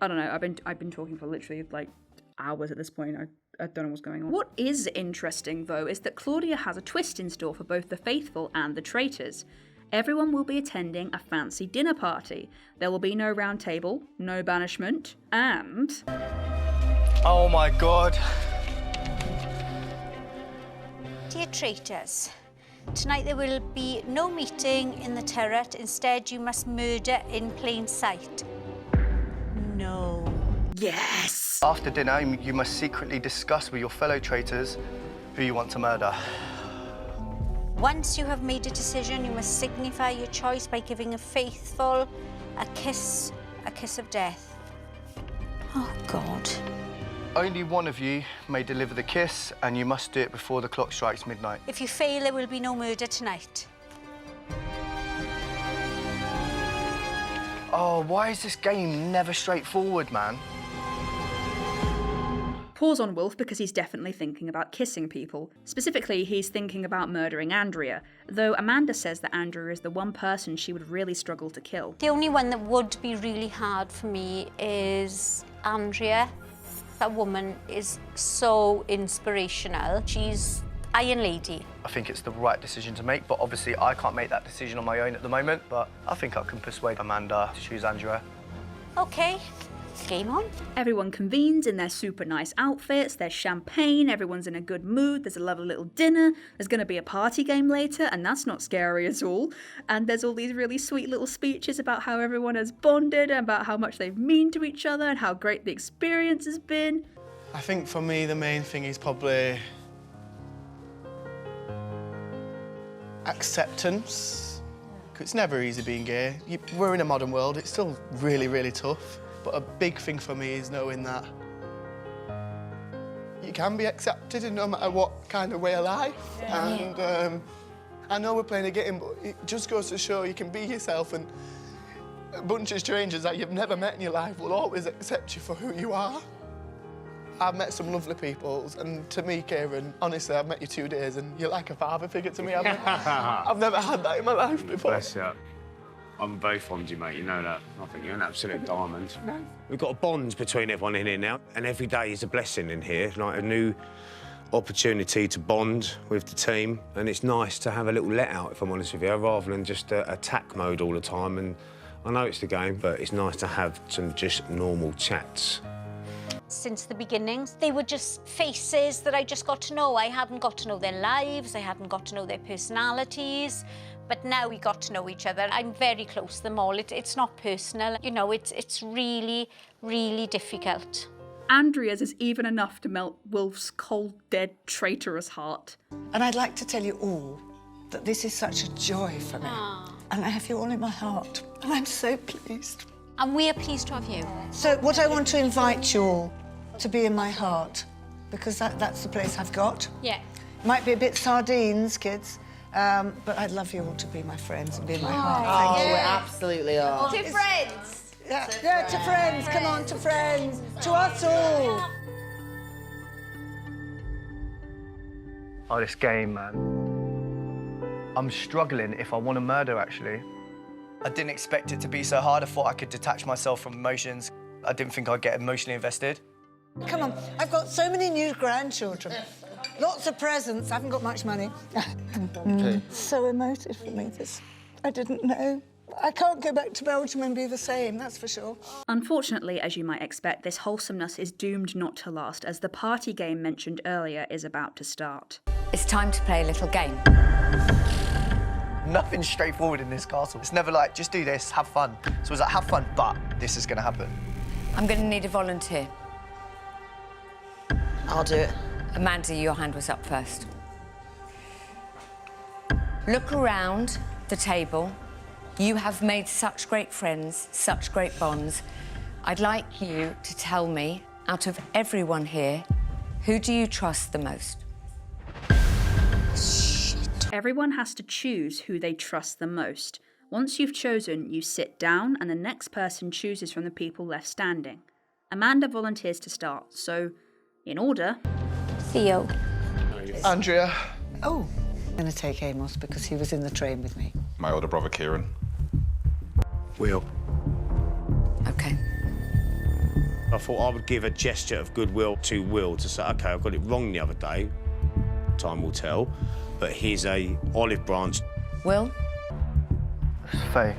I don't know. I've been talking for literally like hours at this point. I don't know what's going on. What is interesting though is that Claudia has a twist in store for both the faithful and the traitors. Everyone will be attending a fancy dinner party. There will be no round table, no banishment, and... Oh my god. Dear traitors, tonight there will be no meeting in the turret. Instead, you must murder in plain sight. No. Yes! After dinner, you must secretly discuss with your fellow traitors who you want to murder. Once you have made a decision, you must signify your choice by giving a faithful a kiss of death. Oh, God. Only one of you may deliver the kiss, and you must do it before the clock strikes midnight. If you fail, there will be no murder tonight. Oh, why is this game never straightforward, man? Pause on Wolf because he's definitely thinking about kissing people. Specifically, he's thinking about murdering Andrea, though Amanda says that Andrea is the one person she would really struggle to kill. The only one that would be really hard for me is Andrea. That woman is so inspirational. She's Iron Lady. I think it's the right decision to make, but obviously I can't make that decision on my own at the moment, but I think I can persuade Amanda to choose Andrea. Okay. Game on. Everyone convenes in their super nice outfits, there's champagne, everyone's in a good mood, there's a lovely little dinner, there's going to be a party game later, and that's not scary at all. And there's all these really sweet little speeches about how everyone has bonded, and about how much they mean to each other, and how great the experience has been. I think for me the main thing is probably acceptance. Because it's never easy being gay. We're in a modern world, it's still really, really tough. But a big thing for me is knowing that you can be accepted in no matter what kind of way of life. Yeah. And I know we're playing a game, but it just goes to show you can be yourself, and a bunch of strangers that you've never met in your life will always accept you for who you are. I've met some lovely people, and to me, Kieran, honestly, I've met you 2 days, and you're like a father figure to me. I've never had that in my life before. Bless you. I'm very fond of you, mate, you know that. I think you're an absolute diamond. No. We've got a bond between everyone in here now, and every day is a blessing in here, like a new opportunity to bond with the team, and it's nice to have a little let-out, if I'm honest with you, rather than just attack mode all the time. And I know it's the game, but it's nice to have some just normal chats. Since the beginnings, they were just faces that I just got to know. I hadn't got to know their lives, I hadn't got to know their personalities. But now we got to know each other. I'm very close to them all. It's not personal. You know, it's really, really difficult. Andrea's is even enough to melt Wolf's cold, dead, traitorous heart. And I'd like to tell you all that this is such a joy for me. Aww. And I have you all in my heart. And I'm so pleased. And we are pleased to have you. So what I want to invite you all to be in my heart, because that's the place I've got. Yeah. Might be a bit sardines, kids. But I'd love you all to be my friends and be in my heart. Oh, Thank you. we absolutely are. To friends. Yeah, to friends. Come on, to friends. To us all. Oh, this game, man. I'm struggling if I want to murder, actually. I didn't expect it to be so hard. I thought I could detach myself from emotions. I didn't think I'd get emotionally invested. Come on, I've got so many new grandchildren. Lots of presents. I haven't got much money. Okay. So emotive for me, this. I didn't know. I can't go back to Belgium and be the same, that's for sure. Unfortunately, as you might expect, this wholesomeness is doomed not to last, as the party game mentioned earlier is about to start. It's time to play a little game. Nothing's straightforward in this castle. It's never like, just do this, have fun. So it's like, have fun, but this is gonna happen. I'm going to need a volunteer. I'll do it. Amanda, your hand was up first. Look around the table. You have made such great friends, such great bonds. I'd like you to tell me, out of everyone here, who do you trust the most? Everyone has to choose who they trust the most. Once you've chosen, you sit down and the next person chooses from the people left standing. Amanda volunteers to start, so in order... Theo. Andrea. Oh, I'm going to take Amos because he was in the train with me. My older brother, Kieran. Will. OK. I thought I would give a gesture of goodwill to Will to say, OK, I got it wrong the other day. Time will tell. But here's a olive branch. Will? Faye.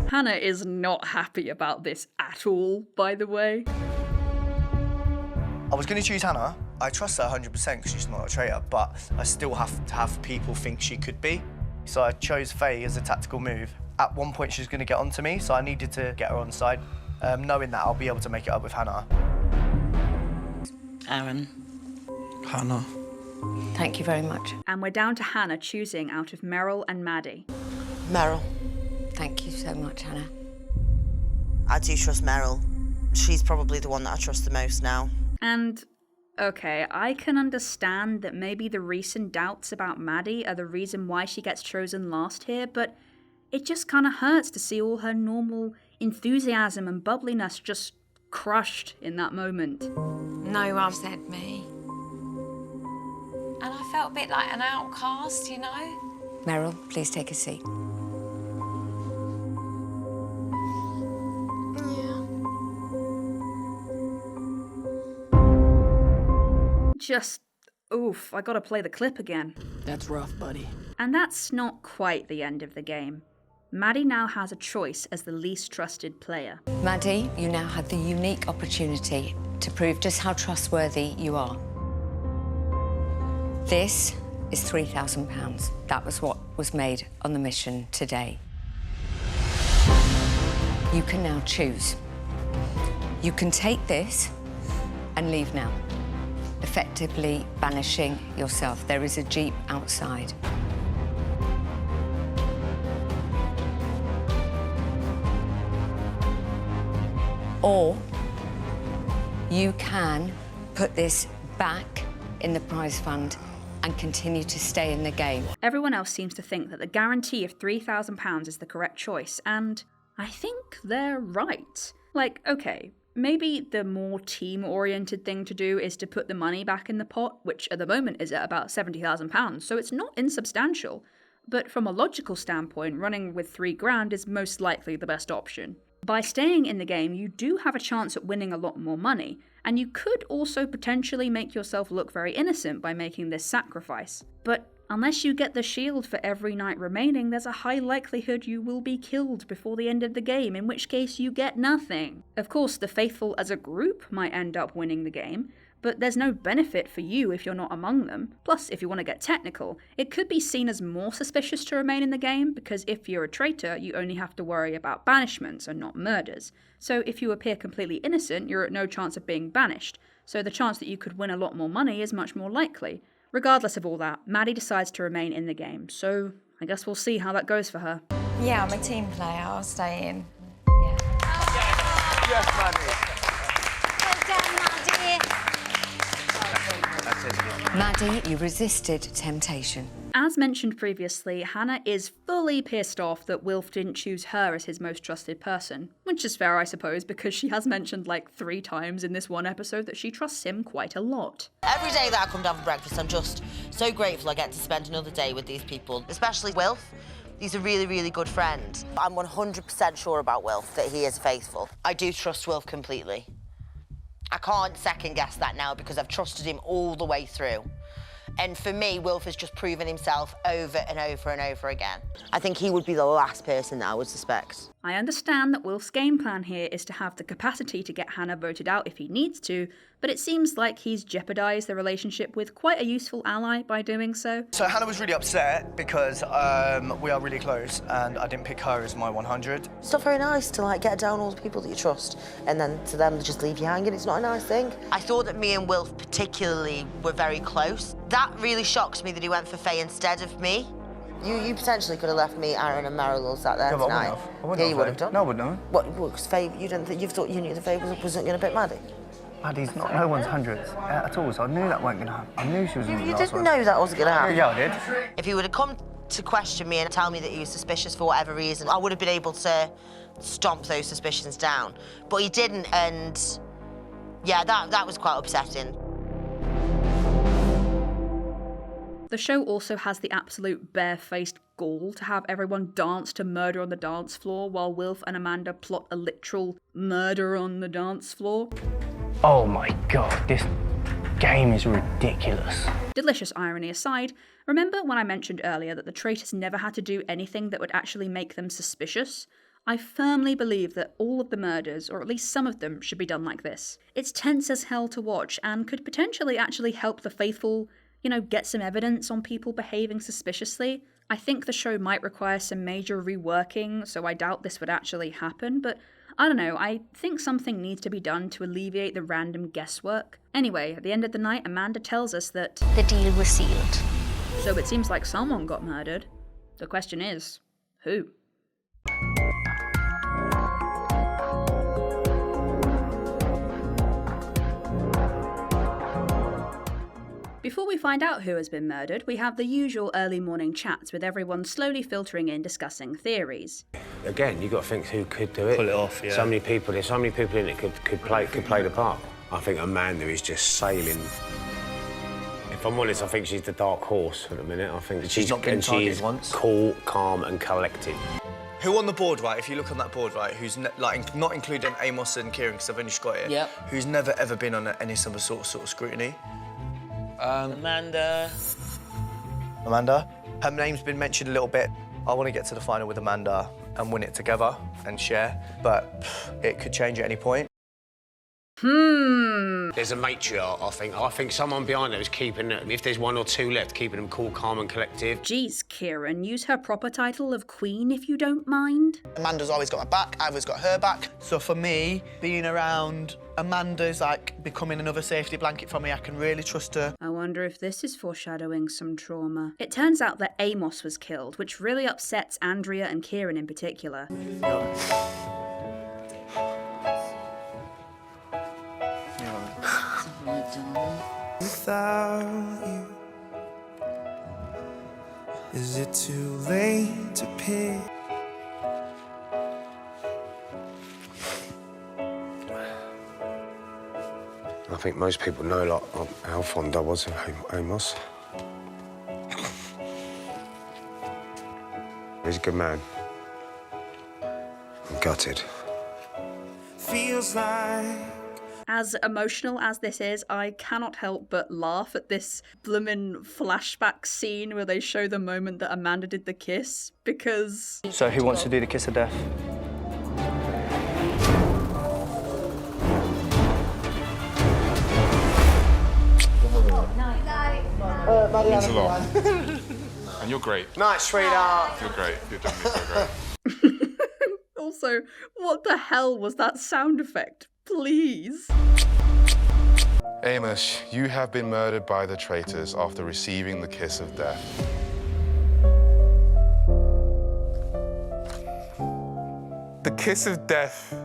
Hannah is not happy about this at all, by the way. I was going to choose Hannah. I trust her 100% because she's not a traitor, but I still have to have people think she could be. So I chose Faye as a tactical move. At one point, she's going to get onto me, so I needed to get her on side, knowing that I'll be able to make it up with Hannah. Aaron. Hannah. Thank you very much. And we're down to Hannah choosing out of Meryl and Maddie. Meryl. Thank you so much, Hannah. I do trust Meryl. She's probably the one that I trust the most now. And, okay, I can understand that maybe the recent doubts about Maddie are the reason why she gets chosen last here, but it just kind of hurts to see all her normal enthusiasm and bubbliness just crushed in that moment. No one said me. And I felt a bit like an outcast, you know? Meryl, please take a seat. Just, oof, I gotta play the clip again. That's rough, buddy. And that's not quite the end of the game. Maddie now has a choice as the least trusted player. Maddie, you now have the unique opportunity to prove just how trustworthy you are. This is £3,000. That was what was made on the mission today. You can now choose. You can take this and leave now, effectively banishing yourself. There is a jeep outside. Or you can put this back in the prize fund and continue to stay in the game. Everyone else seems to think that the guarantee of £3,000 is the correct choice, and I think they're right. Like, okay, maybe the more team-oriented thing to do is to put the money back in the pot, which at the moment is at about £70,000, so it's not insubstantial. But from a logical standpoint, running with £3,000 is most likely the best option. By staying in the game, you do have a chance at winning a lot more money, and you could also potentially make yourself look very innocent by making this sacrifice. But unless you get the shield for every night remaining, there's a high likelihood you will be killed before the end of the game, in which case you get nothing. Of course, the Faithful as a group might end up winning the game, but there's no benefit for you if you're not among them. Plus, if you want to get technical, it could be seen as more suspicious to remain in the game, because if you're a traitor, you only have to worry about banishments and not murders. So if you appear completely innocent, you're at no chance of being banished, so the chance that you could win a lot more money is much more likely. Regardless of all that, Maddie decides to remain in the game, so I guess we'll see how that goes for her. Yeah, I'm a team player. I'll stay in. Yes, Maddie. Well done, Maddie. Maddie, you resisted temptation. As mentioned previously, Hannah is fully pissed off that Wilf didn't choose her as his most trusted person, which is fair, I suppose, because she has mentioned like 3 times in this one episode that she trusts him quite a lot. Every day that I come down for breakfast, I'm just so grateful I get to spend another day with these people, especially Wilf. He's a really, really good friend. I'm 100% sure about Wilf, that he is faithful. I do trust Wilf completely. I can't second guess that now because I've trusted him all the way through. And for me, Wilfred's just proven himself over and over and over again. I think he would be the last person that I would suspect. I understand that Wilf's game plan here is to have the capacity to get Hannah voted out if he needs to, but it seems like he's jeopardised the relationship with quite a useful ally by doing so. So Hannah was really upset because we are really close and I didn't pick her as my 100. It's not very nice to like get down all the people that you trust and then to them just leave you hanging. It's not a nice thing. I thought that me and Wilf particularly were very close. That really shocks me that he went for Faye instead of me. You potentially could have left me, Aaron and Meryl all sat there tonight. Yeah, you would have done. No, I wouldn't have. What? Because Faye, you thought you knew that Faye wasn't going to pick Maddie? Maddie's not no one's hundreds at all, so I knew that wasn't going to happen. I knew she was going to be You the last didn't one. know that wasn't going to happen? Yeah, I did. If he would have come to question me and tell me that he was suspicious for whatever reason, I would have been able to stomp those suspicions down. But he didn't, and yeah, that was quite upsetting. The show also has the absolute barefaced gall to have everyone dance to Murder on the Dance Floor while Wilf and Amanda plot a literal murder on the dance floor. Oh my god, this game is ridiculous. Delicious irony aside, remember when I mentioned earlier that the traitors never had to do anything that would actually make them suspicious? I firmly believe that all of the murders, or at least some of them, should be done like this. It's tense as hell to watch and could potentially actually help the faithful, you know, get some evidence on people behaving suspiciously. I think the show might require some major reworking, so I doubt this would actually happen, but I don't know, I think something needs to be done to alleviate the random guesswork. Anyway, at the end of the night, Amanda tells us that the deal was sealed. So it seems like someone got murdered. The question is, who? Before we find out who has been murdered, we have the usual early morning chats with everyone slowly filtering in discussing theories. Again, you've got to think who could do it. Pull it off, yeah. So many people, there's so many people in it could play the part. I think Amanda is just sailing. If I'm honest, I think she's the dark horse at the minute. I think She's not been targeted once. Cool, calm and collected. Who on the board, right, if you look on that board, right, who's not including Amos and Kieran, because I've only just got it, Yep. who's never ever been on any sort of scrutiny? Amanda. Amanda. Her name's been mentioned a little bit. I want to get to the final with Amanda and win it together and share, but it could change at any point. There's a matriarch, I think. I think someone behind there is keeping them, if there's one or two left, keeping them cool, calm and collective. Geez, Kieran, use her proper title of Queen if you don't mind. Amanda's always got my back, I've always got her back. So for me, being around Amanda's like becoming another safety blanket for me. I can really trust her. I wonder if this is foreshadowing some trauma. It turns out that Amos was killed, which really upsets Andrea and Kieran in particular. Without you, is it too late to pick? I think most people know like, how fond I was of Amos. He's a good man. I'm gutted. Feels like As emotional as this is, I cannot help but laugh at this bloomin' flashback scene where they show the moment that Amanda did the kiss, because... So who wants to do the kiss of death? Means a lot. And you're great. Nice, sweetheart. You're great. You're definitely so great. Also, what the hell was that sound effect? Please. Amos, you have been murdered by the traitors after receiving the kiss of death. The kiss of death,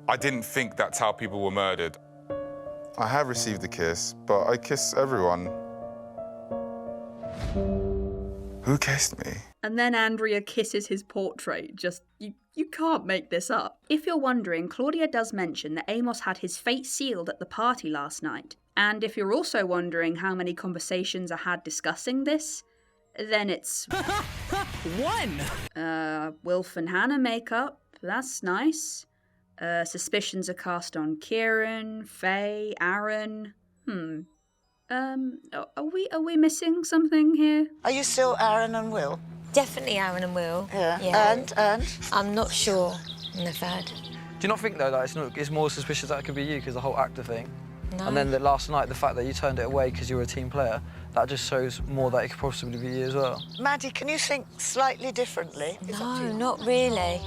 I didn't think that's how people were murdered. I have received the kiss, but I kiss everyone. Who kissed me? And then Andrea kisses his portrait. Just, you can't make this up. If you're wondering, Claudia does mention that Amos had his fate sealed at the party last night. And if you're also wondering how many conversations I had discussing this, then it's... One! Wilf and Hannah make up. That's nice. Suspicions are cast on Kieran, Faye, Aaron. Are we missing something here? Are you still Aaron and Will? Definitely Aaron and Will. Yeah. And? I'm not sure on the third. Do you not think, though, that it's more suspicious that it could be you because the whole actor thing? No. And then last night, the fact that you turned it away because you were a team player, that just shows more that it could possibly be you as well. Maddie, can you think slightly differently? No, not really.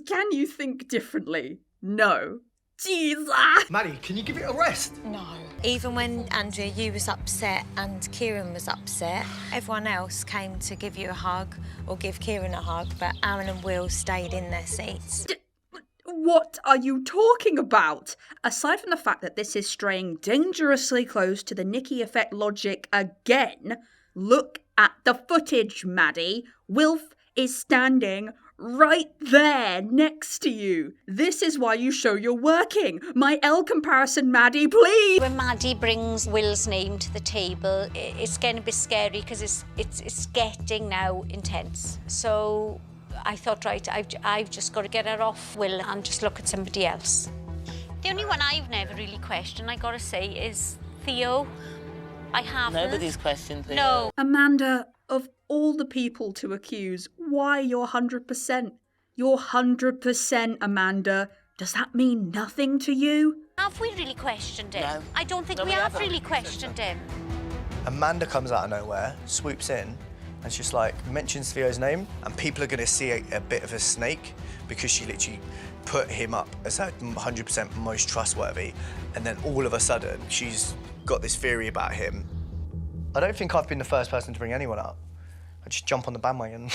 Can you think differently? No. Jesus! Maddie, can you give it a rest? No. Even when, Andrea, you was upset and Kieran was upset, everyone else came to give you a hug or give Kieran a hug, but Aaron and Will stayed in their seats. What are you talking about? Aside from the fact that this is straying dangerously close to the Nikki effect logic again, look at the footage, Maddie. Wilf is standing right there next to you. This is why you show you're working. My L comparison, Maddie, please. When Maddie brings Will's name to the table, it's getting a bit scary because it's getting now intense. So I thought, right, I've just got to get her off Will and just look at somebody else. The only one I've never really questioned, I got to say, is Theo. I haven't. Nobody's questioned Theo. No. Amanda, of all the people to accuse, why you're 100%? You're 100%, Amanda. Does that mean nothing to you? Have we really questioned him? No. I don't think No, we we have haven't. really questioned him. Amanda comes out of nowhere, swoops in, and she's like, mentions Theo's name, and people are going to see a bit of a snake because she literally put him up as her 100% most trustworthy, and then all of a sudden, she's got this theory about him. I don't think I've been the first person to bring anyone up. I just jump on the bandwagon.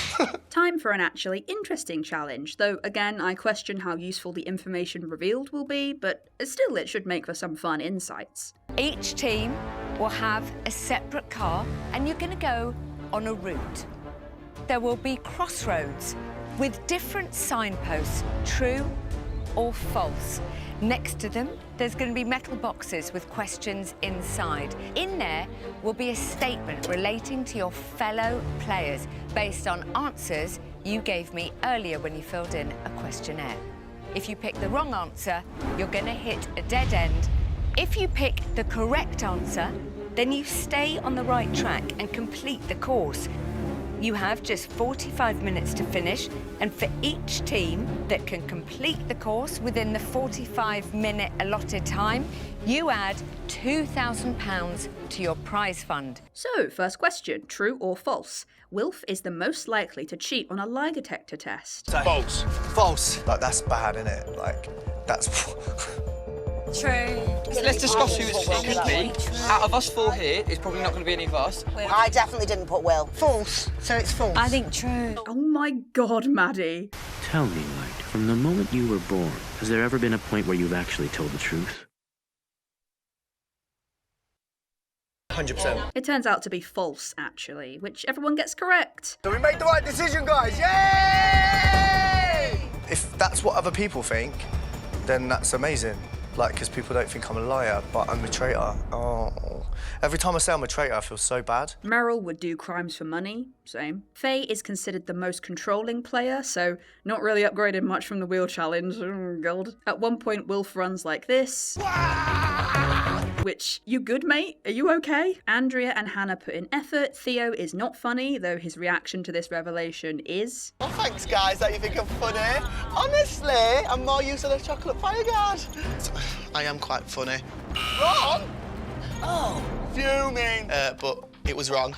Time for an actually interesting challenge, though again I question how useful the information revealed will be, but still it should make for some fun insights. Each team will have a separate car and you're going to go on a route. There will be crossroads with different signposts, true or false. Next to them, there's going to be metal boxes with questions inside. In there will be a statement relating to your fellow players based on answers you gave me earlier when you filled in a questionnaire. If you pick the wrong answer, you're going to hit a dead end. If you pick the correct answer, then you stay on the right track and complete the course. You have just 45 minutes to finish, and for each team that can complete the course within the 45-minute allotted time, you add £2,000 to your prize fund. So, first question, true or false? Wilf is the most likely to cheat on a lie detector test. False. False. Like, that's bad, innit? Like, that's... True. Let's discuss who it could be. Out of us four here, it's probably not going to be any of us. I definitely didn't put Will. False. So it's false. I think true. Oh my God, Maddie. Tell me, Light, from the moment you were born, has there ever been a point where you've actually told the truth? 100%. It turns out to be false, actually, which everyone gets correct. So we made the right decision, guys! Yay! If that's what other people think, then that's amazing. Like, because people don't think I'm a liar, but I'm a traitor. Oh. Every time I say I'm a traitor, I feel so bad. Meryl would do crimes for money, same. Faye is considered the most controlling player, so not really upgraded much from the wheel challenge. Oh, God. At one point, Wilf runs like this. Which, you good, mate? Are you okay? Andrea and Hannah put in effort. Theo is not funny, though his reaction to this revelation is... Well, thanks, guys, that you think I'm funny. Honestly, I'm more used to the chocolate fire guard. I am quite funny. Wrong? Oh. Fuming. But it was wrong.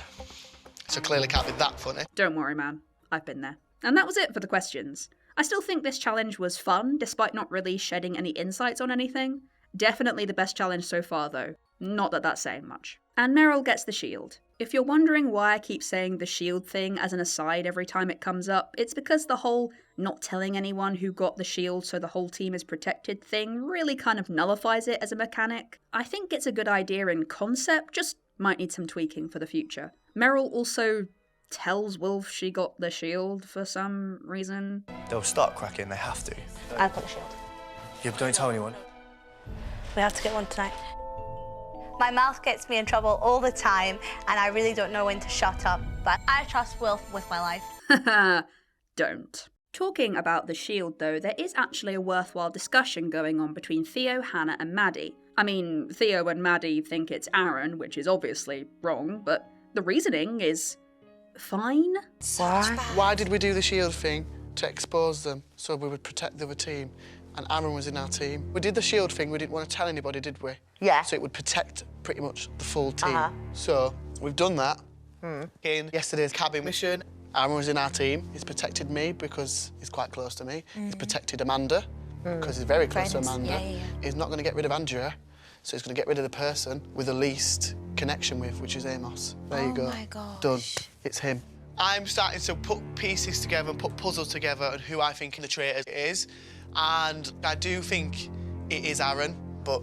So clearly can't be that funny. Don't worry, man. I've been there. And that was it for the questions. I still think this challenge was fun, despite not really shedding any insights on anything. Definitely the best challenge so far, though. Not that that's saying much. And Meryl gets the shield. If you're wondering why I keep saying the shield thing as an aside every time it comes up, it's because the whole not telling anyone who got the shield so the whole team is protected thing really kind of nullifies it as a mechanic. I think it's a good idea in concept, just might need some tweaking for the future. Meryl also tells Wilf she got the shield for some reason. They'll start cracking, they have to. I've got the shield. Yeah, but don't tell anyone. We have to get one tonight. My mouth gets me in trouble all the time, and I really don't know when to shut up, but I trust Wilf with my life. Don't. Talking about the Shield though, there is actually a worthwhile discussion going on between Theo, Hannah and Maddie. I mean, Theo and Maddie think it's Aaron, which is obviously wrong, but the reasoning is fine. Why did we do the Shield thing? To expose them, so we would protect the other team. And Aaron was in our team. We did the Shield thing, we didn't want to tell anybody, did we? Yeah. So it would protect pretty much the full team. So we've done that. In yesterday's cabin mission, Aaron was in our team. He's protected me because he's quite close to me. He's protected Amanda because he's very close to Amanda. He's not going to get rid of Andrea, so he's going to get rid of the person with the least connection with, which is Amos. There you go. Oh my gosh. Done. It's him. I'm starting to put pieces together and put puzzles together on who I think the traitor is. And I do think it is Aaron, but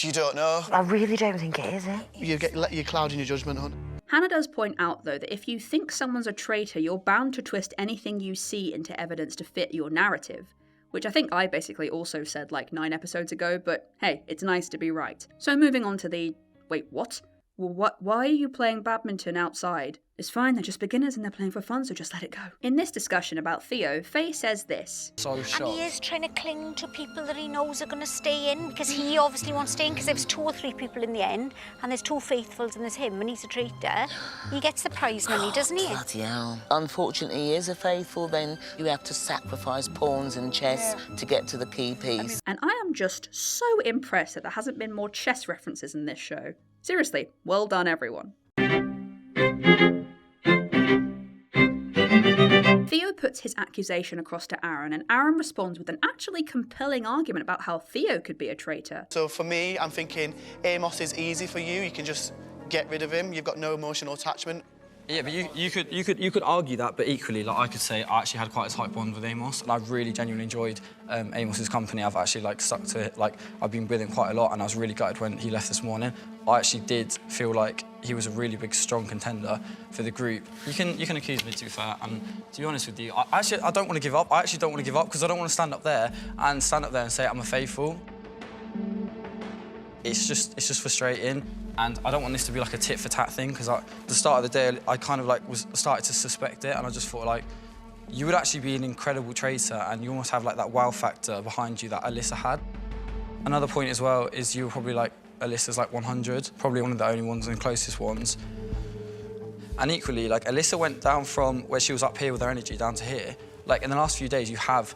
you don't know. I really don't think it is, You're clouding your judgment, hon. Hannah does point out, though, that if you think someone's a traitor, you're bound to twist anything you see into evidence to fit your narrative. Which I think I basically also said like 9 episodes ago, but hey, it's nice to be right. So moving on to the... Wait, what? Well, why are you playing badminton outside? It's fine, they're just beginners and they're playing for fun, so just let it go. In this discussion about Theo, Faye says this. And he is trying to cling to people that he knows are going to stay in, because he obviously wants to stay in, because there was 2 or 3 people in the end, and there's 2 faithfuls and there's him, and he's a traitor. He gets the prize money, doesn't he? Bloody hell. Unfortunately, he is a faithful, then you have to sacrifice pawns in chess to get to the key piece. And I am just so impressed that there hasn't been more chess references in this show. Seriously, well done everyone. Theo puts his accusation across to Aaron, and Aaron responds with an actually compelling argument about how Theo could be a traitor. So for me, I'm thinking Amos is easy for you. You can just get rid of him. You've got no emotional attachment. Yeah, but you could argue that, but equally, like I could say, I actually had quite a tight bond with Amos, and I really genuinely enjoyed Amos's company. I've actually like stuck to it. Like I've been with him quite a lot, and I was really gutted when he left this morning. I actually did feel like he was a really big, strong contender for the group. You can accuse me, to be fair, and to be honest with you, I don't want to give up. I actually don't want to give up because I don't want to stand up there and say I'm a faithful. It's just frustrating. And I don't want this to be like a tit-for-tat thing, because at the start of the day, I kind of like started to suspect it, and I just thought like, you would actually be an incredible traitor, and you almost have like that wow factor behind you that Alyssa had. Another point as well is you were probably like, Alyssa's like 100, probably one of the only ones and closest ones. And equally, like Alyssa went down from where she was up here with her energy down to here. Like in the last few days, you have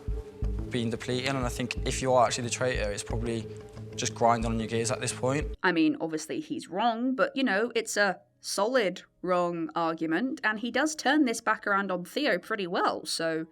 been depleting, and I think if you are actually the traitor, it's probably just grind on your gears at this point. I mean, obviously he's wrong, but you know, it's a solid wrong argument, and he does turn this back around on Theo pretty well, so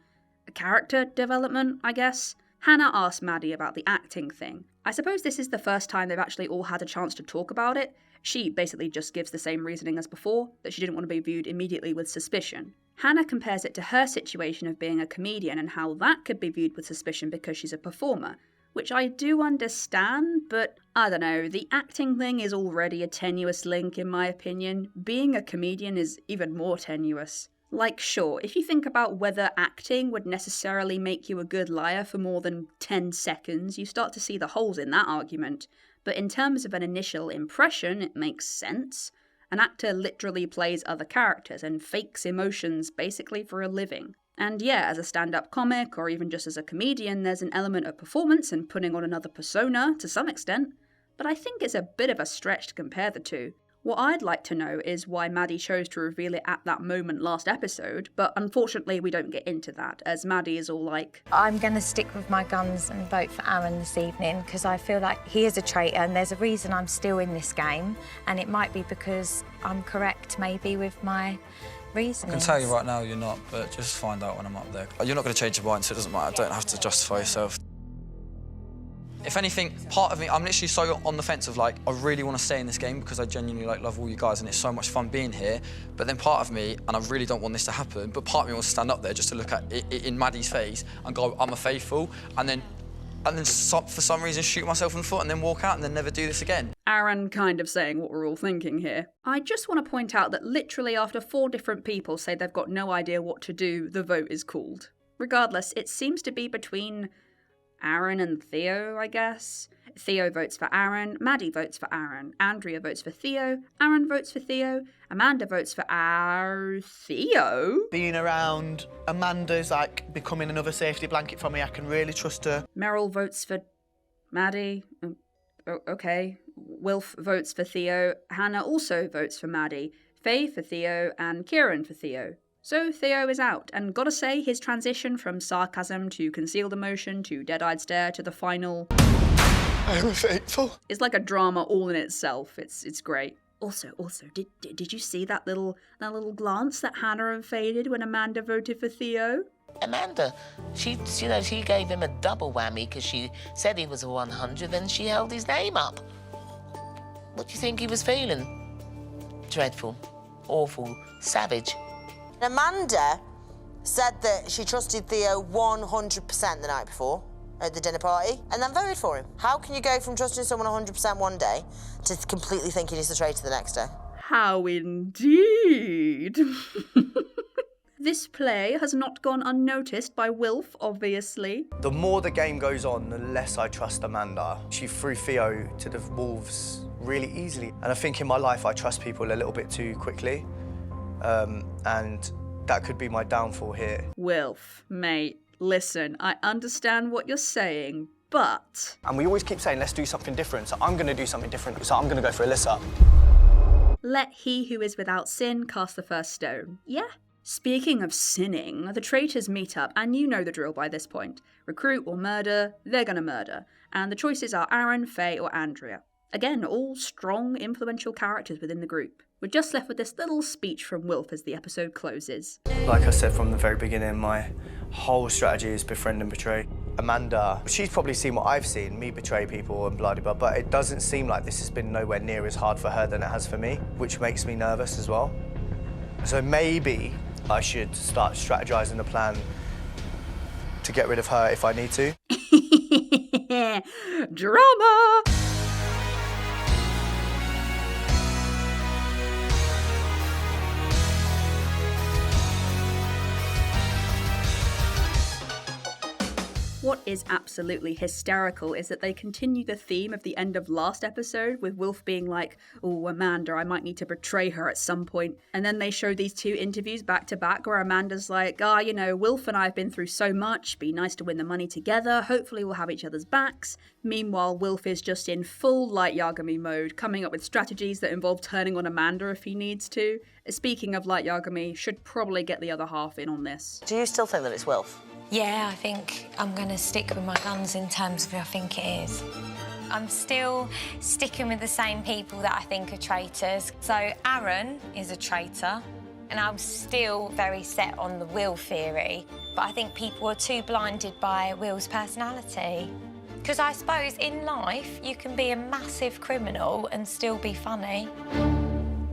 a character development, I guess. Hannah asked Maddie about the acting thing. I suppose this is the first time they've actually all had a chance to talk about it. She basically just gives the same reasoning as before, that she didn't want to be viewed immediately with suspicion. Hannah compares it to her situation of being a comedian and how that could be viewed with suspicion because she's a performer, which I do understand, but I don't know, the acting thing is already a tenuous link in my opinion. Being a comedian is even more tenuous. Like, sure, if you think about whether acting would necessarily make you a good liar for more than 10 seconds, you start to see the holes in that argument. But in terms of an initial impression, it makes sense. An actor literally plays other characters and fakes emotions basically for a living. And yeah, as a stand-up comic, or even just as a comedian, there's an element of performance and putting on another persona, to some extent, but I think it's a bit of a stretch to compare the two. What I'd like to know is why Maddie chose to reveal it at that moment last episode, but unfortunately we don't get into that, as Maddie is all like, I'm going to stick with my guns and vote for Aaron this evening, because I feel like he is a traitor and there's a reason I'm still in this game, and it might be because I'm correct maybe with my reasons. I can tell you right now you're not, but just find out when I'm up there. You're not going to change your mind, so it doesn't matter. Don't have to justify yourself. If anything, part of me, I'm literally so on the fence of like, I really want to stay in this game because I genuinely like love all you guys and it's so much fun being here. But then part of me, and I really don't want this to happen, but part of me wants to stand up there just to look at it in Maddie's face and go, I'm a faithful, and then for some reason shoot myself in the foot and then walk out and then never do this again. Aaron kind of saying what we're all thinking here. I just want to point out that literally after 4 different people say they've got no idea what to do, the vote is called. Regardless, it seems to be between Aaron and Theo, I guess. Theo votes for Aaron, Maddie votes for Aaron, Andrea votes for Theo, Aaron votes for Theo, Amanda votes for Theo. Being around Amanda's like becoming another safety blanket for me. I can really trust her. Meryl votes for Maddie. Okay. Wilf votes for Theo. Hannah also votes for Maddie. Faye for Theo, and Kieran for Theo. So Theo is out, and gotta say, his transition from sarcasm to concealed emotion to dead-eyed stare to the final I'm faithful. It's like a drama all in itself. It's great. Also, did you see that little glance that Hannah and Faye did when Amanda voted for Theo? Amanda, she gave him a double whammy because she said he was a 100, then she held his name up. What do you think he was feeling? Dreadful, awful, savage. Amanda said that she trusted Theo 100% the night before at the dinner party and then voted for him. How can you go from trusting someone 100% one day to completely thinking he's the traitor the next day? How indeed. This play has not gone unnoticed by Wilf, obviously. The more the game goes on, the less I trust Amanda. She threw Theo to the wolves really easily. And I think in my life I trust people a little bit too quickly. And that could be my downfall here. Wilf, mate, listen, I understand what you're saying, but... And we always keep saying, let's do something different. So I'm going to do something different. So I'm going to go for Alyssa. Let he who is without sin cast the first stone. Yeah? Speaking of sinning, the traitors meet up, and you know the drill by this point. Recruit or murder, they're gonna murder. And the choices are Aaron, Faye, or Andrea. Again, all strong, influential characters within the group. We're just left with this little speech from Wilf as the episode closes. Like I said from the very beginning, my whole strategy is befriend and betray. Amanda, she's probably seen what I've seen, me betray people and blah, blah, blah, but it doesn't seem like this has been nowhere near as hard for her than it has for me, which makes me nervous as well. So maybe I should start strategizing a plan to get rid of her if I need to. Drama! What is absolutely hysterical is that they continue the theme of the end of last episode, with Wilf being like, oh, Amanda, I might need to betray her at some point. And then they show these two interviews back to back where Amanda's like, you know, Wilf and I have been through so much, be nice to win the money together, hopefully we'll have each other's backs. Meanwhile, Wilf is just in full Light Yagami mode, coming up with strategies that involve turning on Amanda if he needs to. Speaking of Light Yagami, should probably get the other half in on this. Do you still think that it's Wilf? Yeah, I think I'm going to stick with my guns in terms of who I think it is. I'm still sticking with the same people that I think are traitors. So Aaron is a traitor, and I'm still very set on the Will theory, but I think people are too blinded by Will's personality. Because I suppose in life, you can be a massive criminal and still be funny.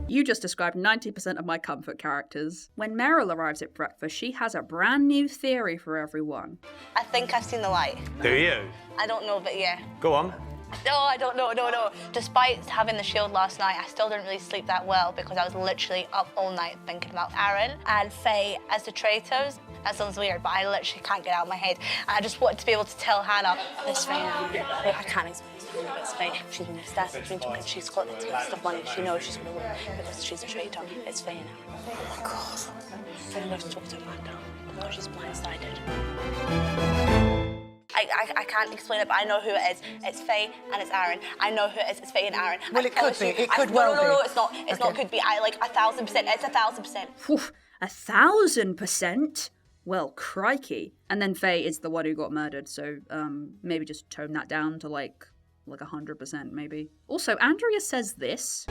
You just described 90% of my comfort characters. When Meryl arrives at breakfast, she has a brand new theory for everyone. I think I've seen the light. Do you? I don't know, but yeah. Go on. No, I don't know, no. Despite having the shield last night, I still didn't really sleep that well because I was literally up all night thinking about Aaron and Faye as the traitors. That sounds weird, but I literally can't get it out of my head. I just wanted to be able to tell Hannah, this Faye, I can't explain it, but it's Faye. She's in stats between two kids. She's got the taste of money. She knows she's going to win because she's a traitor. It's Faye now. Oh my God. Faye loves to talk to Amanda because she's blindsided. I can't explain it, but I know who it is. It's Faye and it's Aaron. I know who it is. It's Faye and Aaron. Well, it could be. It could well be. No, it's not. It's not could be. I like 1,000%. It's 1,000%. Whew, 1,000%? Well, crikey. And then Faye is the one who got murdered, so maybe just tone that down to like 100% maybe. Also, Andrea says this.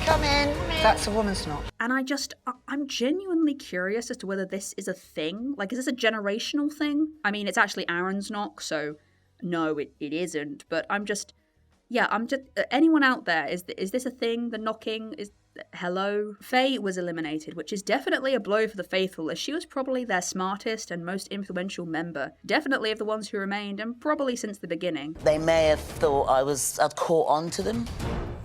Come in. That's a woman's knock. And I'm genuinely curious as to whether this is a thing. Like, is this a generational thing? I mean, it's actually Aaron's knock, so no, it isn't. But anyone out there, is this a thing? The knocking is... Hello? Faye was eliminated, which is definitely a blow for the faithful, as she was probably their smartest and most influential member. Definitely of the ones who remained, and probably since the beginning. They may have thought I'd caught on to them.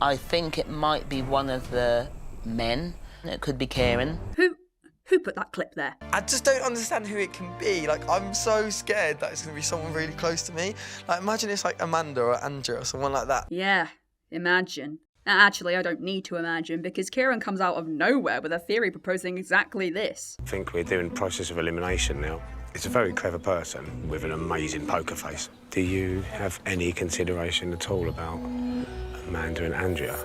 I think it might be one of the men. It could be Kieran. Who Who put that clip there? I just don't understand who it can be. Like, I'm so scared that it's going to be someone really close to me. Like, imagine it's like Amanda or Andrea or someone like that. Yeah, imagine. Actually, I don't need to imagine, because Kieran comes out of nowhere with a theory proposing exactly this. I think we're doing process of elimination now. It's a very clever person with an amazing poker face. Do you have any consideration at all about Amanda and Andrea?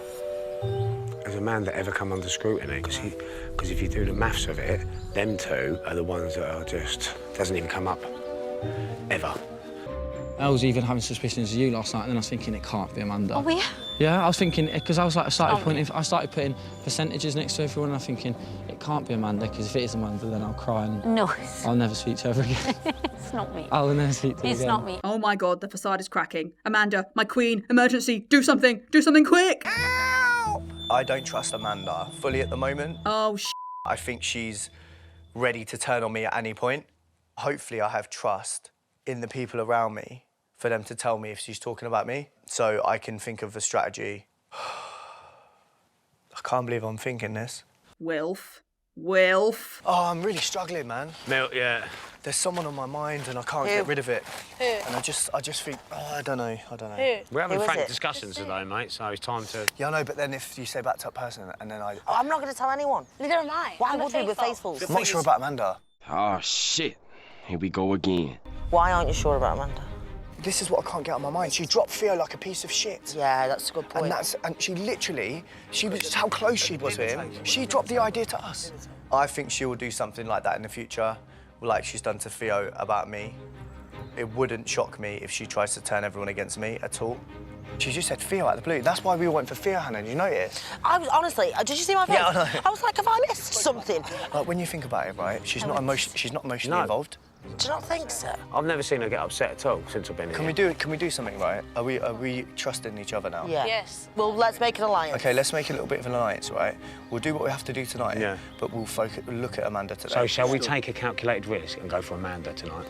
Has Amanda ever come under scrutiny? Because if you do the maths of it, them two are the ones that are just, doesn't even come up, ever. I was even having suspicions of you last night, and then I was thinking it can't be Amanda. Oh, yeah? Yeah, I was thinking, because I started putting percentages next to everyone, and I'm thinking, it can't be Amanda, because if it is Amanda, then I'll cry and No. I'll never speak to her again. It's not me. I'll never speak to her It's again. not me. Oh my god, the facade is cracking. Amanda, my queen, emergency, do something quick! I don't trust Amanda fully at the moment. Oh, I think she's ready to turn on me at any point. Hopefully I have trust in the people around me for them to tell me if she's talking about me, so I can think of a strategy. I can't believe I'm thinking this. Wilf. Oh, I'm really struggling, man. Mel, yeah. There's someone on my mind and I can't get rid of it. And I just think, I don't know. We're having frank discussions today, mate, so it's time to... Yeah, I know, but then if you say back to that person and then Oh, I'm not going to tell anyone. Neither am I. Why I'm would we? We're faithful. I'm not sure about Amanda. Oh, shit. Here we go again. Why aren't you sure about Amanda? This is what I can't get out of my mind. She dropped Theo like a piece of shit. Yeah, that's a good point. And she literally, she was how close she was with him. She dropped the idea to us. I think she will do something like that in the future, like she's done to Theo about me. It wouldn't shock me if she tries to turn everyone against me at all. She just said Theo out of the blue. That's why we all went for Theo, Hannah. Did you notice? I was honestly, did you see my face? Yeah, I know. I was like, have I missed something? Like, when you think about it, right? She's not emotionally involved. Do you not think so? I've never seen her get upset at all since I've been here. Can we do something, right? Are we trusting each other now? Yeah. Yes. Well, let's make an alliance. Okay, let's make a little bit of an alliance, right? We'll do what we have to do tonight. Yeah. But we'll look at Amanda today. So shall we take a calculated risk and go for Amanda tonight?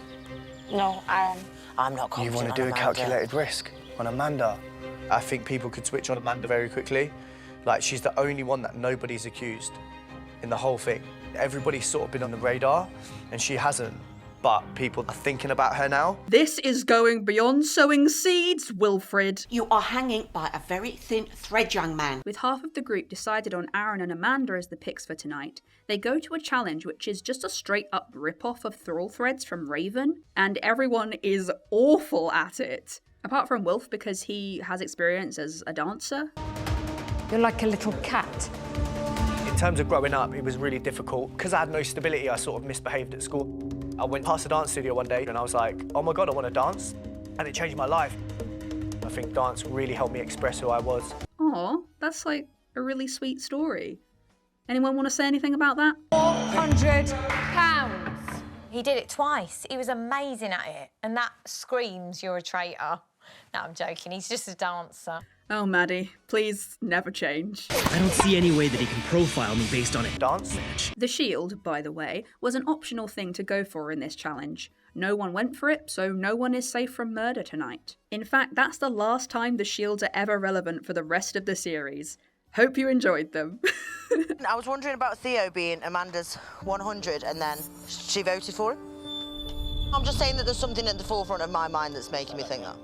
No, I'm not confident. You want to do a calculated risk on Amanda? I think people could switch on Amanda very quickly. Like, she's the only one that nobody's accused in the whole thing. Everybody's sort of been on the radar, and she hasn't. But people are thinking about her now. This is going beyond sowing seeds, Wilfred. You are hanging by a very thin thread, young man. With half of the group decided on Aaron and Amanda as the picks for tonight, they go to a challenge which is just a straight-up rip-off of Thrall Threads from Raven, and everyone is awful at it. Apart from Wilf, because he has experience as a dancer. You're like a little cat. In terms of growing up, it was really difficult. Because I had no stability, I sort of misbehaved at school. I went past a dance studio one day and I was like, oh my God, I want to dance. And it changed my life. I think dance really helped me express who I was. Aw, that's like a really sweet story. Anyone want to say anything about that? £400. He did it twice. He was amazing at it. And that screams you're a traitor. No, I'm joking. He's just a dancer. Oh, Maddie, please never change. I don't see any way that he can profile me based on it. Dance? The shield, by the way, was an optional thing to go for in this challenge. No one went for it, so no one is safe from murder tonight. In fact, that's the last time the shields are ever relevant for the rest of the series. Hope you enjoyed them. I was wondering about Theo being Amanda's 100 and then she voted for him. I'm just saying that there's something at the forefront of my mind that's making me think that.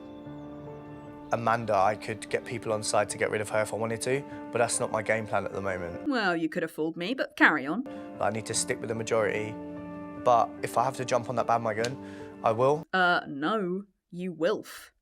Amanda, I could get people on side to get rid of her if I wanted to, but that's not my game plan at the moment. Well, you could have fooled me, but carry on. I need to stick with the majority, but if I have to jump on that bandwagon, I will. No, you Wilf.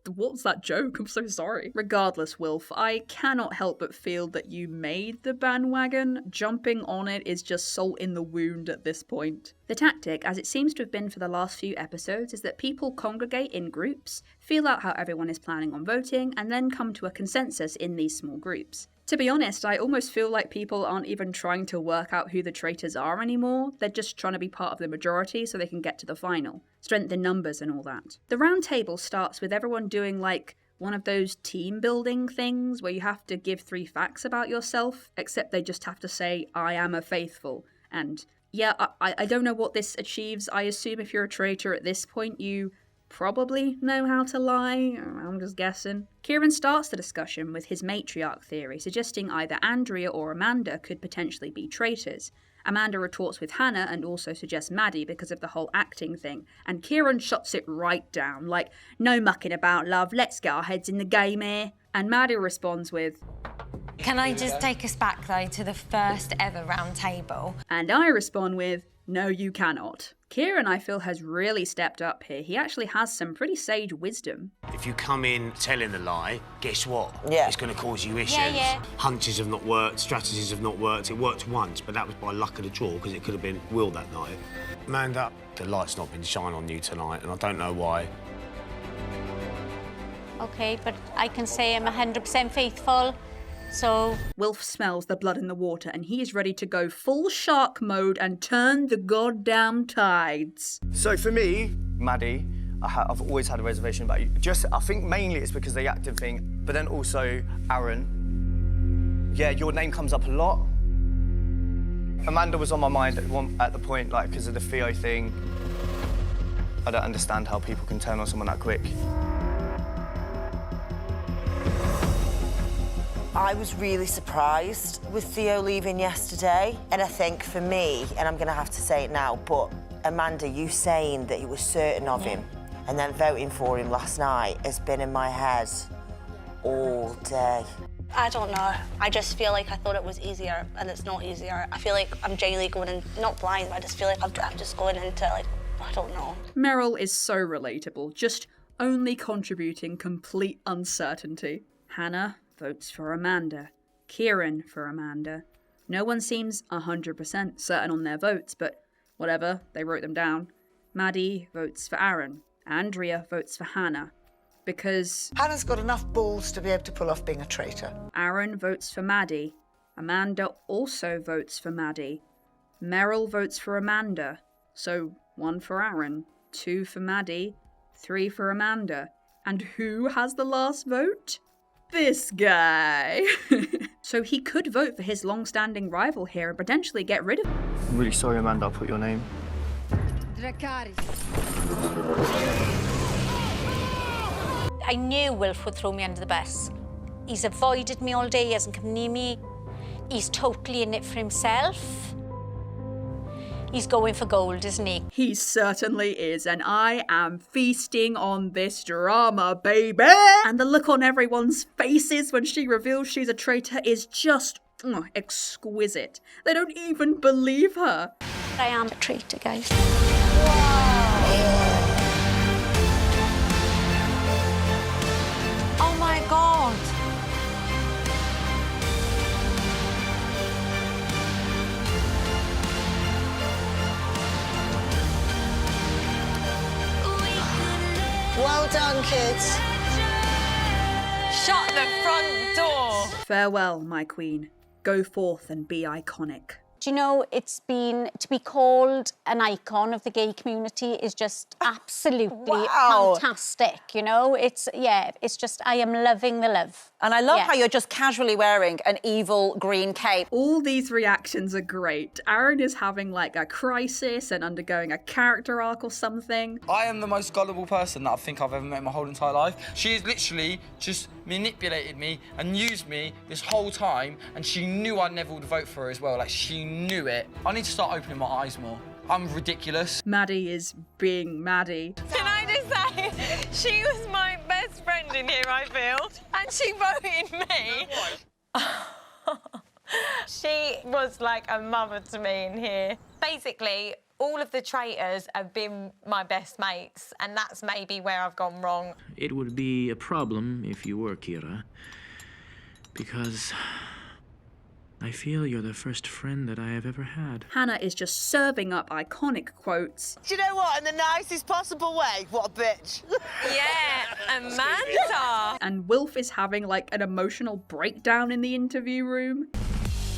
What's that joke? I'm so sorry. Regardless, Wilf, I cannot help but feel that you made the bandwagon. Jumping on it is just salt in the wound at this point. The tactic, as it seems to have been for the last few episodes, is that people congregate in groups, feel out how everyone is planning on voting, and then come to a consensus in these small groups. To be honest, I almost feel like people aren't even trying to work out who the traitors are anymore. They're just trying to be part of the majority so they can get to the final. Strength in numbers and all that. The round table starts with everyone doing like one of those team building things where you have to give 3 facts about yourself, except they just have to say, I am a faithful. And yeah, I don't know what this achieves. I assume if you're a traitor at this point, you probably know how to lie. I'm just guessing. Kieran starts the discussion with his matriarch theory, suggesting either Andrea or Amanda could potentially be traitors. Amanda retorts with Hannah and also suggests Maddie because of the whole acting thing. And Kieran shuts it right down, like, no mucking about, love, let's get our heads in the game here. And Maddie responds with, Can I just take us back, though, to the first ever round table? And I respond with, no, you cannot. Kieran, I feel, has really stepped up here. He actually has some pretty sage wisdom. If you come in telling the lie, guess what? Yeah. It's going to cause you issues. Yeah. Hunches have not worked, strategies have not worked. It worked once, but that was by luck of the draw, because it could have been Will that night. Amanda, the light's not been shining on you tonight, and I don't know why. OK, but I can say I'm 100% faithful, so... Wilf smells the blood in the water and he is ready to go full shark mode and turn the goddamn tides. So for me, Maddie, I've always had a reservation about you. I think mainly it's because of the acting thing, but then also Aaron. Yeah, your name comes up a lot. Amanda was on my mind at the point, like, because of the Theo thing. I don't understand how people can turn on someone that quick. I was really surprised with Theo leaving yesterday. And I think for me, and I'm going to have to say it now, but Amanda, you saying that you were certain of him and then voting for him last night has been in my head all day. I don't know. I just feel like I thought it was easier, and it's not easier. I feel like I'm genuinely going in, not blind, but I just feel like I'm just going into, like, I don't know. Meryl is so relatable, just only contributing complete uncertainty. Hannah votes for Amanda. Kieran for Amanda. No one seems 100% certain on their votes, but whatever, they wrote them down. Maddie votes for Aaron. Andrea votes for Hannah. Because... Hannah's got enough balls to be able to pull off being a traitor. Aaron votes for Maddie. Amanda also votes for Maddie. Meryl votes for Amanda. So 1 for Aaron, 2 for Maddie, 3 for Amanda. And who has the last vote? This guy. So he could vote for his long-standing rival here and potentially get rid of him. I'm really sorry, Amanda, I put your name. I knew Wilf would throw me under the bus. He's avoided me all day, he hasn't come near me. He's totally in it for himself. He's going for gold, isn't he? He certainly is, and I am feasting on this drama, baby! And the look on everyone's faces when she reveals she's a traitor is just exquisite. They don't even believe her. I am a traitor, guys. Oh my God. Well done, kids. Shut the front door. Farewell, my queen. Go forth and be iconic. Do you know, it's been, to be called an icon of the gay community is just absolutely fantastic, you know? It's just, I am loving the love. And I love how you're just casually wearing an evil green cape. All these reactions are great. Aaron is having like a crisis and undergoing a character arc or something. I am the most gullible person that I think I've ever met in my whole entire life. She has literally just manipulated me and used me this whole time, and she knew I never would vote for her as well. Like, she knew it. I need to start opening my eyes more. I'm ridiculous. Maddie is being Maddie. Can I just say, she was my best friend in here, I feel, and she voted me. She was like a mother to me in here. Basically, all of the traitors have been my best mates, and that's maybe where I've gone wrong. It would be a problem if you were Kira, because I feel you're the first friend that I have ever had. Hannah is just serving up iconic quotes. Do you know what? In the nicest possible way. What a bitch. Yeah, Amanda. And Wilf is having like an emotional breakdown in the interview room.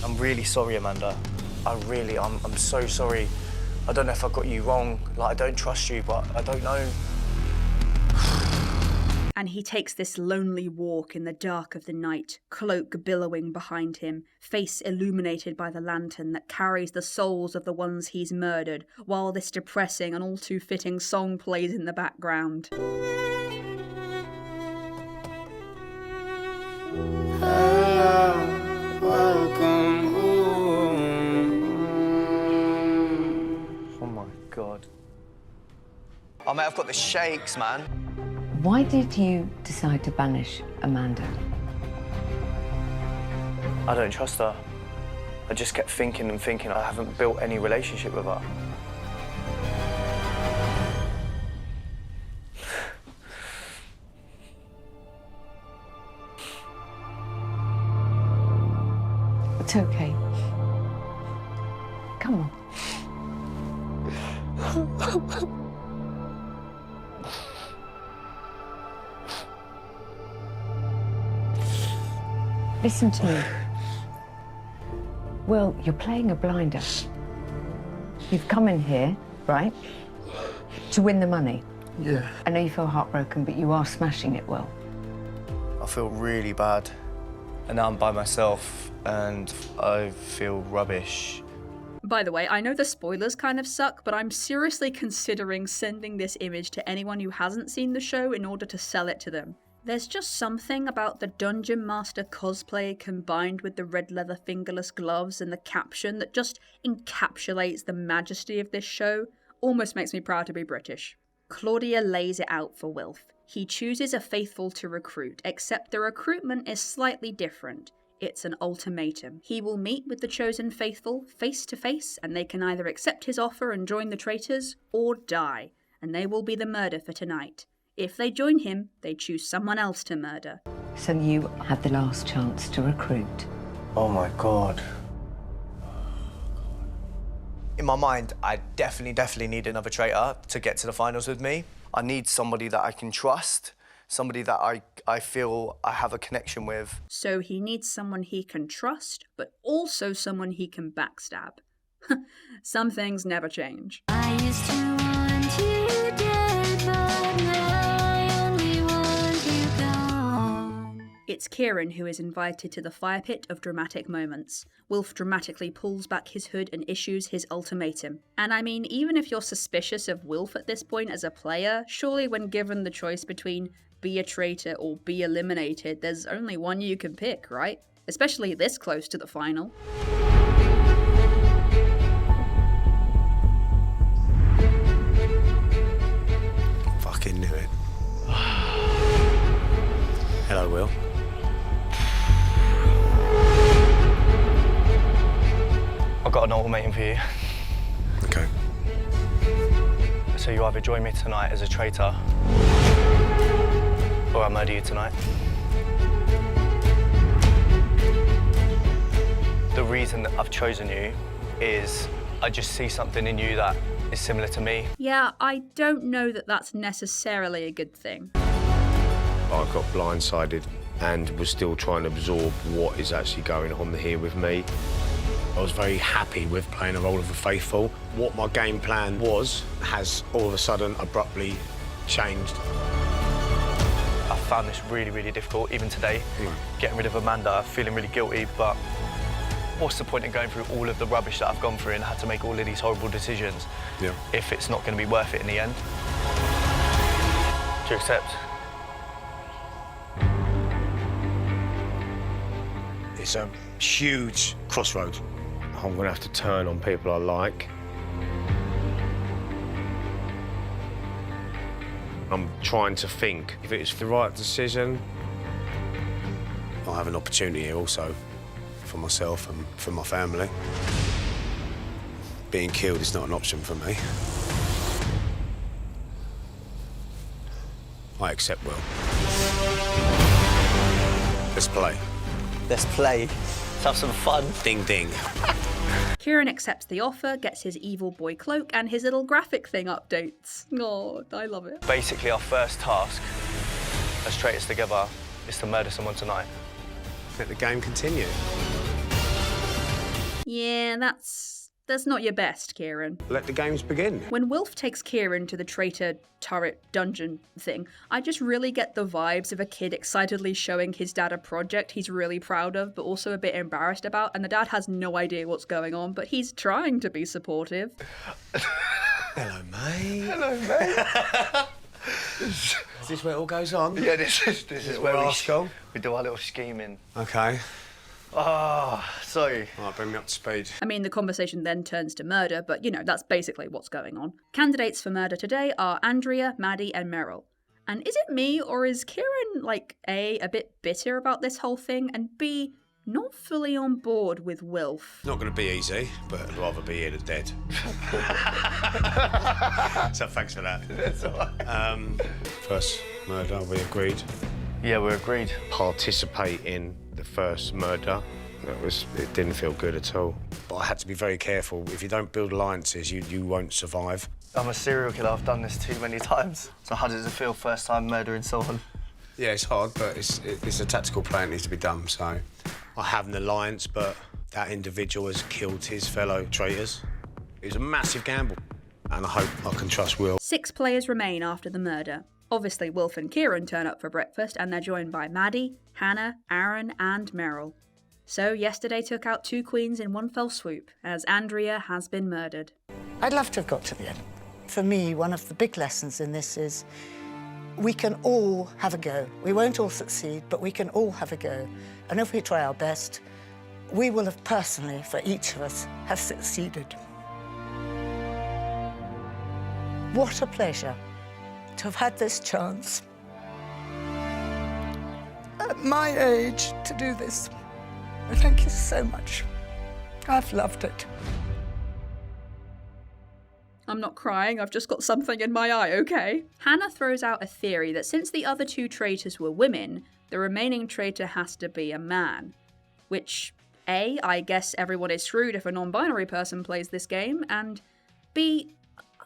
I'm really sorry, Amanda. I'm so sorry. I don't know if I got you wrong. Like, I don't trust you, but I don't know. And he takes this lonely walk in the dark of the night, cloak billowing behind him, face illuminated by the lantern that carries the souls of the ones he's murdered, while this depressing and all too fitting song plays in the background. Welcome home. mate, I've got the shakes, man. Why did you decide to banish Amanda? I don't trust her. I just kept thinking and thinking. I haven't built any relationship with her. It's okay. Come on. Listen to me. Well, you're playing a blinder. You've come in here, right, to win the money. Yeah. I know you feel heartbroken, but you are smashing it well. I feel really bad. And now I'm by myself and I feel rubbish. By the way, I know the spoilers kind of suck, but I'm seriously considering sending this image to anyone who hasn't seen the show in order to sell it to them. There's just something about the Dungeon Master cosplay combined with the red leather fingerless gloves and the caption that just encapsulates the majesty of this show. Almost makes me proud to be British. Claudia lays it out for Wilf. He chooses a faithful to recruit, except the recruitment is slightly different. It's an ultimatum. He will meet with the chosen faithful face to face, and they can either accept his offer and join the traitors, or die, and they will be the murder for tonight. If they join him, they choose someone else to murder. So you had the last chance to recruit. Oh my God. In my mind, I definitely need another traitor to get to the finals with me. I need somebody that I can trust, somebody that I feel I have a connection with. So he needs someone he can trust, but also someone he can backstab. Some things never change. I used to want you dead, but now I only want you gone. It's Kieran who is invited to the fire pit of dramatic moments. Wilf dramatically pulls back his hood and issues his ultimatum. And I mean, even if you're suspicious of Wilf at this point as a player, surely when given the choice between be a traitor or be eliminated, there's only one you can pick, right? Especially this close to the final. Fucking knew it. Hello, Will. I've got an ultimatum for you. Okay. So you either join me tonight as a traitor, or I murder you tonight. The reason that I've chosen you is I just see something in you that is similar to me. Yeah, I don't know that that's necessarily a good thing. I got blindsided and was still trying to absorb what is actually going on here with me. I was very happy with playing the role of a faithful. What my game plan was has all of a sudden abruptly changed. I found this really difficult, even today. Getting rid of Amanda, feeling really guilty, but what's the point in going through all of the rubbish that I've gone through and had to make all of these horrible decisions if it's not going to be worth it in the end? Do you accept? It's a huge crossroad. I'm going to have to turn on people I like. I'm trying to think if it's the right decision. I'll have an opportunity here also for myself and for my family. Being killed is not an option for me. I accept Will. Let's play. Let's play. Let's have some fun. Ding ding. Kieran accepts the offer, gets his evil boy cloak, and his little graphic thing updates. Oh, I love it. Basically, our first task as traitors together is to murder someone tonight. Let the game continue. Yeah, that's not your best, Kieran. Let the games begin. When Wilf takes Kieran to the traitor turret dungeon thing, I just really get the vibes of a kid excitedly showing his dad a project he's really proud of, but also a bit embarrassed about, and the dad has no idea what's going on, but he's trying to be supportive. Hello, mate. Hello, mate. Is this where it all goes on? Yeah, this is where rascal? we do our little scheming. Okay. Sorry. All right, bring me up to speed. I mean, the conversation then turns to murder, but you know, that's basically what's going on. Candidates for murder today are Andrea, Maddie, and Meryl. And is it me, or is Kieran, like, A, a bit bitter about this whole thing, and B, not fully on board with Wilf? Not going to be easy, but I'd rather be here than dead. So thanks for that. That's all right. First murder, we agreed. Yeah, we agreed. Participate in the first murder. It didn't feel good at all. But I had to be very careful. If you don't build alliances, you won't survive. I'm a serial killer. I've done this too many times. So how does it feel first time murdering someone? Yeah, it's hard, but it's a tactical plan that needs to be done. So I have an alliance, but that individual has killed his fellow traitors. It was a massive gamble, and I hope I can trust Will. 6 players remain after the murder. Obviously, Wilf and Kieran turn up for breakfast, and they're joined by Maddie, Hannah, Aaron, and Meryl. So yesterday took out 2 queens in one fell swoop, as Andrea has been murdered. I'd love to have got to the end. For me, one of the big lessons in this is we can all have a go. We won't all succeed, but we can all have a go. And if we try our best, we will have personally, for each of us, have succeeded. What a pleasure to have had this chance at my age to do this. Thank you so much. I've loved it. I'm not crying, I've just got something in my eye, okay? Hannah throws out a theory that since the other 2 traitors were women, the remaining traitor has to be a man. Which, A, I guess everyone is screwed if a non-binary person plays this game, and B,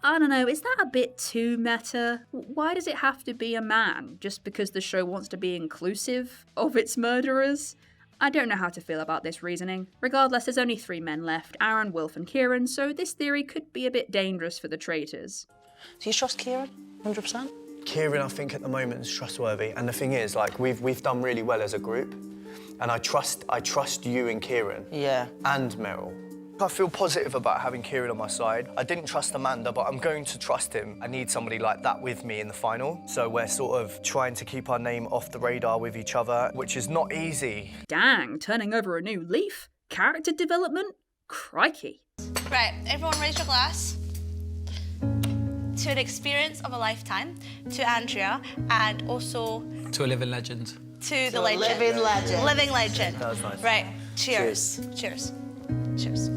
I don't know, is that a bit too meta? Why does it have to be a man, just because the show wants to be inclusive of its murderers? I don't know how to feel about this reasoning. Regardless, there's only 3 men left, Aaron, Wilf and Kieran, so this theory could be a bit dangerous for the traitors. Do you trust Kieran, 100%? Kieran, I think, at the moment is trustworthy. And the thing is, like, we've done really well as a group. And I trust you and Kieran. Yeah. And Meryl. I feel positive about having Kieran on my side. I didn't trust Amanda, but I'm going to trust him. I need somebody like that with me in the final. So we're sort of trying to keep our name off the radar with each other, which is not easy. Dang, turning over a new leaf? Character development? Crikey. Right, everyone raise your glass to an experience of a lifetime, to Andrea, and also To a living legend. to the legend. living legend. Living legend. That was nice. Right, cheers. Cheers. Cheers.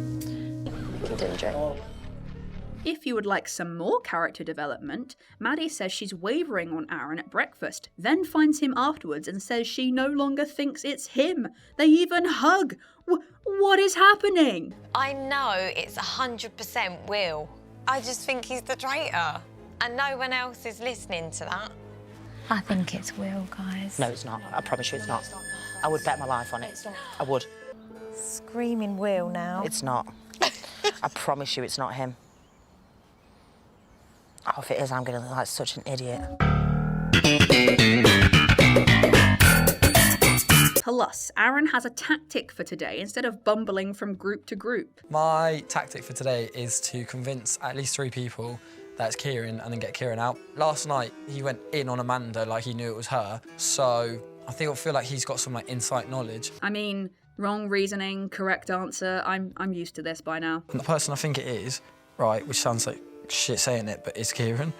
If you would like some more character development, Maddie says she's wavering on Aaron at breakfast, then finds him afterwards and says she no longer thinks it's him. They even hug. What is happening? I know it's 100% Will. I just think he's the traitor. And no one else is listening to that. I think it's Will, guys. No, it's not. I promise you it's not. I would bet my life on it. I would. Screaming Will now. It's not. I promise you it's not him. Oh, if it is, I'm going to look like such an idiot. Plus, Aaron has a tactic for today instead of bumbling from group to group. My tactic for today is to convince at least 3 people that it's Kieran and then get Kieran out. Last night, he went in on Amanda like he knew it was her, so I feel like he's got some like inside knowledge. I mean, wrong reasoning, correct answer. I'm used to this by now. And the person I think it is, right, which sounds like shit saying it, but it's Kieran.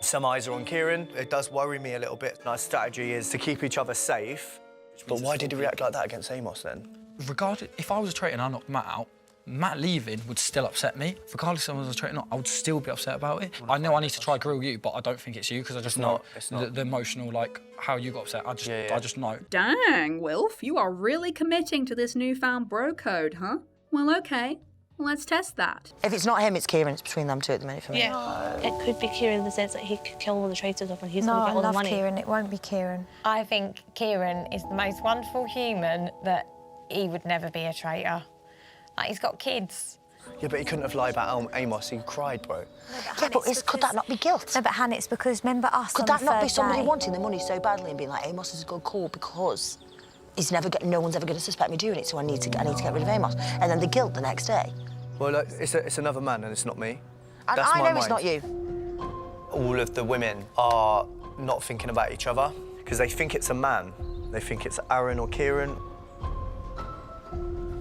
Some eyes are on Kieran. It does worry me a little bit. Our strategy is to keep each other safe. But why did he react like that against Amos then? Regardless, if I was a traitor and I knocked Matt out, Matt leaving would still upset me. Regardless if I was a traitor or not, I would still be upset about it. I know I need to try grill you, but I don't think it's you because I just know the emotional, like, how you got upset. I just know. Dang, Wilf, you are really committing to this newfound bro code, huh? Well, okay. Let's test that. If it's not him, it's Kieran. It's between them 2 at the minute for me. Yeah. It could be Kieran in the sense that he could kill all the traitors off and he's No, going to I get all the love money. Kieran. It won't be Kieran. I think Kieran is the most wonderful human that he would never be a traitor. Like, he's got kids. Yeah, but he couldn't have lied about Amos. He cried, bro. Yeah, but could that not be guilt? No, but Hannah, it's because remember us. Could on that not be the third somebody day? wanting the money so badly and being like, Amos is a good call because no one's ever going to suspect me doing it, so I need to get rid of Amos. And then the guilt the next day. Well, look, it's another man and it's not me. And That's I my know it's mind. not you. All of the women are not thinking about each other because they think it's a man. They think it's Aaron or Kieran.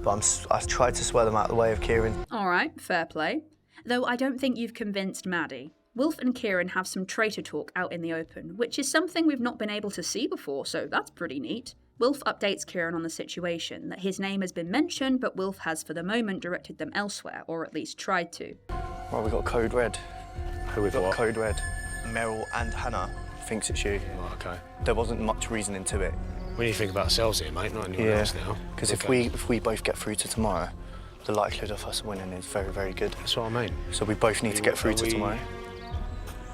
But I tried to swear them out of the way of Kieran. Alright, fair play. Though I don't think you've convinced Maddie. Wilf and Kieran have some traitor talk out in the open, which is something we've not been able to see before, so that's pretty neat. Wilf updates Kieran on the situation, that his name has been mentioned, but Wilf has for the moment directed them elsewhere, or at least tried to. Well, we got code red. Who with what? Code red. Meryl and Hannah thinks it's you. Oh, okay. There wasn't much reasoning to it. When you think about ourselves here, mate, not anyone else now. Because if we both get through to tomorrow, the likelihood of us winning is very, very good. That's what I mean. So we both need to get through to tomorrow.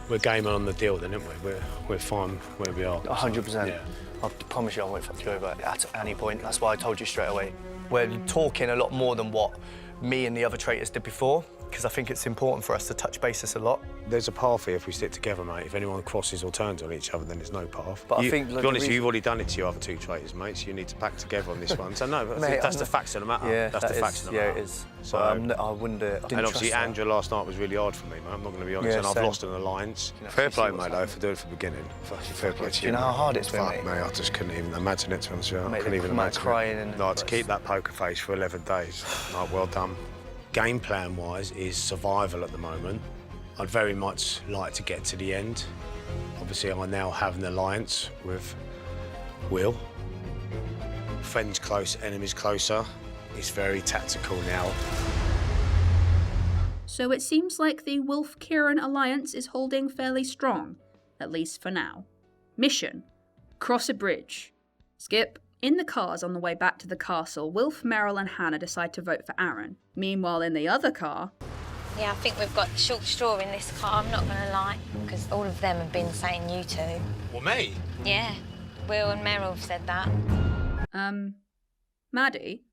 We're game on the deal then, aren't we? We're fine where we are. 100%. Yeah. I promise you I won't fuck you over at any point. That's why I told you straight away. We're talking a lot more than what me and the other traitors did before, because I think it's important for us to touch basis a lot. There's a path here if we stick together, mate. If anyone crosses or turns on each other, then there's no path. But I think, to be honest, you've already done it to your other two traitors, mate, so you need to back together on this one. So no, but mate, that's the facts of the matter. Yeah, that's the facts of the matter. Yeah, it is. So I wouldn't. And obviously, Andrew last night was really hard for me, mate. I'm not going to be honest, and I've lost an alliance. Fair play, mate, though, for doing it from the beginning. Fucking fair play to you. Do you know how hard it's been, mate? Mate, I just couldn't even imagine it, to be honest with you. I couldn't even imagine crying it. Like, to keep that poker face for 11 days. Like, well done. Game plan-wise is survival at the moment. I'd very much like to get to the end. Obviously, I now have an alliance with Will. Friends close, enemies closer. It's very tactical now. So it seems like the Wilf-Kieran alliance is holding fairly strong, at least for now. Mission: cross a bridge. Skip. In the cars on the way back to the castle, Wilf, Meryl and Hannah decide to vote for Aaron. Meanwhile, in the other car... Yeah, I think we've got the short straw in this car, I'm not going to lie, because all of them have been saying you two. Well, me? Yeah, Will and Meryl have said that. Maddie?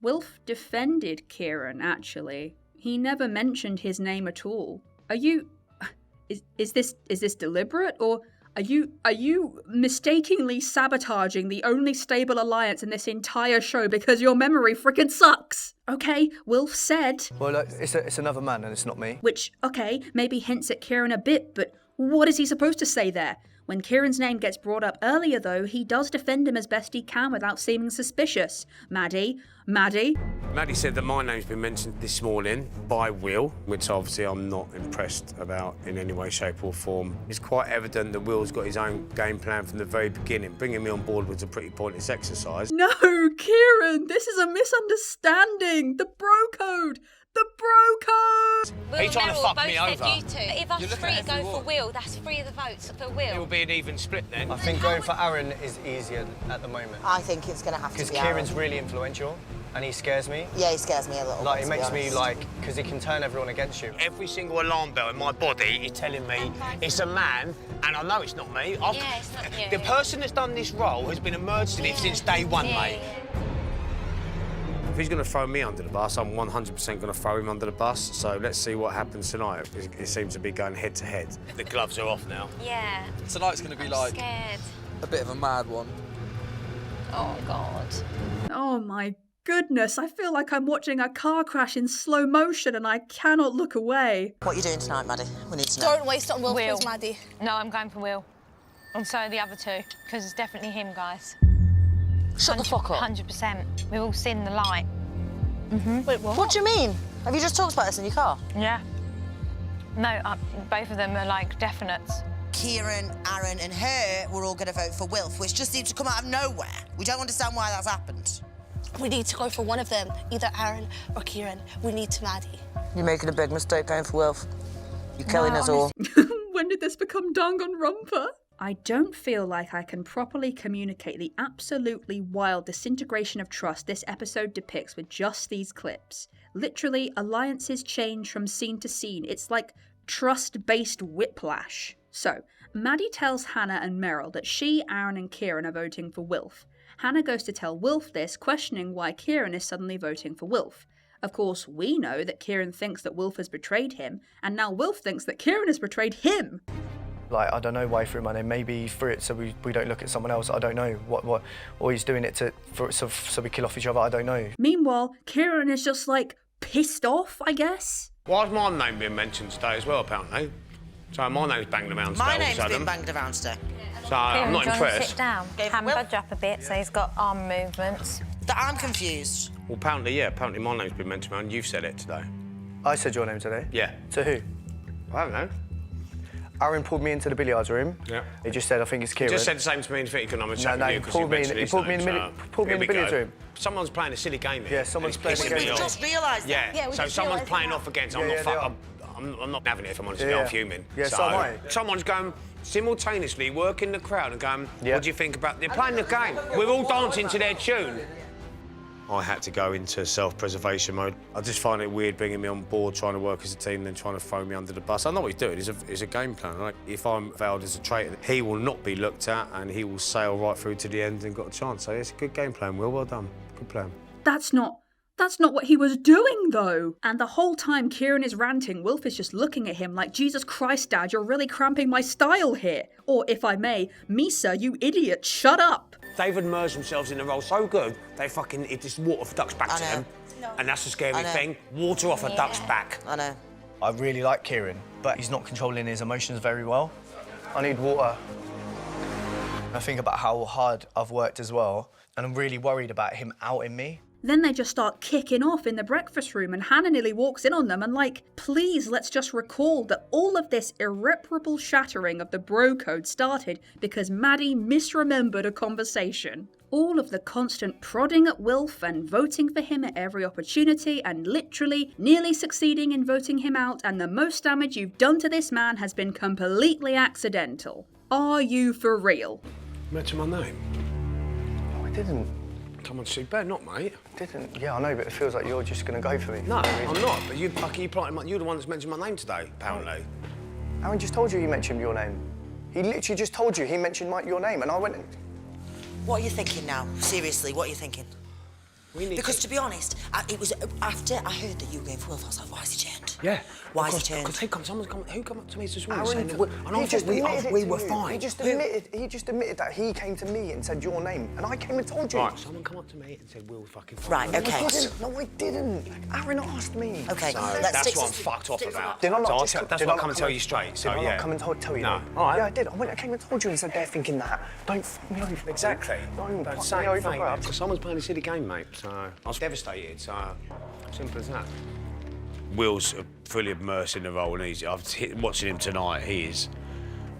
Wilf defended Kieran, actually. He never mentioned his name at all. Are you... Is this deliberate, or... Are you mistakenly sabotaging the only stable alliance in this entire show because your memory frickin' sucks? Okay, Wilf said... Well, look, it's another man and it's not me. Which, okay, maybe hints at Kieran a bit, but what is he supposed to say there? When Kieran's name gets brought up earlier, though, he does defend him as best he can without seeming suspicious. Maddie? Maddie said that my name's been mentioned this morning by Will, which obviously I'm not impressed about in any way, shape or form. It's quite evident that Will's got his own game plan from the very beginning. Bringing me on board was a pretty pointless exercise. No, Kieran, this is a misunderstanding. The bro code. The bro code! Are you trying to fuck me over? You two. If us three go for Will, that's 3 of the votes for Will. It will be an even split then. I think going for Aaron is easier at the moment. I think it's going to have to be Because Kieran's really influential and he scares me. Yeah, he scares me a little Like, bit, it makes me like, because he can turn everyone against you. Every single alarm bell in my body is telling me it's a man, and I know it's not me. Yeah, it's not you. The person that's done this role has been immersed in it since day one, mate. If he's going to throw me under the bus, I'm 100% going to throw him under the bus. So let's see what happens tonight. It seems to be going head to head. The gloves are off now. Yeah. Tonight's going to be like scared. A bit of a mad one. Oh, God. Oh, my goodness. I feel like I'm watching a car crash in slow motion and I cannot look away. What are you doing tonight, Maddie? We need to know. Don't waste on Will, please, Maddie. No, I'm going for Will. And so are the other two, because it's definitely him, guys. Shut the fuck up. 100%. We've all seen the light. Wait, what do you mean? Have you just talked about this in your car? Yeah. No, both of them are like definites. Kieran, Aaron and her were all going to vote for Wilf, which just seemed to come out of nowhere. We don't understand why that's happened. We need to go for one of them, either Aaron or Kieran. We need to Maddie. You're making a big mistake going for Wilf. You're killing us all. When did this become Danganronpa? I don't feel like I can properly communicate the absolutely wild disintegration of trust this episode depicts with just these clips. Literally, alliances change from scene to scene. It's like trust-based whiplash. So, Maddie tells Hannah and Meryl that she, Aaron and Kieran are voting for Wilf. Hannah goes to tell Wilf this, questioning why Kieran is suddenly voting for Wilf. Of course, we know that Kieran thinks that Wilf has betrayed him, and now Wilf thinks that Kieran has betrayed him. Like, I don't know why he threw my name. Maybe he threw it so we don't look at someone else. I don't know what, or he's doing it so we kill off each other. I don't know. Meanwhile, Kieran is just like pissed off, I guess. Why's my name being mentioned today as well, apparently? So my name's banged around today. My name's been banged around today. So I'm not Kieran, do you want to impressed. sit down? Hand budge up a bit so he's got arm movements. I'm confused. Well, apparently my name's been mentioned, and you've said it today. I said your name today? Yeah. To who? I don't know. Aaron pulled me into the billiards room. Yeah. He just said, I think it's He Kieran. just said the same to me, and think I'm a chat No, with he you because pulled you me in- mentioned he his pulled me in name, the so pulled me in here the we billiards go. room. Someone's playing a silly game here. Yeah, someone's and playing it's a pissing game. me We off. just realised Yeah. that. Yeah, we So just someone's realised playing that. off against. Yeah, I'm yeah, not. they I'm not having it if I'm honest. Yeah. I'm fuming. Yeah, so am I. Someone's going simultaneously working the crowd and going. Yeah. What do you think about? They're playing the game. We're all dancing to their tune. I had to go into self-preservation mode. I just find it weird bringing me on board, trying to work as a team, then trying to throw me under the bus. I know what he's doing. It's a game plan. Like, if I'm vowed as a traitor, he will not be looked at, and he will sail right through to the end and got a chance. So it's a good game plan, Will. Well done. Good plan. That's not what he was doing, though. And the whole time Kieran is ranting, Wilf is just looking at him like, Jesus Christ, Dad, you're really cramping my style here. Or, if I may, Misa, you idiot, shut up. They've immersed themselves in the role so good, it just water ducks back to them. And that's the scary thing. Water off a duck's back. I know. I really like Kieran, but he's not controlling his emotions very well. I need water. I think about how hard I've worked as well, and I'm really worried about him outing me. Then they just start kicking off in the breakfast room, and Hannah nearly walks in on them and like, please, let's just recall that all of this irreparable shattering of the bro code started because Maddie misremembered a conversation. All of the constant prodding at Wilf and voting for him at every opportunity and literally nearly succeeding in voting him out, and the most damage you've done to this man has been completely accidental. Are you for real? Mention my name. No, I didn't. Come on, Sue, better not, mate. Didn't. Yeah, I know, but it feels like you're just going to go for me. No, I'm not. But you're the one that's mentioned my name today, apparently. Aaron just told you he mentioned your name. He literally just told you he mentioned your name, and I went... What are you thinking now? Seriously, what are you thinking? Because to be honest, it was after I heard that you were going for Wilf, I was like, why has he turned? Yeah. Why has he turned? Because who come up to me this morning Aaron, saying that and I thought we were fine. He just admitted that he came to me and said your name, and I came and told you. Right, someone come up to me and said Will's fucking fine. Right, okay. No, I didn't. Aaron asked me. Okay, so that's what I'm fucked off about. Did I not so that's what I come and tell you straight. So did I yeah. not come and tell you No. that? All right. Yeah, I did. I came and told you and said they're thinking that. Don't fuck me over. Exactly. Don't Don't fuck say me over, anything. bro. Because someone's playing a silly game, mate. So I was devastated. So simple as that. Will's fully immersed in the role, and watching him tonight. He is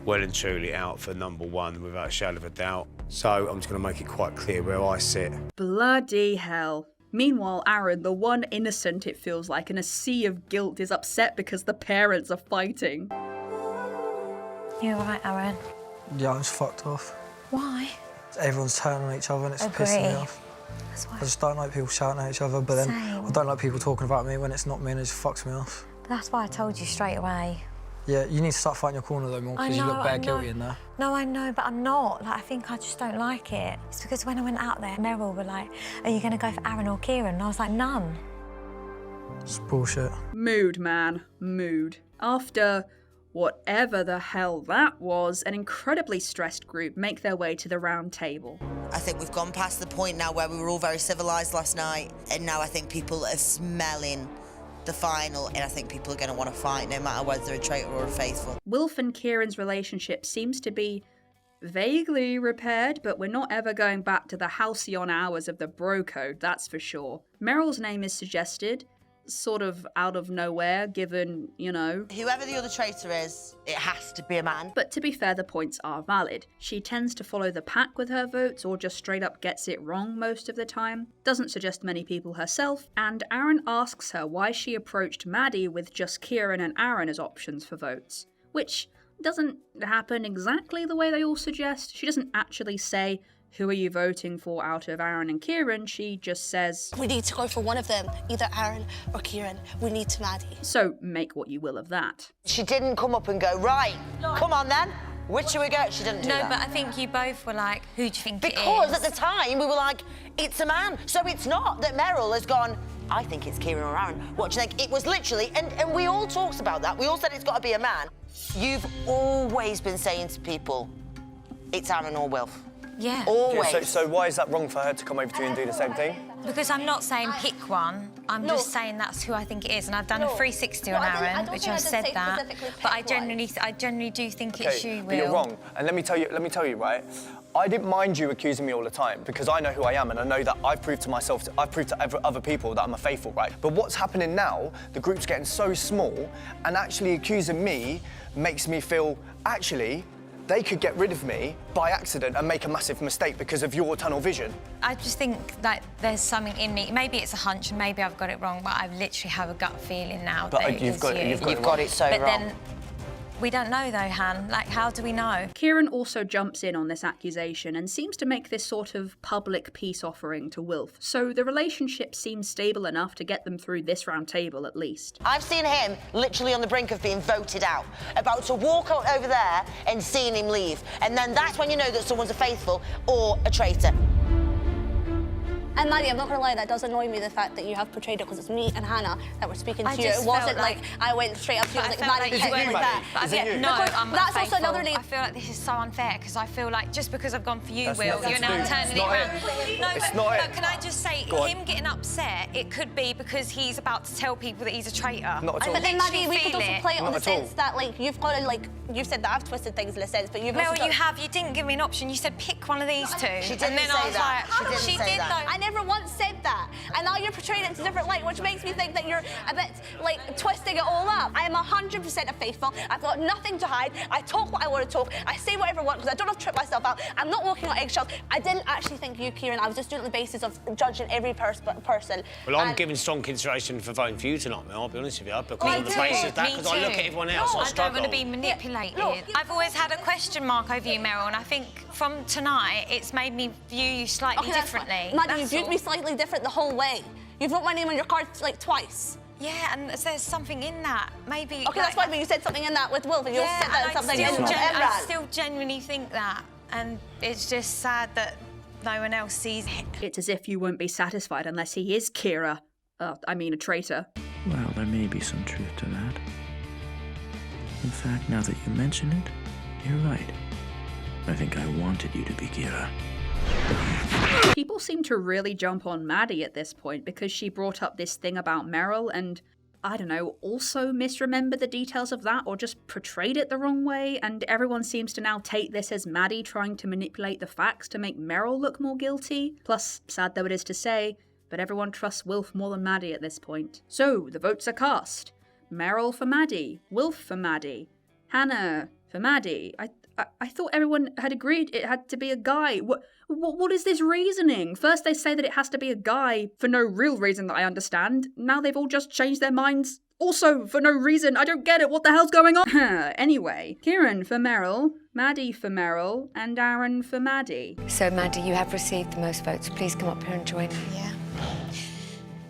well and truly out for #1 without a shadow of a doubt. So I'm just going to make it quite clear where I sit. Bloody hell. Meanwhile, Aaron, the one innocent it feels like in a sea of guilt, is upset because the parents are fighting. You alright, Aaron? Yeah, I'm just fucked off. Why? Everyone's turning on each other and it's Agree. pissing me off. That's why. I just don't like people shouting at each other, but then Same. I don't like people talking about me when it's not me, and it just fucks me off. That's why I told you straight away. Yeah, you need to start fighting your corner though more, because you look bare guilty in there. No, I know, but I'm not. Like, I think I just don't like it. It's because when I went out there, Meryl were like, are you going to go for Aaron or Kieran? And I was like, none. It's bullshit. Mood, man. Mood. After whatever the hell that was, an incredibly stressed group make their way to the round table. I think we've gone past the point now where we were all very civilised last night, and now I think people are smelling the final, and I think people are going to want to fight no matter whether they're a traitor or a faithful. Wilf and Kieran's relationship seems to be vaguely repaired, but we're not ever going back to the halcyon hours of the bro code, that's for sure. Meryl's name is suggested, sort of out of nowhere, given, you know. Whoever the other traitor is, it has to be a man. But to be fair, the points are valid. She tends to follow the pack with her votes, or just straight up gets it wrong most of the time, doesn't suggest many people herself, and Aaron asks her why she approached Maddie with just Kieran and Aaron as options for votes, which doesn't happen exactly the way they all suggest. She doesn't actually say, who are you voting for out of Aaron and Kieran? She just says, we need to go for one of them, either Aaron or Kieran. We need to Maddie. So make what you will of that. She didn't come up and go, right, come on then. Which should we go? She didn't do that. No, but I think you both were like, who do you think it is? Because at the time, we were like, it's a man. So it's not that Meryl has gone, I think it's Kieran or Aaron. What do you think? It was literally, and we all talked about that. We all said it's got to be a man. You've always been saying to people, it's Aaron or Wilf. Yeah. Yeah, Always. so why is that wrong for her to come over to you and do the same thing? Because I'm not saying pick one. I'm just saying that's who I think it is, and I've done a 360 on Aaron, which I've said that. But I generally do think it's you, Will. But you're wrong. And let me tell you, right? I didn't mind you accusing me all the time because I know who I am and I know that I've proved to other people that I'm a faithful, right? But what's happening now, the group's getting so small, and actually accusing me makes me feel, actually, they could get rid of me by accident and make a massive mistake because of your tunnel vision. I just think that there's something in me. Maybe it's a hunch and maybe I've got it wrong, but I literally have a gut feeling now that it is you. You've got it so but wrong. Then, we don't know though, Han. Like, how do we know? Kieran also jumps in on this accusation and seems to make this sort of public peace offering to Wilf, so the relationship seems stable enough to get them through this round table at least. I've seen him literally on the brink of being voted out, about to walk out over there and seeing him leave. And then that's when you know that someone's a faithful or a traitor. And Maddie, I'm not gonna lie, that does annoy me, the fact that you have portrayed it, because it's me and Hannah that were speaking to you. It wasn't like I went straight up to you and was like, Maddie, you like that. That's also another name. I feel like this is so unfair, because I feel like just because I've gone for you, Will, you're now turning it around. No, but can I just say, him getting upset, it could be because he's about to tell people that he's a traitor. Not at all. But then, Maddie, we could also play it on the sense that, like, you've got to, like, you've said that I've twisted things in a sense, but you've also you have. You didn't give me an option. You said pick one of these two. She didn't and then say I was that. like, She didn't say that. I never once said that. And now you're portraying it in a different light, which makes me think that you're a bit, like, twisting it all up. I am 100% a faithful. I've got nothing to hide. I talk what I want to talk. I say whatever I want because I don't have to trip myself out. I'm not walking on eggshells. I didn't actually think you, Kieran. I was just doing it on the basis of judging every person. Well, I'm giving strong consideration for voting for you tonight, Mel, I'll be honest with you, because on the basis of that, because I look at everyone else, I I struggle. don't want to be manipulated. I've always had a question mark over you, Meryl, and I think from tonight, it's made me view you slightly differently. Maddie, you viewed me slightly different the whole way. You've wrote my name on your card, like, twice. Yeah, and there's something in that. Maybe. Okay, that's fine, but you said something in that with Wilf, and you also said that in something in I Emran. still genuinely think that, and it's just sad that no one else sees it. It's as if you won't be satisfied unless he is Kira. A traitor. Well, there may be some truth to that. In fact, now that you mention it, you're right. I think I wanted you to be Kira. People seem to really jump on Maddie at this point because she brought up this thing about Meryl and, I don't know, also misremembered the details of that or just portrayed it the wrong way, and everyone seems to now take this as Maddie trying to manipulate the facts to make Meryl look more guilty. Plus, sad though it is to say, but everyone trusts Wilf more than Maddie at this point. So, the votes are cast. Meryl for Maddie, Wilf for Maddie, Hannah for Maddie. I thought everyone had agreed it had to be a guy. What is this reasoning? First they say that it has to be a guy for no real reason that I understand. Now they've all just changed their minds. Also, for no reason. I don't get it. What the hell's going on? Anyway, Kieran for Meryl, Maddie for Meryl, and Aaron for Maddie. So, Maddie, you have received the most votes. Please come up here and join me. Yeah.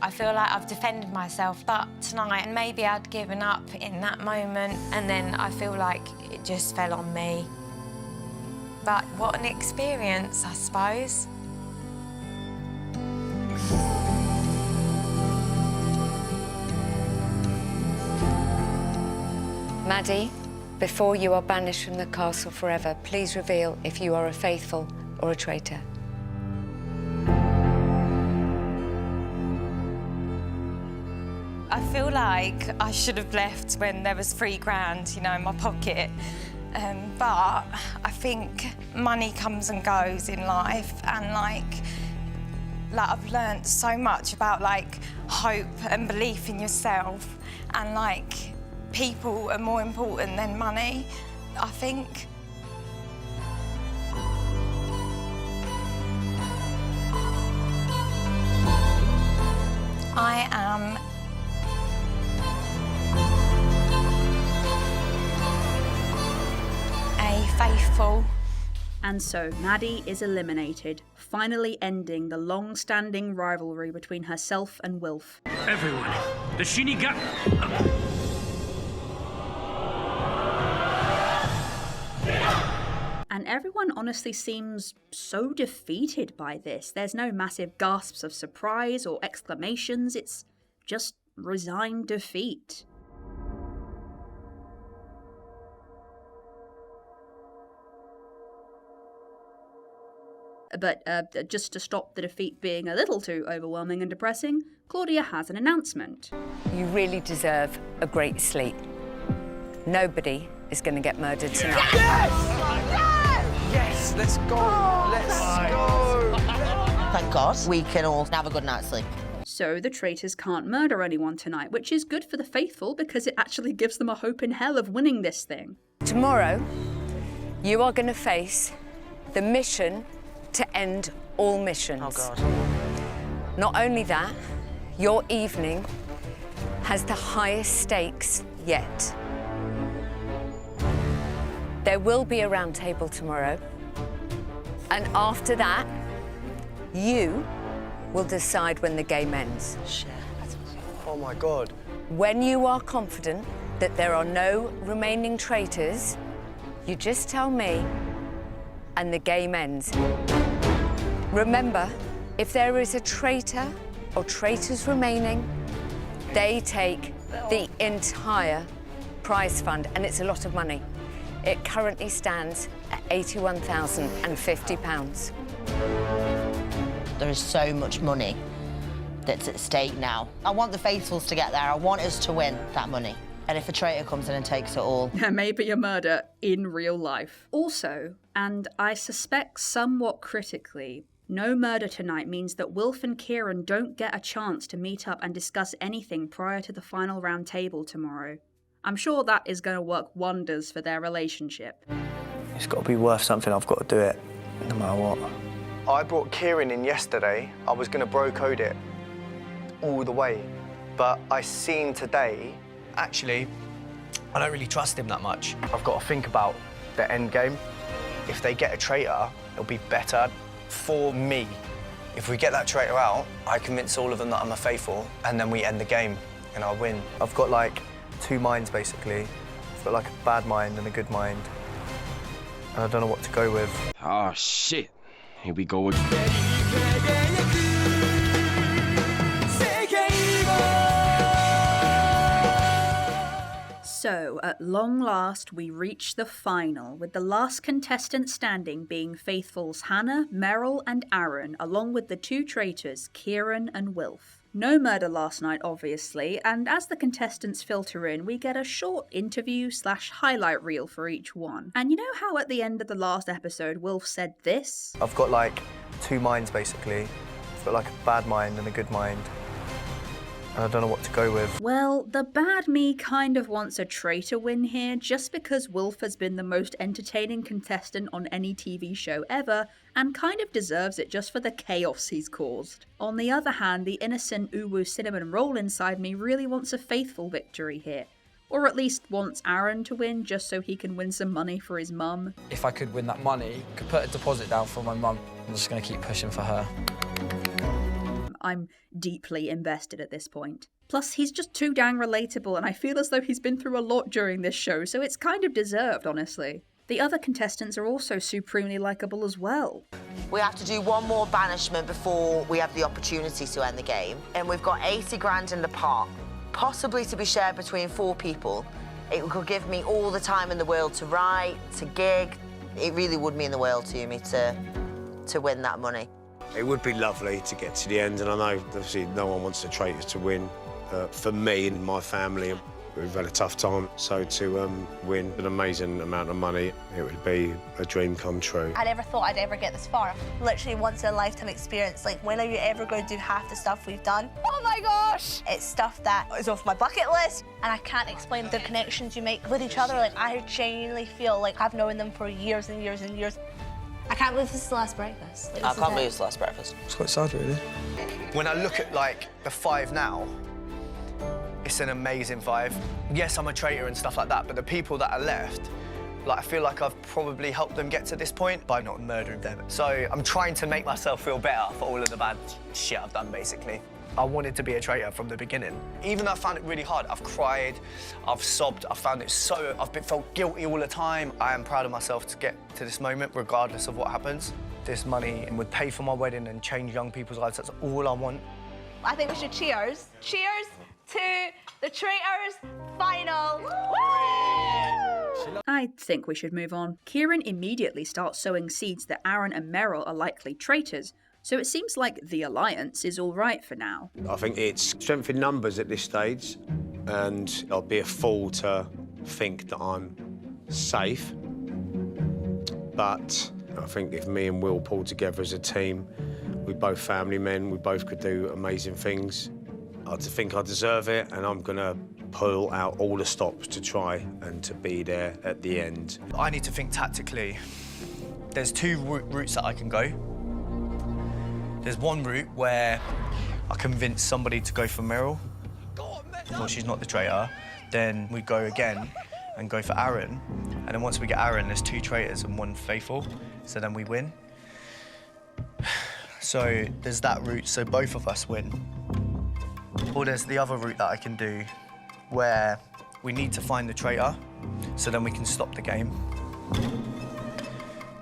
I feel like I've defended myself but tonight, and maybe I'd given up in that moment, and then I feel like it just fell on me. But what an experience, I suppose. Maddie, before you are banished from the castle forever, please reveal if you are a faithful or a traitor. I feel like I should have left when there was £3,000, in my pocket. But I think money comes and goes in life, and I've learned so much about hope and belief in yourself, and people are more important than money, I think. I am faithful. And so Maddie is eliminated, finally ending the long-standing rivalry between herself and Wilf. Everyone, the Shinigami... And everyone honestly seems so defeated by this. There's no massive gasps of surprise or exclamations, it's just resigned defeat. But just to stop the defeat being a little too overwhelming and depressing, Claudia has an announcement. You really deserve a great sleep. Nobody is going to get murdered tonight. Yes, let's go. Let's go. Thank God we can all have a good night's sleep. So the traitors can't murder anyone tonight, which is good for the faithful because it actually gives them a hope in hell of winning this thing. Tomorrow, you are going to face the mission to end all missions. Oh, God. Not only that, your evening has the highest stakes yet. There will be a round table tomorrow, and after that, you will decide when the game ends. Oh, my God. When you are confident that there are no remaining traitors, you just tell me, and the game ends. Remember, if there is a traitor or traitors remaining, they take the entire prize fund, and it's a lot of money. It currently stands at £81,050. There is so much money that's at stake now. I want the faithfuls to get there. I want us to win that money. And if a traitor comes in and takes it all... There may be a murder in real life. Also, and I suspect somewhat critically, no murder tonight means that Wilf and Kieran don't get a chance to meet up and discuss anything prior to the final round table tomorrow. I'm sure that is going to work wonders for their relationship. It's got to be worth something. I've got to do it, no matter what. I brought Kieran in yesterday. I was going to bro code it all the way. But I seen today, actually, I don't really trust him that much. I've got to think about the end game. If they get a traitor, it'll be better for me. If we get that traitor out, I convince all of them that I'm a faithful, and then we end the game, and I win. I've got, like, two minds, basically. I've got, like, a bad mind and a good mind. And I don't know what to go with. Oh, shit. Here we go again. So, at long last, we reach the final, with the last contestant standing being faithfuls Hannah, Meryl, and Aaron, along with the two traitors, Kieran and Wilf. No murder last night, obviously, and as the contestants filter in, we get a short interview/highlight reel for each one. And you know how at the end of the last episode, Wilf said this? I've got, like, two minds, basically. I've got, like, a bad mind and a good mind. And I don't know what to go with. Well, the bad me kind of wants a traitor win here, just because Wilf has been the most entertaining contestant on any TV show ever, and kind of deserves it just for the chaos he's caused. On the other hand, the innocent uwu cinnamon roll inside me really wants a faithful victory here. Or at least wants Aaron to win, just so he can win some money for his mum. If I could win that money, I could put a deposit down for my mum. I'm just going to keep pushing for her. I'm deeply invested at this point. Plus, he's just too dang relatable, and I feel as though he's been through a lot during this show, so it's kind of deserved, honestly. The other contestants are also supremely likeable as well. We have to do one more banishment before we have the opportunity to end the game. And we've got 80 grand in the pot, possibly to be shared between 4 people. It could give me all the time in the world to write, to gig. It really would mean the world to me to win that money. It would be lovely to get to the end, and I know, obviously, no one wants the traitors to win. For me and my family, we've had a tough time, so to win an amazing amount of money, it would be a dream come true. I never thought I'd ever get this far. Literally once-in-a-lifetime experience. Like, when are you ever going to do half the stuff we've done? Oh my gosh! It's stuff that is off my bucket list, and I can't explain the connections you make with each other. Like, I genuinely feel like I've known them for years and years and years. I can't believe this is the last breakfast. Like, I can't believe it's the last breakfast. It's quite sad, really. When I look at, like, the 5 now, it's an amazing 5. Yes, I'm a traitor and stuff like that, but the people that are left, like, I feel like I've probably helped them get to this point by not murdering them. So I'm trying to make myself feel better for all of the bad shit I've done, basically. I wanted to be a traitor from the beginning. Even though I found it really hard, I've cried, I've sobbed, I've felt guilty all the time. I am proud of myself to get to this moment, regardless of what happens. This money would pay for my wedding and change young people's lives. That's all I want. I think we should cheers. Cheers to the Traitors final. Woo! I think we should move on. Kieran immediately starts sowing seeds that Aaron and Meryl are likely traitors, so it seems like the alliance is all right for now. I think it's strength in numbers at this stage, and I'll be a fool to think that I'm safe. But I think if me and Will pull together as a team, we're both family men, we both could do amazing things. I think I deserve it, and I'm going to pull out all the stops to try and to be there at the end. I need to think tactically. There's two routes that I can go. There's one route where I convince somebody to go for Meryl. Well, she's not the traitor. Then we go again and go for Aaron. And then once we get Aaron, there's 2 traitors and 1 faithful. So then we win. So there's that route, so both of us win. Or there's the other route that I can do where we need to find the traitor, so then we can stop the game.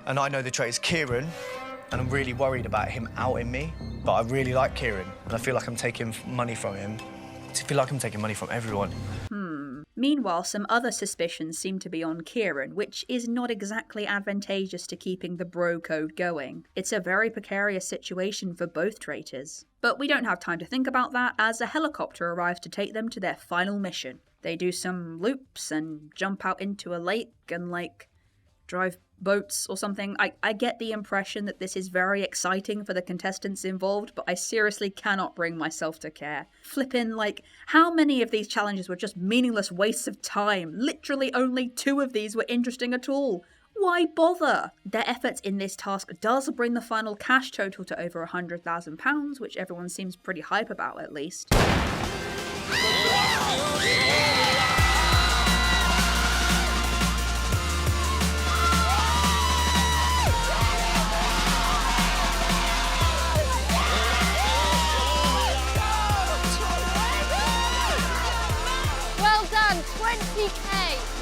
And I know the traitor's Kieran, and I'm really worried about him outing me, but I really like Kieran, and I feel like I'm taking money from him. I feel like I'm taking money from everyone. Meanwhile, some other suspicions seem to be on Kieran, which is not exactly advantageous to keeping the bro code going. It's a very precarious situation for both traitors. But we don't have time to think about that, as a helicopter arrives to take them to their final mission. They do some loops and jump out into a lake and, drive boats or something. I get the impression that this is very exciting for the contestants involved, but I seriously cannot bring myself to care. Flippin', how many of these challenges were just meaningless wastes of time? Literally only 2 of these were interesting at all. Why bother? Their efforts in this task does bring the final cash total to over £100,000, which everyone seems pretty hype about at least. Well done, 20k.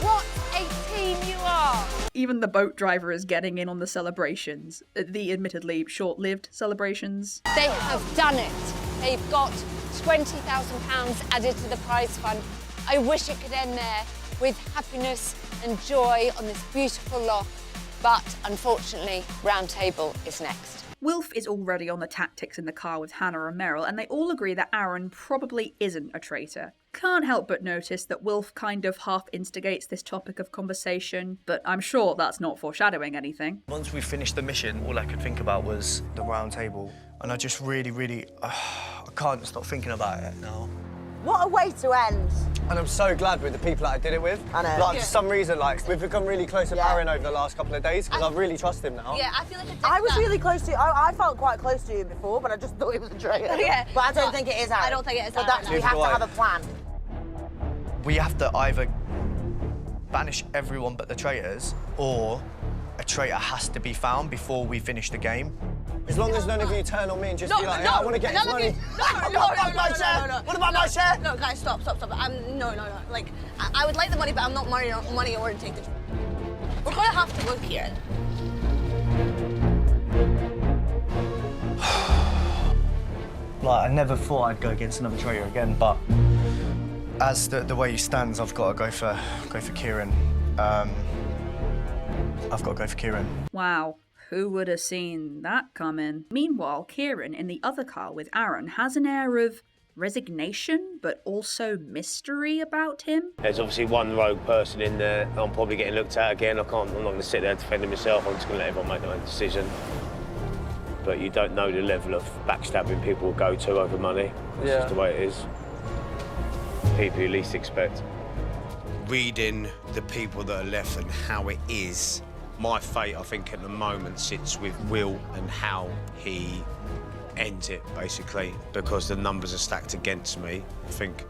What a team you are. Even the boat driver is getting in on the celebrations. The admittedly short-lived celebrations. They have done it. They've got £20,000 added to the prize fund. I wish it could end there with happiness and joy on this beautiful loch, but unfortunately, Round Table is next. Wilf is already on the tactics in the car with Hannah and Meryl, and they all agree that Aaron probably isn't a traitor. Can't help but notice that Wilf kind of half instigates this topic of conversation, but I'm sure that's not foreshadowing anything. Once we finished the mission, all I could think about was the Round Table, and I just really, I can't stop thinking about it now. What a way to end. And I'm so glad with the people that I did it with. I know. For some reason, we've become really close with Aaron over the last couple of days, because I really trust him now. Yeah, I feel like I was really close to you. I felt quite close to you before, but I just thought it was a traitor. Yeah. But I don't think it is Aaron. I don't think it is But Aaron. we have to have a plan. We have to either banish everyone but the traitors, or a traitor has to be found before we finish the game. As long as none of you turn on me and just be like, no, I want to get his money. No. What about my share? No, guys, stop. No. I would like the money, but I'm not money orientated. We're gonna have to look here. I never thought I'd go against another traitor again, but as the way he stands, I've got to go for Kieran. I've got to go for Kieran. Wow. Who would have seen that coming? Meanwhile, Kieran, in the other car with Aaron, has an air of resignation, but also mystery about him. There's obviously one rogue person in there. I'm probably getting looked at again. I'm not going to sit there defending myself. I'm just going to let everyone make their own decision. But you don't know the level of backstabbing people will go to over money. It's just the way it is. People you least expect. Reading the people that are left and how it is, my fate, I think, at the moment sits with Will and how he ends it, basically, because the numbers are stacked against me. I think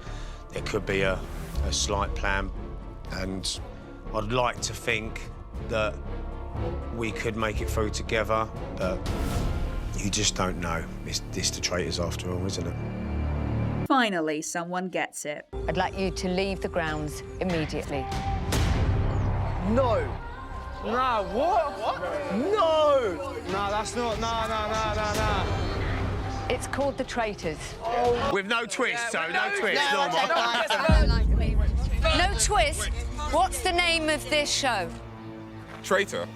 there could be a slight plan, and I'd like to think that we could make it through together, but you just don't know. It's the traitors after all, isn't it? Finally, someone gets it. I'd like you to leave the grounds immediately. No. No, what? No! No, that's not, no. It's called the Traitors. With no twist, so no twist, No twist. What's the name of this show? Traitor.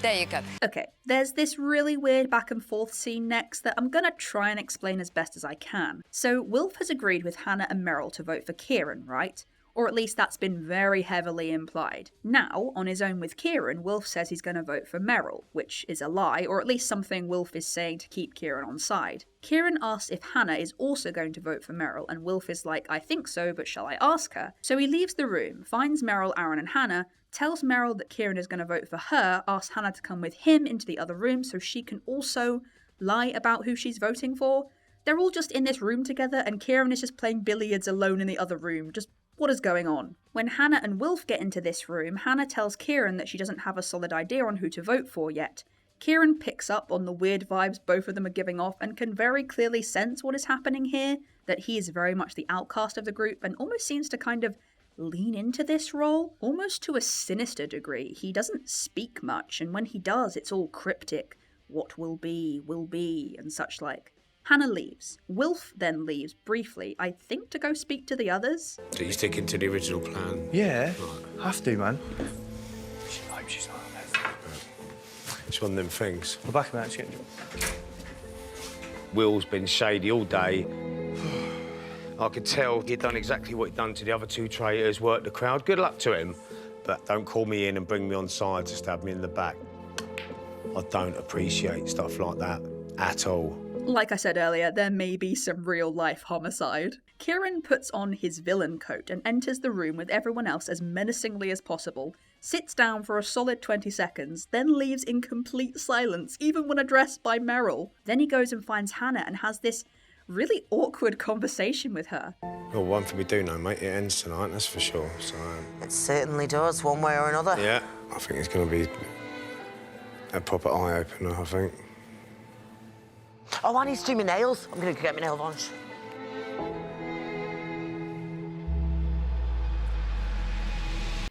There you go. Okay, there's this really weird back and forth scene next that I'm gonna try and explain as best as I can. So Wilf has agreed with Hannah and Meryl to vote for Kieran, right? Or at least that's been very heavily implied. Now, on his own with Kieran, Wilf says he's going to vote for Meryl, which is a lie, or at least something Wilf is saying to keep Kieran on side. Kieran asks if Hannah is also going to vote for Meryl, and Wilf is like, I think so, but shall I ask her? So he leaves the room, finds Meryl, Aaron and Hannah, tells Meryl that Kieran is going to vote for her, asks Hannah to come with him into the other room so she can also lie about who she's voting for. They're all just in this room together, and Kieran is just playing billiards alone in the other room, just what is going on? When Hannah and Wilf get into this room, Hannah tells Kieran that she doesn't have a solid idea on who to vote for yet. Kieran picks up on the weird vibes both of them are giving off and can very clearly sense what is happening here, that he is very much the outcast of the group and almost seems to kind of lean into this role, almost to a sinister degree. He doesn't speak much, and when he does, it's all cryptic. What will be, and such like. Hannah leaves. Wilf then leaves briefly, I think to go speak to the others. So you sticking to the original plan? Yeah, Right. have to, man. I hope she's not. It's one of them things. The back of my actually. Will's been shady all day. I could tell he'd done exactly what he'd done to the other two traitors, worked the crowd. Good luck to him, but don't call me in and bring me on side to stab me in the back. I don't appreciate stuff like that at all. Like I said earlier, there may be some real-life homicide. Kieran puts on his villain coat and enters the room with everyone else as menacingly as possible, sits down for a solid 20 seconds, then leaves in complete silence, even when addressed by Meryl. Then he goes and finds Hannah and has this really awkward conversation with her. Well, one thing we do know, mate, it ends tonight, that's for sure. So It certainly does, one way or another. yeah, I think it's going to be a proper eye-opener, I think. Oh, I need to do my nails. I'm going to go get my nail varnish.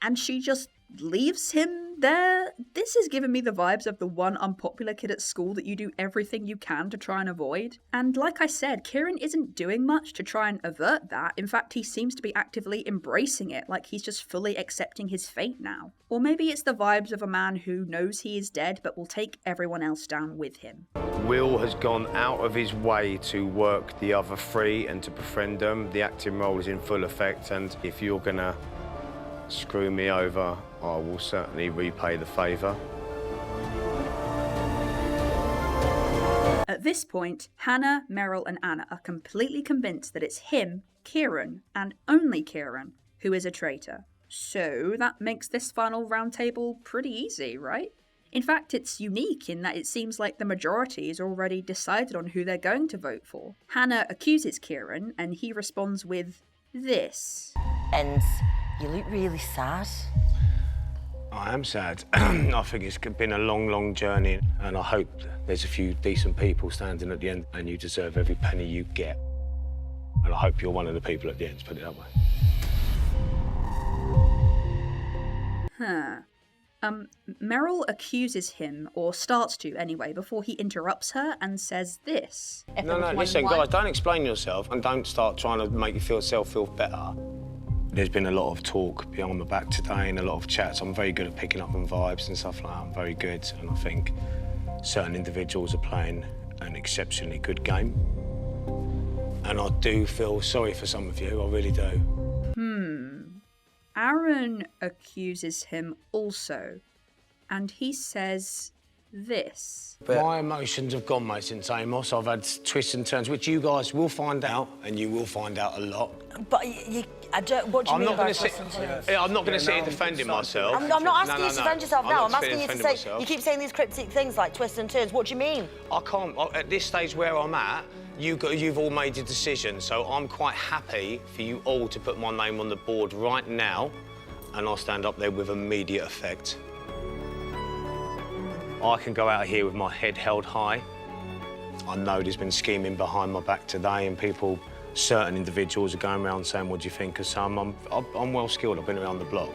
And she just leaves him there. This is giving me the vibes of the one unpopular kid at school that you do everything you can to try and avoid. And like I said, Kieran isn't doing much to try and avert that. In fact, he seems to be actively embracing it, like he's just fully accepting his fate now. Or maybe it's the vibes of a man who knows he is dead but will take everyone else down with him. Will has gone out of his way to work the other three and to befriend them. The acting role is in full effect, and if you're going to screw me over, I will certainly repay the favour. At this point, Hannah, Meryl and Anna are completely convinced that it's him, Kieran, and only Kieran, who is a traitor. So that makes this final roundtable pretty easy, right? In fact, it's unique in that it seems like the majority is already decided on who they're going to vote for. Hannah accuses Kieran, and he responds with this. And you look really sad. I am sad. I think it's been a long, long journey, and I hope there's a few decent people standing at the end, and you deserve every penny you get. And I hope you're one of the people at the end, put it that way. Meryl accuses him, or starts to anyway, before he interrupts her and says this. No, listen, guys, don't explain yourself and don't start trying to make yourself feel better. There's been a lot of talk behind my back today and a lot of chats. I'm very good at picking up on vibes and stuff like that. I'm very good, and I think certain individuals are playing an exceptionally good game. And I do feel sorry for some of you, I really do. Aaron accuses him also, and he says this. My emotions have gone, mate, since Amos. I've had twists and turns, which you guys will find out, and you will find out a lot. But I don't. What do you mean by I'm not going to sit here defending myself. I'm not asking you to defend yourself now. I'm asking you to say. Myself. You keep saying these cryptic things like twists and turns. What do you mean? I can't. At this stage where I'm at, you've all made a decision, so I'm quite happy for you all to put my name on the board right now, and I'll stand up there with immediate effect. I can go out here with my head held high. I know there's been scheming behind my back today, and certain individuals are going around saying, what do you think of some? I'm well skilled, I've been around the block.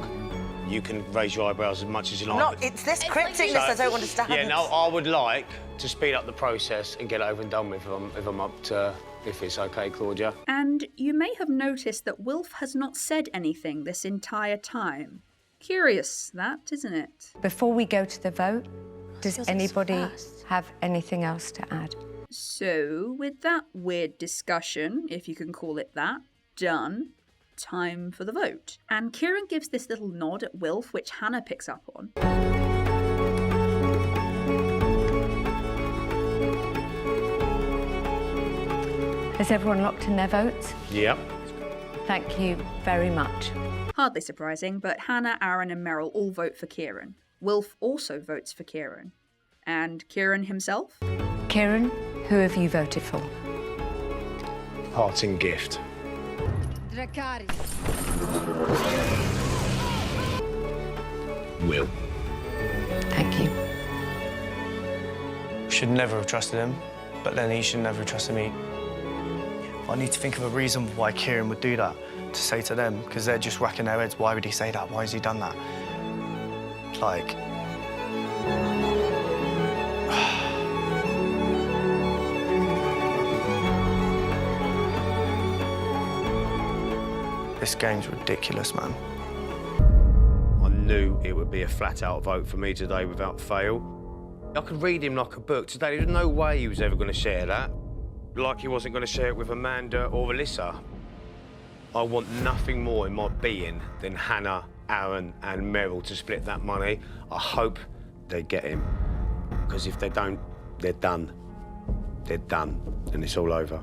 You can raise your eyebrows as much as you like. No, it's this crypticness I don't understand. Yeah, no, I would like to speed up the process and get it over and done with if I'm up to if it's okay, Claudia. And you may have noticed that Wilf has not said anything this entire time. Curious, that, isn't it? Before we go to the vote, does anybody have anything else to add? So, with that weird discussion, if you can call it that, done, time for the vote. And Kieran gives this little nod at Wilf, which Hannah picks up on. Has everyone locked in their votes? Yep. Thank you very much. Hardly surprising, but Hannah, Aaron and Meryl all vote for Kieran. Wilf also votes for Kieran. And Kieran himself? Kieran, who have you voted for? Parting gift. Will. Thank you. Should never have trusted him, but then he should never have trusted me. I need to think of a reason why Kieran would do that, to say to them, because they're just racking their heads. Why would he say that? Why has he done that? Like... This game's ridiculous, man. I knew it would be a flat-out vote for me today without fail. I could read him like a book today. There's no way he was ever going to share that. Like he wasn't going to share it with Amanda or Alyssa. I want nothing more in my being than Hannah, Aaron and Meryl to split that money. I hope they get him. Because if they don't, they're done. They're done, and it's all over.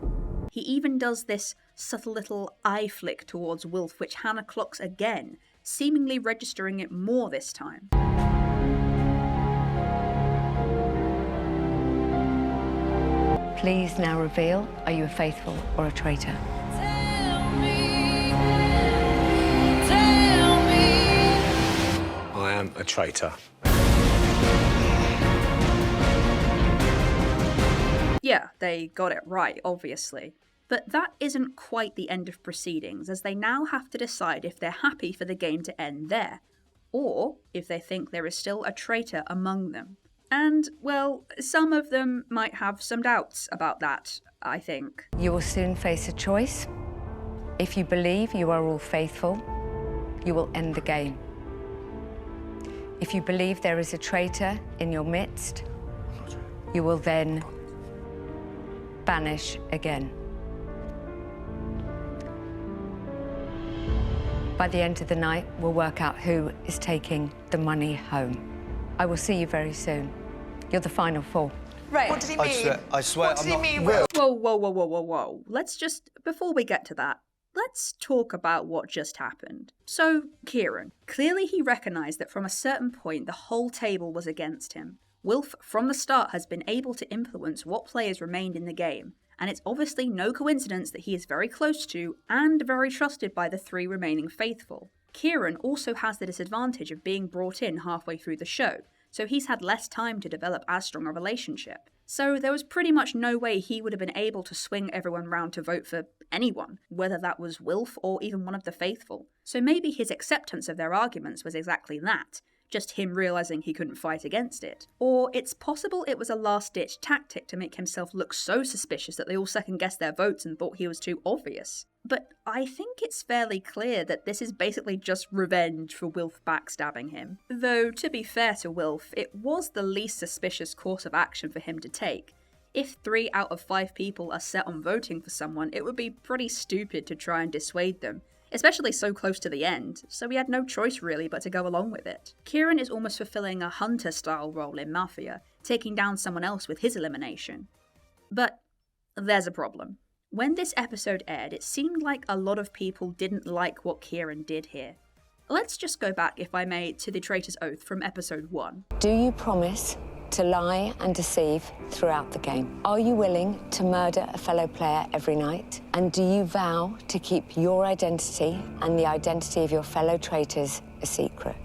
He even does this subtle little eye flick towards Wilf, which Hannah clocks again, seemingly registering it more this time. Please now reveal, are you a faithful or a traitor? I am a traitor. Yeah, they got it right, obviously. But that isn't quite the end of proceedings, as they now have to decide if they're happy for the game to end there, or if they think there is still a traitor among them. And, well, some of them might have some doubts about that, I think. You will soon face a choice. If you believe you are all faithful, you will end the game. If you believe there is a traitor in your midst, you will then banish again. By the end of the night, we'll work out who is taking the money home. I will see you very soon. You're the final four. Right. What did he mean? I swear, what did I'm he not... mean, Will? Whoa. Let's just, before we get to that, let's talk about what just happened. So, Kieran. Clearly he recognised that from a certain point the whole table was against him. Wilf, from the start, has been able to influence what players remained in the game, and it's obviously no coincidence that he is very close to and very trusted by the three remaining faithful. Kieran also has the disadvantage of being brought in halfway through the show, so he's had less time to develop as strong a relationship. So there was pretty much no way he would have been able to swing everyone round to vote for anyone, whether that was Wilf or even one of the faithful. So maybe his acceptance of their arguments was exactly that, just him realising he couldn't fight against it. Or it's possible it was a last-ditch tactic to make himself look so suspicious that they all second-guessed their votes and thought he was too obvious. But I think it's fairly clear that this is basically just revenge for Wilf backstabbing him. Though, to be fair to Wilf, it was the least suspicious course of action for him to take. If 3 out of 5 people are set on voting for someone, it would be pretty stupid to try and dissuade them, especially so close to the end, so he had no choice really but to go along with it. Kieran is almost fulfilling a Hunter-style role in Mafia, taking down someone else with his elimination. But there's a problem. When this episode aired, it seemed like a lot of people didn't like what Kieran did here. Let's just go back, if I may, to the Traitor's Oath from episode 1. Do you promise to lie and deceive throughout the game? Are you willing to murder a fellow player every night? And do you vow to keep your identity and the identity of your fellow traitors a secret?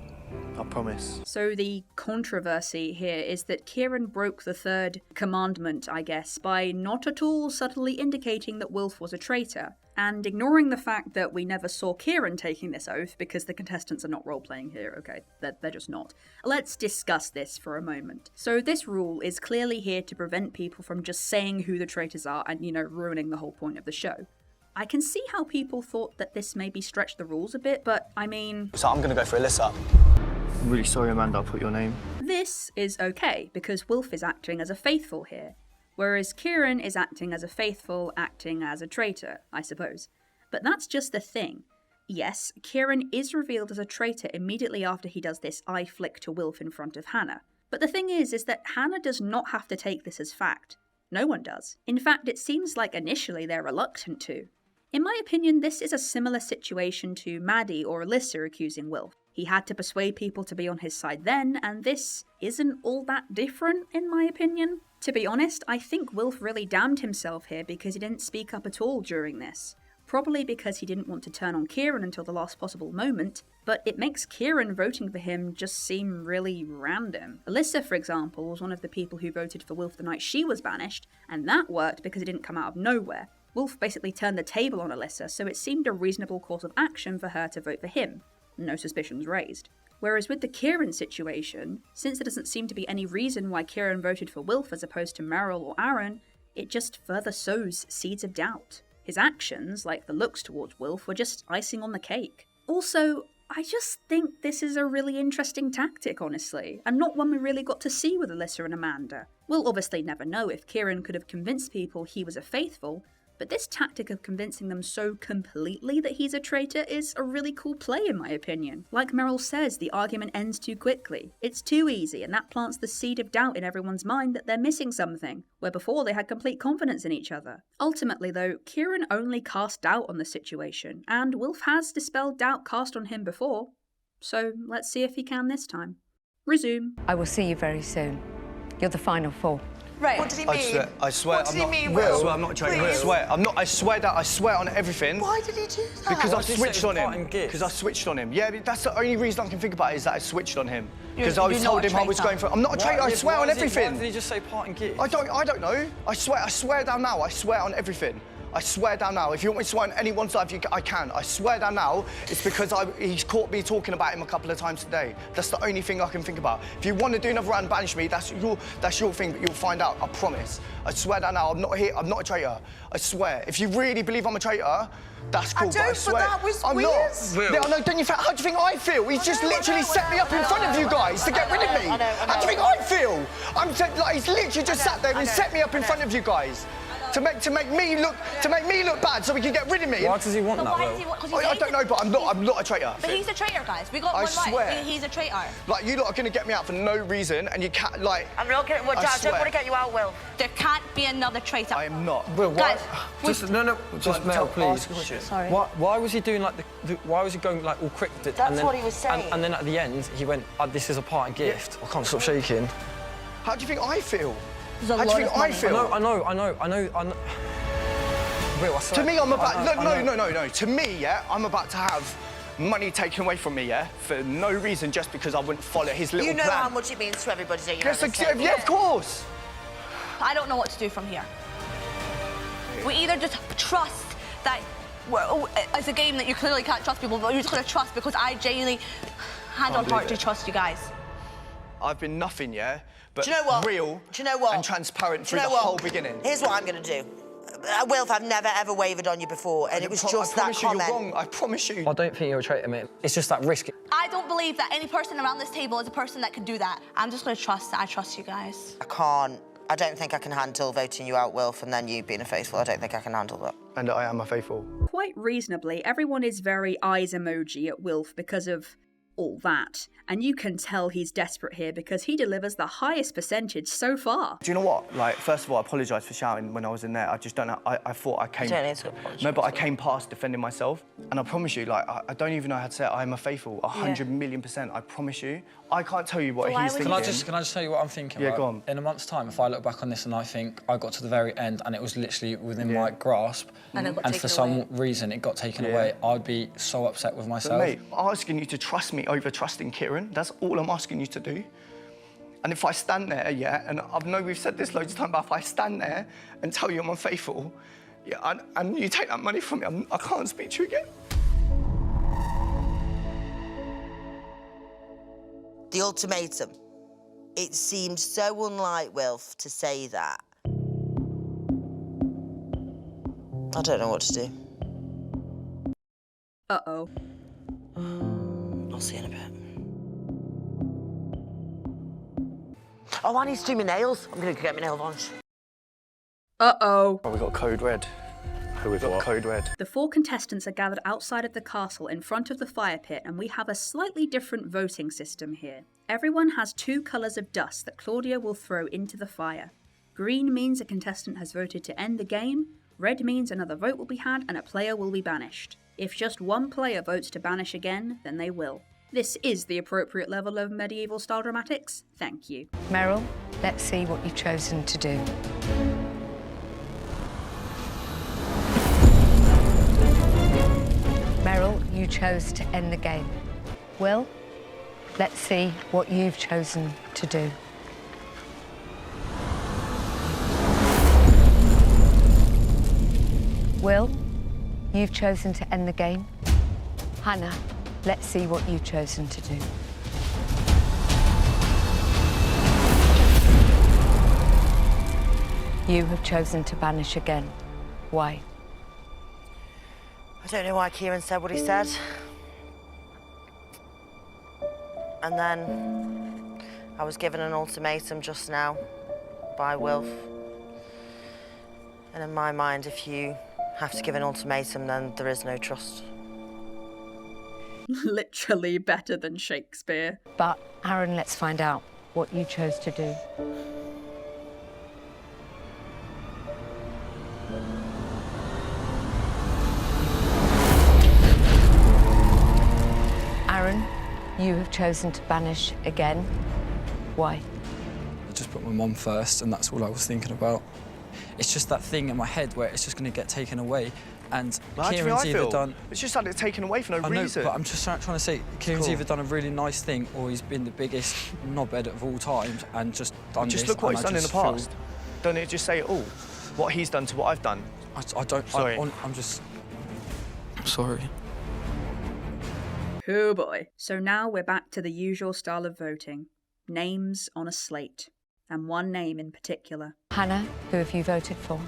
I promise. So the controversy here is that Kieran broke the third commandment, I guess, by not at all subtly indicating that Wilf was a traitor. And ignoring the fact that we never saw Kieran taking this oath, because the contestants are not role-playing here, okay? They're just not. Let's discuss this for a moment. So this rule is clearly here to prevent people from just saying who the traitors are and, ruining the whole point of the show. I can see how people thought that this maybe stretched the rules a bit, but I mean... So I'm gonna go for Alyssa. I'm really sorry, Amanda, I put your name. This is okay, because Wilf is acting as a faithful here, whereas Kieran is acting as a faithful, acting as a traitor, I suppose. But that's just the thing. Yes, Kieran is revealed as a traitor immediately after he does this eye flick to Wilf in front of Hannah. But the thing is that Hannah does not have to take this as fact. No one does. In fact, it seems like initially they're reluctant to. In my opinion, this is a similar situation to Maddie or Alyssa accusing Wilf. He had to persuade people to be on his side then, and this isn't all that different, in my opinion. To be honest, I think Wilf really damned himself here because he didn't speak up at all during this. Probably because he didn't want to turn on Kieran until the last possible moment, but it makes Kieran voting for him just seem really random. Alyssa, for example, was one of the people who voted for Wilf the night she was banished, and that worked because it didn't come out of nowhere. Wilf basically turned the table on Alyssa, so it seemed a reasonable course of action for her to vote for him. No suspicions raised. Whereas with the Kieran situation, since there doesn't seem to be any reason why Kieran voted for Wilf as opposed to Meryl or Aaron, it just further sows seeds of doubt. His actions, like the looks towards Wilf, were just icing on the cake. Also, I just think this is a really interesting tactic, honestly, and not one we really got to see with Alyssa and Amanda. We'll obviously never know if Kieran could have convinced people he was a faithful, but this tactic of convincing them so completely that he's a traitor is a really cool play in my opinion. Like Meryl says, the argument ends too quickly. It's too easy, and that plants the seed of doubt in everyone's mind that they're missing something, where before they had complete confidence in each other. Ultimately though, Kieran only cast doubt on the situation, and Wilf has dispelled doubt cast on him before. So let's see if he can this time. Resume. I will see you very soon. You're the final four. Right. What did he mean? I swear, What did he mean, Will? Will? I swear I'm not a traitor. I Please. swear, I'm not. I swear on everything. Why did he do that? Because I Why did you switched say on him. parting gifts? Because I switched on him. Yeah, but that's the only reason I can think about it is that I switched on him. Because I you're was not told a him I was traitor. going for. I'm not a traitor. I swear on everything. Why did he just say parting gifts? I don't know. I swear down now. I swear on everything. I swear down now. If you want me to swear on anyone's life, I can. I swear down now. It's because he's caught me talking about him a couple of times today. That's the only thing I can think about. If you want to do another round and banish me, that's your thing, but you'll find out. I promise. I swear down now. I'm not here. I'm not a traitor. I swear. If you really believe I'm a traitor, that's cool. I don't, but I swear, that was I'm weird. not. Will. Yeah, I know. Don't you? How do you think I feel? He's just literally set me up in front of you guys to get rid of me. How do you think I feel? He's literally just sat there and set me up in front of you guys. To make me look bad so he can get rid of me. Why does he want that, Will? I don't know, but I'm not a traitor. But he's a traitor, guys. We got I one swear. right. He's a traitor. Like, you lot are going to get me out for no reason, and you can't, like... I'm not getting... Well, I Jack, I don't swear. want to get you out, Will. There can't be another traitor. I am not. Will, why? Guys, Just Mel, please. Sorry. Why was he doing like why was he going like all cryptic? That's and then, what he was saying. And then at the end, he went, "This is a parting gift." I can't stop shaking. How do you think I feel? There's a How do lot you of think I money. feel? I know. Will, I swear. To me, I'm about... I know. No. To me, yeah, I'm about to have money taken away from me, yeah, for no reason, just because I wouldn't follow his little You know plan. how much it means to everybody that you're Yes, at this table. yeah, of course. I don't know what to do from here. We either just trust that it's a game that you clearly can't trust people, but you're just going to trust because I genuinely, hand on heart, do trust you guys. I've been nothing, yeah, but Do you know what? real Do you know what? and transparent Do through you know the what? whole beginning. Here's what I'm going to do. Wilf, I've never ever wavered on you before, and it was just that comment. I promise you, you're wrong. I promise you. I don't think you're a traitor, mate. It's just that risk. I don't believe that any person around this table is a person that could do that. I'm just going to trust that I trust you guys. I don't think I can handle voting you out, Wilf, and then you being a faithful. I don't think I can handle that. And I am a faithful. Quite reasonably, everyone is very eyes emoji at Wilf because of all that. And you can tell he's desperate here because he delivers the highest percentage so far. Do you know what? Like, first of all, I apologise for shouting when I was in there. I just don't know. I thought I came... You don't need to apologise. No, but I came past defending myself. And I promise you, like, I don't even know how to say it. I'm a faithful, 100,000,000%. I promise you. I can't tell you what he's thinking. Can I just tell you what I'm thinking? Yeah, right? go on. In a month's time, if I look back on this and I think I got to the very end and it was literally within my grasp, And for some reason it got taken away, I'd be so upset with But myself. mate, I'm asking you to trust me over trusting Kieran. That's all I'm asking you to do. And if I stand there, and I know we've said this loads of times, but if I stand there and tell you I'm unfaithful, Yeah, and you take that money from me, I can't speak to you again. The ultimatum. It seemed so unlike Wilf to say that. I don't know what to do. Uh-oh. I'll see you in a bit. Oh, I need to do my nails. I'm gonna go get my nail varnish. Uh-oh. Oh, we got code red. Who with what? Code red. The 4 contestants are gathered outside of the castle in front of the fire pit, and we have a slightly different voting system here. Everyone has 2 colours of dust that Claudia will throw into the fire. Green means a contestant has voted to end the game, red means another vote will be had and a player will be banished. If just one player votes to banish again, then they will. This is the appropriate level of medieval-style dramatics. Thank you. Meryl, let's see what you've chosen to do. Meryl, you chose to end the game. Will, let's see what you've chosen to do. Will, you've chosen to end the game. Hannah, let's see what you've chosen to do. You have chosen to banish again. Why? I don't know why Kieran said what he said. And then I was given an ultimatum just now by Wilf. And in my mind, if you have to give an ultimatum, then there is no trust. Literally better than Shakespeare. But, Aaron, let's find out what you chose to do. Aaron, you have chosen to banish again. Why? I just put my mum first, and that's all I was thinking about. It's just that thing in my head where it's just going to get taken away, and Kieran's either done... It's just had it taken away for no reason. I know, but I'm just trying to say, Kieran's either done a really nice thing, or he's been the biggest knobhead of all times, and just done this. Just look what he's done in the past. Don't it just say it all? What he's done to what I've done. I don't... Sorry. I'm just... I'm sorry. Oh boy. So now we're back to the usual style of voting. Names on a slate. And one name in particular. Hannah, who have you voted for?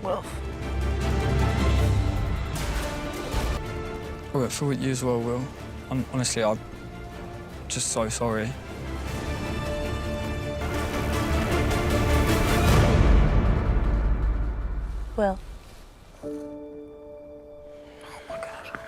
Wilf. I went for you as well, Will. Honestly, I'm just so sorry. Will.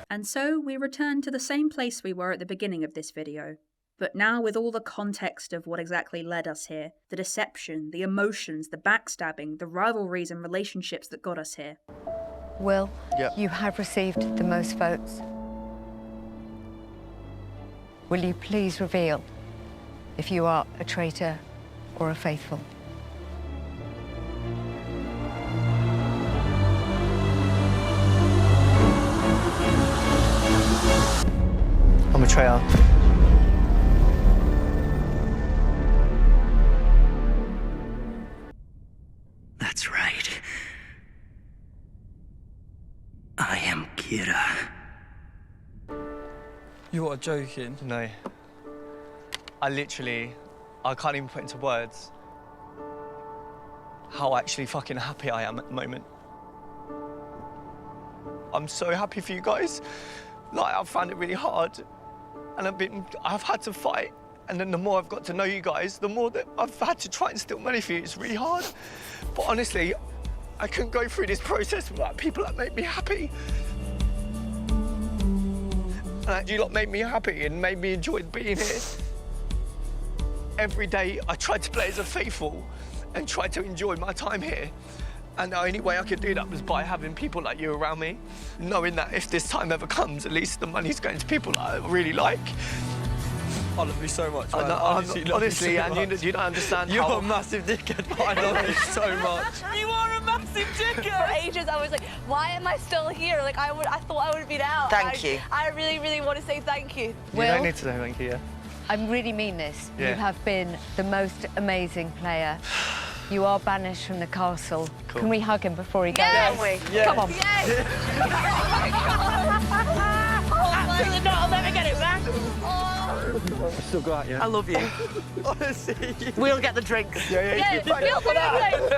And so we return to the same place we were at the beginning of this video. But now with all the context of what exactly led us here, the deception, the emotions, the backstabbing, the rivalries and relationships that got us here. Will, you have received the most votes. Will you please reveal if you are a traitor or a faithful? I'm a traitor. That's right. I am Kira. You are joking? No. I can't even put into words how actually fucking happy I am at the moment. I'm so happy for you guys. Like, I've found it really hard, and I've had to fight. And then the more I've got to know you guys, the more that I've had to try and steal money for you. It's really hard. But honestly, I couldn't go through this process without people that make me happy. And you lot made me happy and made me enjoy being here. Every day, I tried to play as a faithful and tried to enjoy my time here. And the only way I could do that was by having people like you around me, knowing that if this time ever comes, at least the money's going to people that I really like. I love you so much, man. Honestly, and you don't understand You're how... a massive dickhead, but I love you so much. You are a massive dickhead! For ages, I was like, why am I still here? Like, I thought I would have been out. Thank you. I really, really want to say thank you. You don't need to say thank you, yeah? I really mean this. Yeah. You have been the most amazing player You are banished from the castle. Cool. Can we hug him before he goes? Yes! Yes. Come on. Yes! Absolutely not. I'll never get it back. I've still got you. I love you. Honestly. We'll get the drinks. Yeah.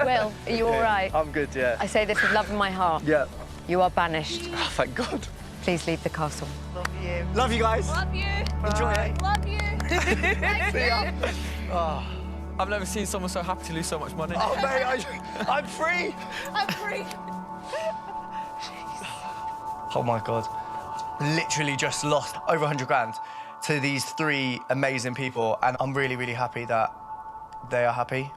Will, are you all right? I'm good, yeah. I say this with love in my heart. Yeah. You are banished. Oh, thank God. Please leave the castle. Love you. Love you guys. Love you. Enjoy it. Love you. See ya. Oh, I've never seen someone so happy to lose so much money. Oh, mate, I'm free. I'm free. Oh, my God. Literally just lost over 100 grand to these 3 amazing people, and I'm really, really happy that they are happy.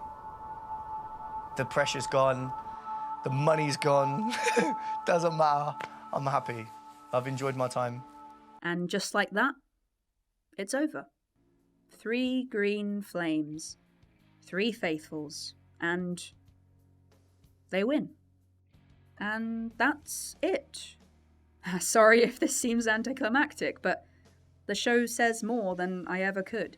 The pressure's gone. The money's gone. Doesn't matter. I'm happy. I've enjoyed my time. And just like that, it's over. 3 green flames, 3 faithfuls, and they win. And that's it. Sorry if this seems anticlimactic, but the show says more than I ever could.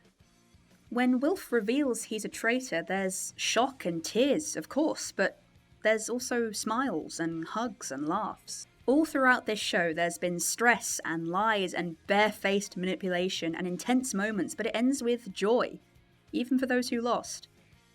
When Wilf reveals he's a traitor, there's shock and tears, of course, but there's also smiles and hugs and laughs. All throughout this show, there's been stress and lies and barefaced manipulation and intense moments, but it ends with joy, even for those who lost.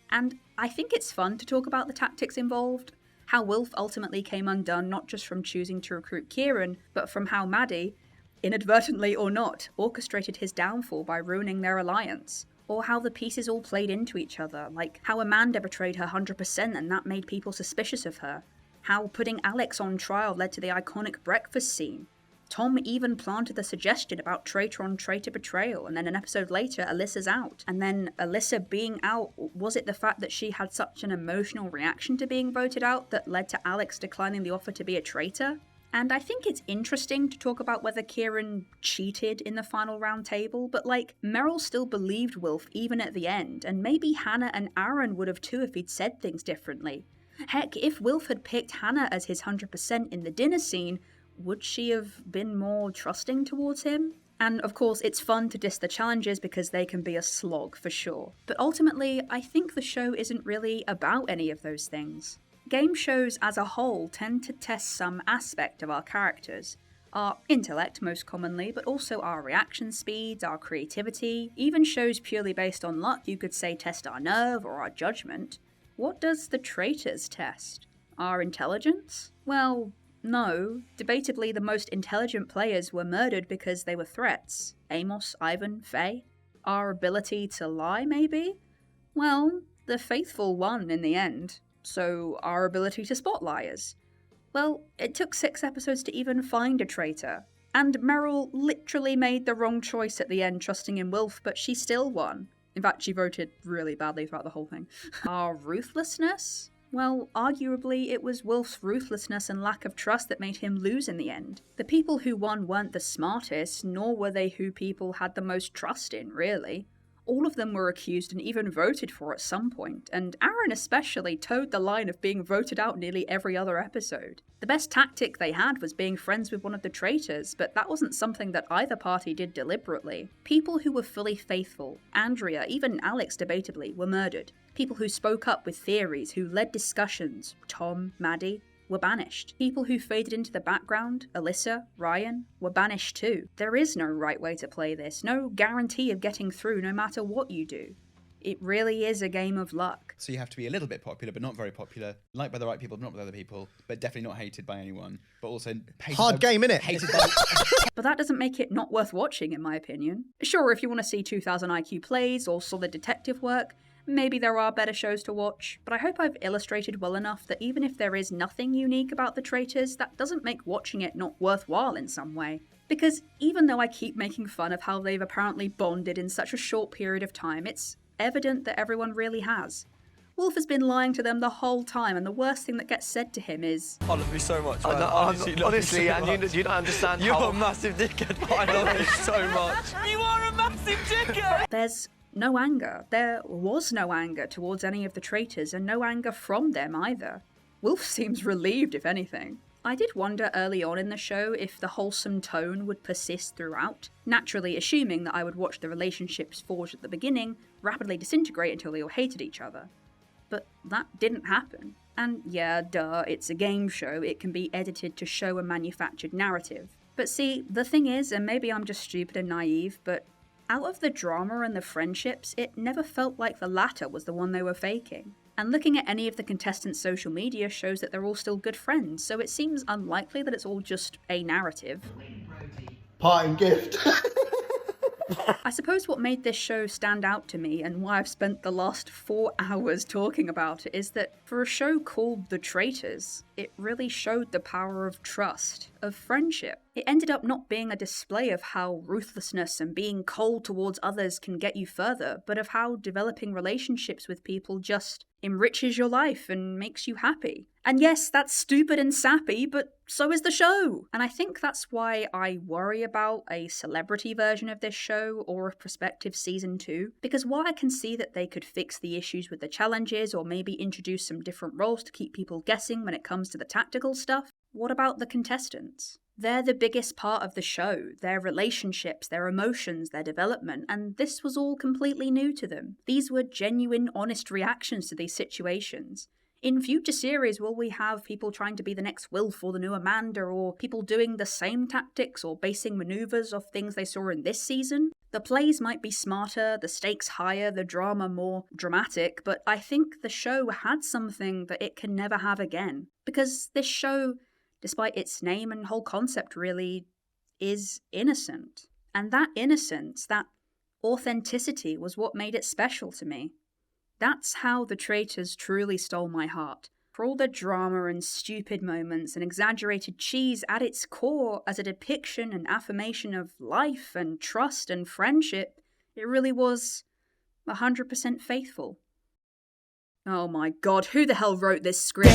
And I think it's fun to talk about the tactics involved, how Wilf ultimately came undone not just from choosing to recruit Kieran, but from how Maddie, inadvertently or not, orchestrated his downfall by ruining their alliance. Or how the pieces all played into each other, like how Amanda betrayed her 100% and that made people suspicious of her. How putting Alex on trial led to the iconic breakfast scene. Tom even planted the suggestion about traitor-on-traitor betrayal, and then an episode later, Alyssa's out. And then Alyssa being out, was it the fact that she had such an emotional reaction to being voted out that led to Alex declining the offer to be a traitor? And I think it's interesting to talk about whether Kieran cheated in the final round table, but like, Meryl still believed Wilf even at the end, and maybe Hannah and Aaron would have too if he'd said things differently. Heck, if Wilf had picked Hannah as his 100% in the dinner scene, would she have been more trusting towards him? And of course, it's fun to diss the challenges because they can be a slog for sure. But ultimately, I think the show isn't really about any of those things. Game shows as a whole tend to test some aspect of our characters. Our intellect, most commonly, but also our reaction speeds, our creativity. Even shows purely based on luck, you could say, test our nerve or our judgment. What does the traitors test? Our intelligence? Well, no. Debatably, the most intelligent players were murdered because they were threats. Amos, Ivan, Faye. Our ability to lie, maybe? Well, the faithful won in the end. So our ability to spot liars. Well, it took 6 episodes to even find a traitor. And Meryl literally made the wrong choice at the end, trusting in Wilf, but she still won. In fact, she voted really badly throughout the whole thing. Our ruthlessness? Well, arguably, it was Wilf's ruthlessness and lack of trust that made him lose in the end. The people who won weren't the smartest, nor were they who people had the most trust in, really. All of them were accused and even voted for at some point, and Aaron especially towed the line of being voted out nearly every other episode. The best tactic they had was being friends with one of the traitors, but that wasn't something that either party did deliberately. People who were fully faithful, Andrea, even Alex debatably, were murdered. People who spoke up with theories, who led discussions, Tom, Maddie, were banished. People who faded into the background, Alyssa, Ryan, were banished too. There is no right way to play this, no guarantee of getting through no matter what you do. It really is a game of luck. So you have to be a little bit popular, but not very popular, liked by the right people, but not by other people, but definitely not hated by anyone, but also hated Hard game, innit? Hated by... But that doesn't make it not worth watching, in my opinion. Sure, if you want to see 2000 IQ plays or solid detective work, maybe there are better shows to watch, but I hope I've illustrated well enough that even if there is nothing unique about the traitors, that doesn't make watching it not worthwhile in some way. Because even though I keep making fun of how they've apparently bonded in such a short period of time, it's evident that everyone really has. Wilf has been lying to them the whole time, and the worst thing that gets said to him is... I love you so much, man. Honestly, and you don't understand You're how... a massive dickhead, but I love you so much. You are a massive dickhead! There's no anger. There was no anger towards any of the traitors, and no anger from them either. Wilf seems relieved, if anything. I did wonder early on in the show if the wholesome tone would persist throughout, naturally assuming that I would watch the relationships forged at the beginning rapidly disintegrate until they all hated each other. but that didn't happen. And yeah, duh, it's a game show, it can be edited to show a manufactured narrative. But see, the thing is, and maybe I'm just stupid and naive, but out of the drama and the friendships, it never felt like the latter was the one they were faking. And looking at any of the contestants' social media shows that they're all still good friends, so it seems unlikely that it's all just a narrative. Parting gift. I suppose what made this show stand out to me, and why I've spent the last 4 hours talking about it, is that for a show called The Traitors, it really showed the power of trust, of friendship. It ended up not being a display of how ruthlessness and being cold towards others can get you further, but of how developing relationships with people just enriches your life and makes you happy. And yes, that's stupid and sappy, but so is the show! And I think that's why I worry about a celebrity version of this show or a prospective season 2, because while I can see that they could fix the issues with the challenges or maybe introduce some different roles to keep people guessing when it comes to the tactical stuff, what about the contestants? They're the biggest part of the show, their relationships, their emotions, their development, and this was all completely new to them. These were genuine, honest reactions to these situations. In future series, will we have people trying to be the next Wilf or the new Amanda, or people doing the same tactics or basing maneuvers off things they saw in this season? The plays might be smarter, the stakes higher, the drama more dramatic, but I think the show had something that it can never have again. Because this show, despite its name and whole concept really, is innocent. And that innocence, that authenticity was what made it special to me. That's how The Traitors truly stole my heart. For all the drama and stupid moments and exaggerated cheese, at its core, as a depiction and affirmation of life and trust and friendship, it really was 100% faithful. Oh my god, who the hell wrote this script?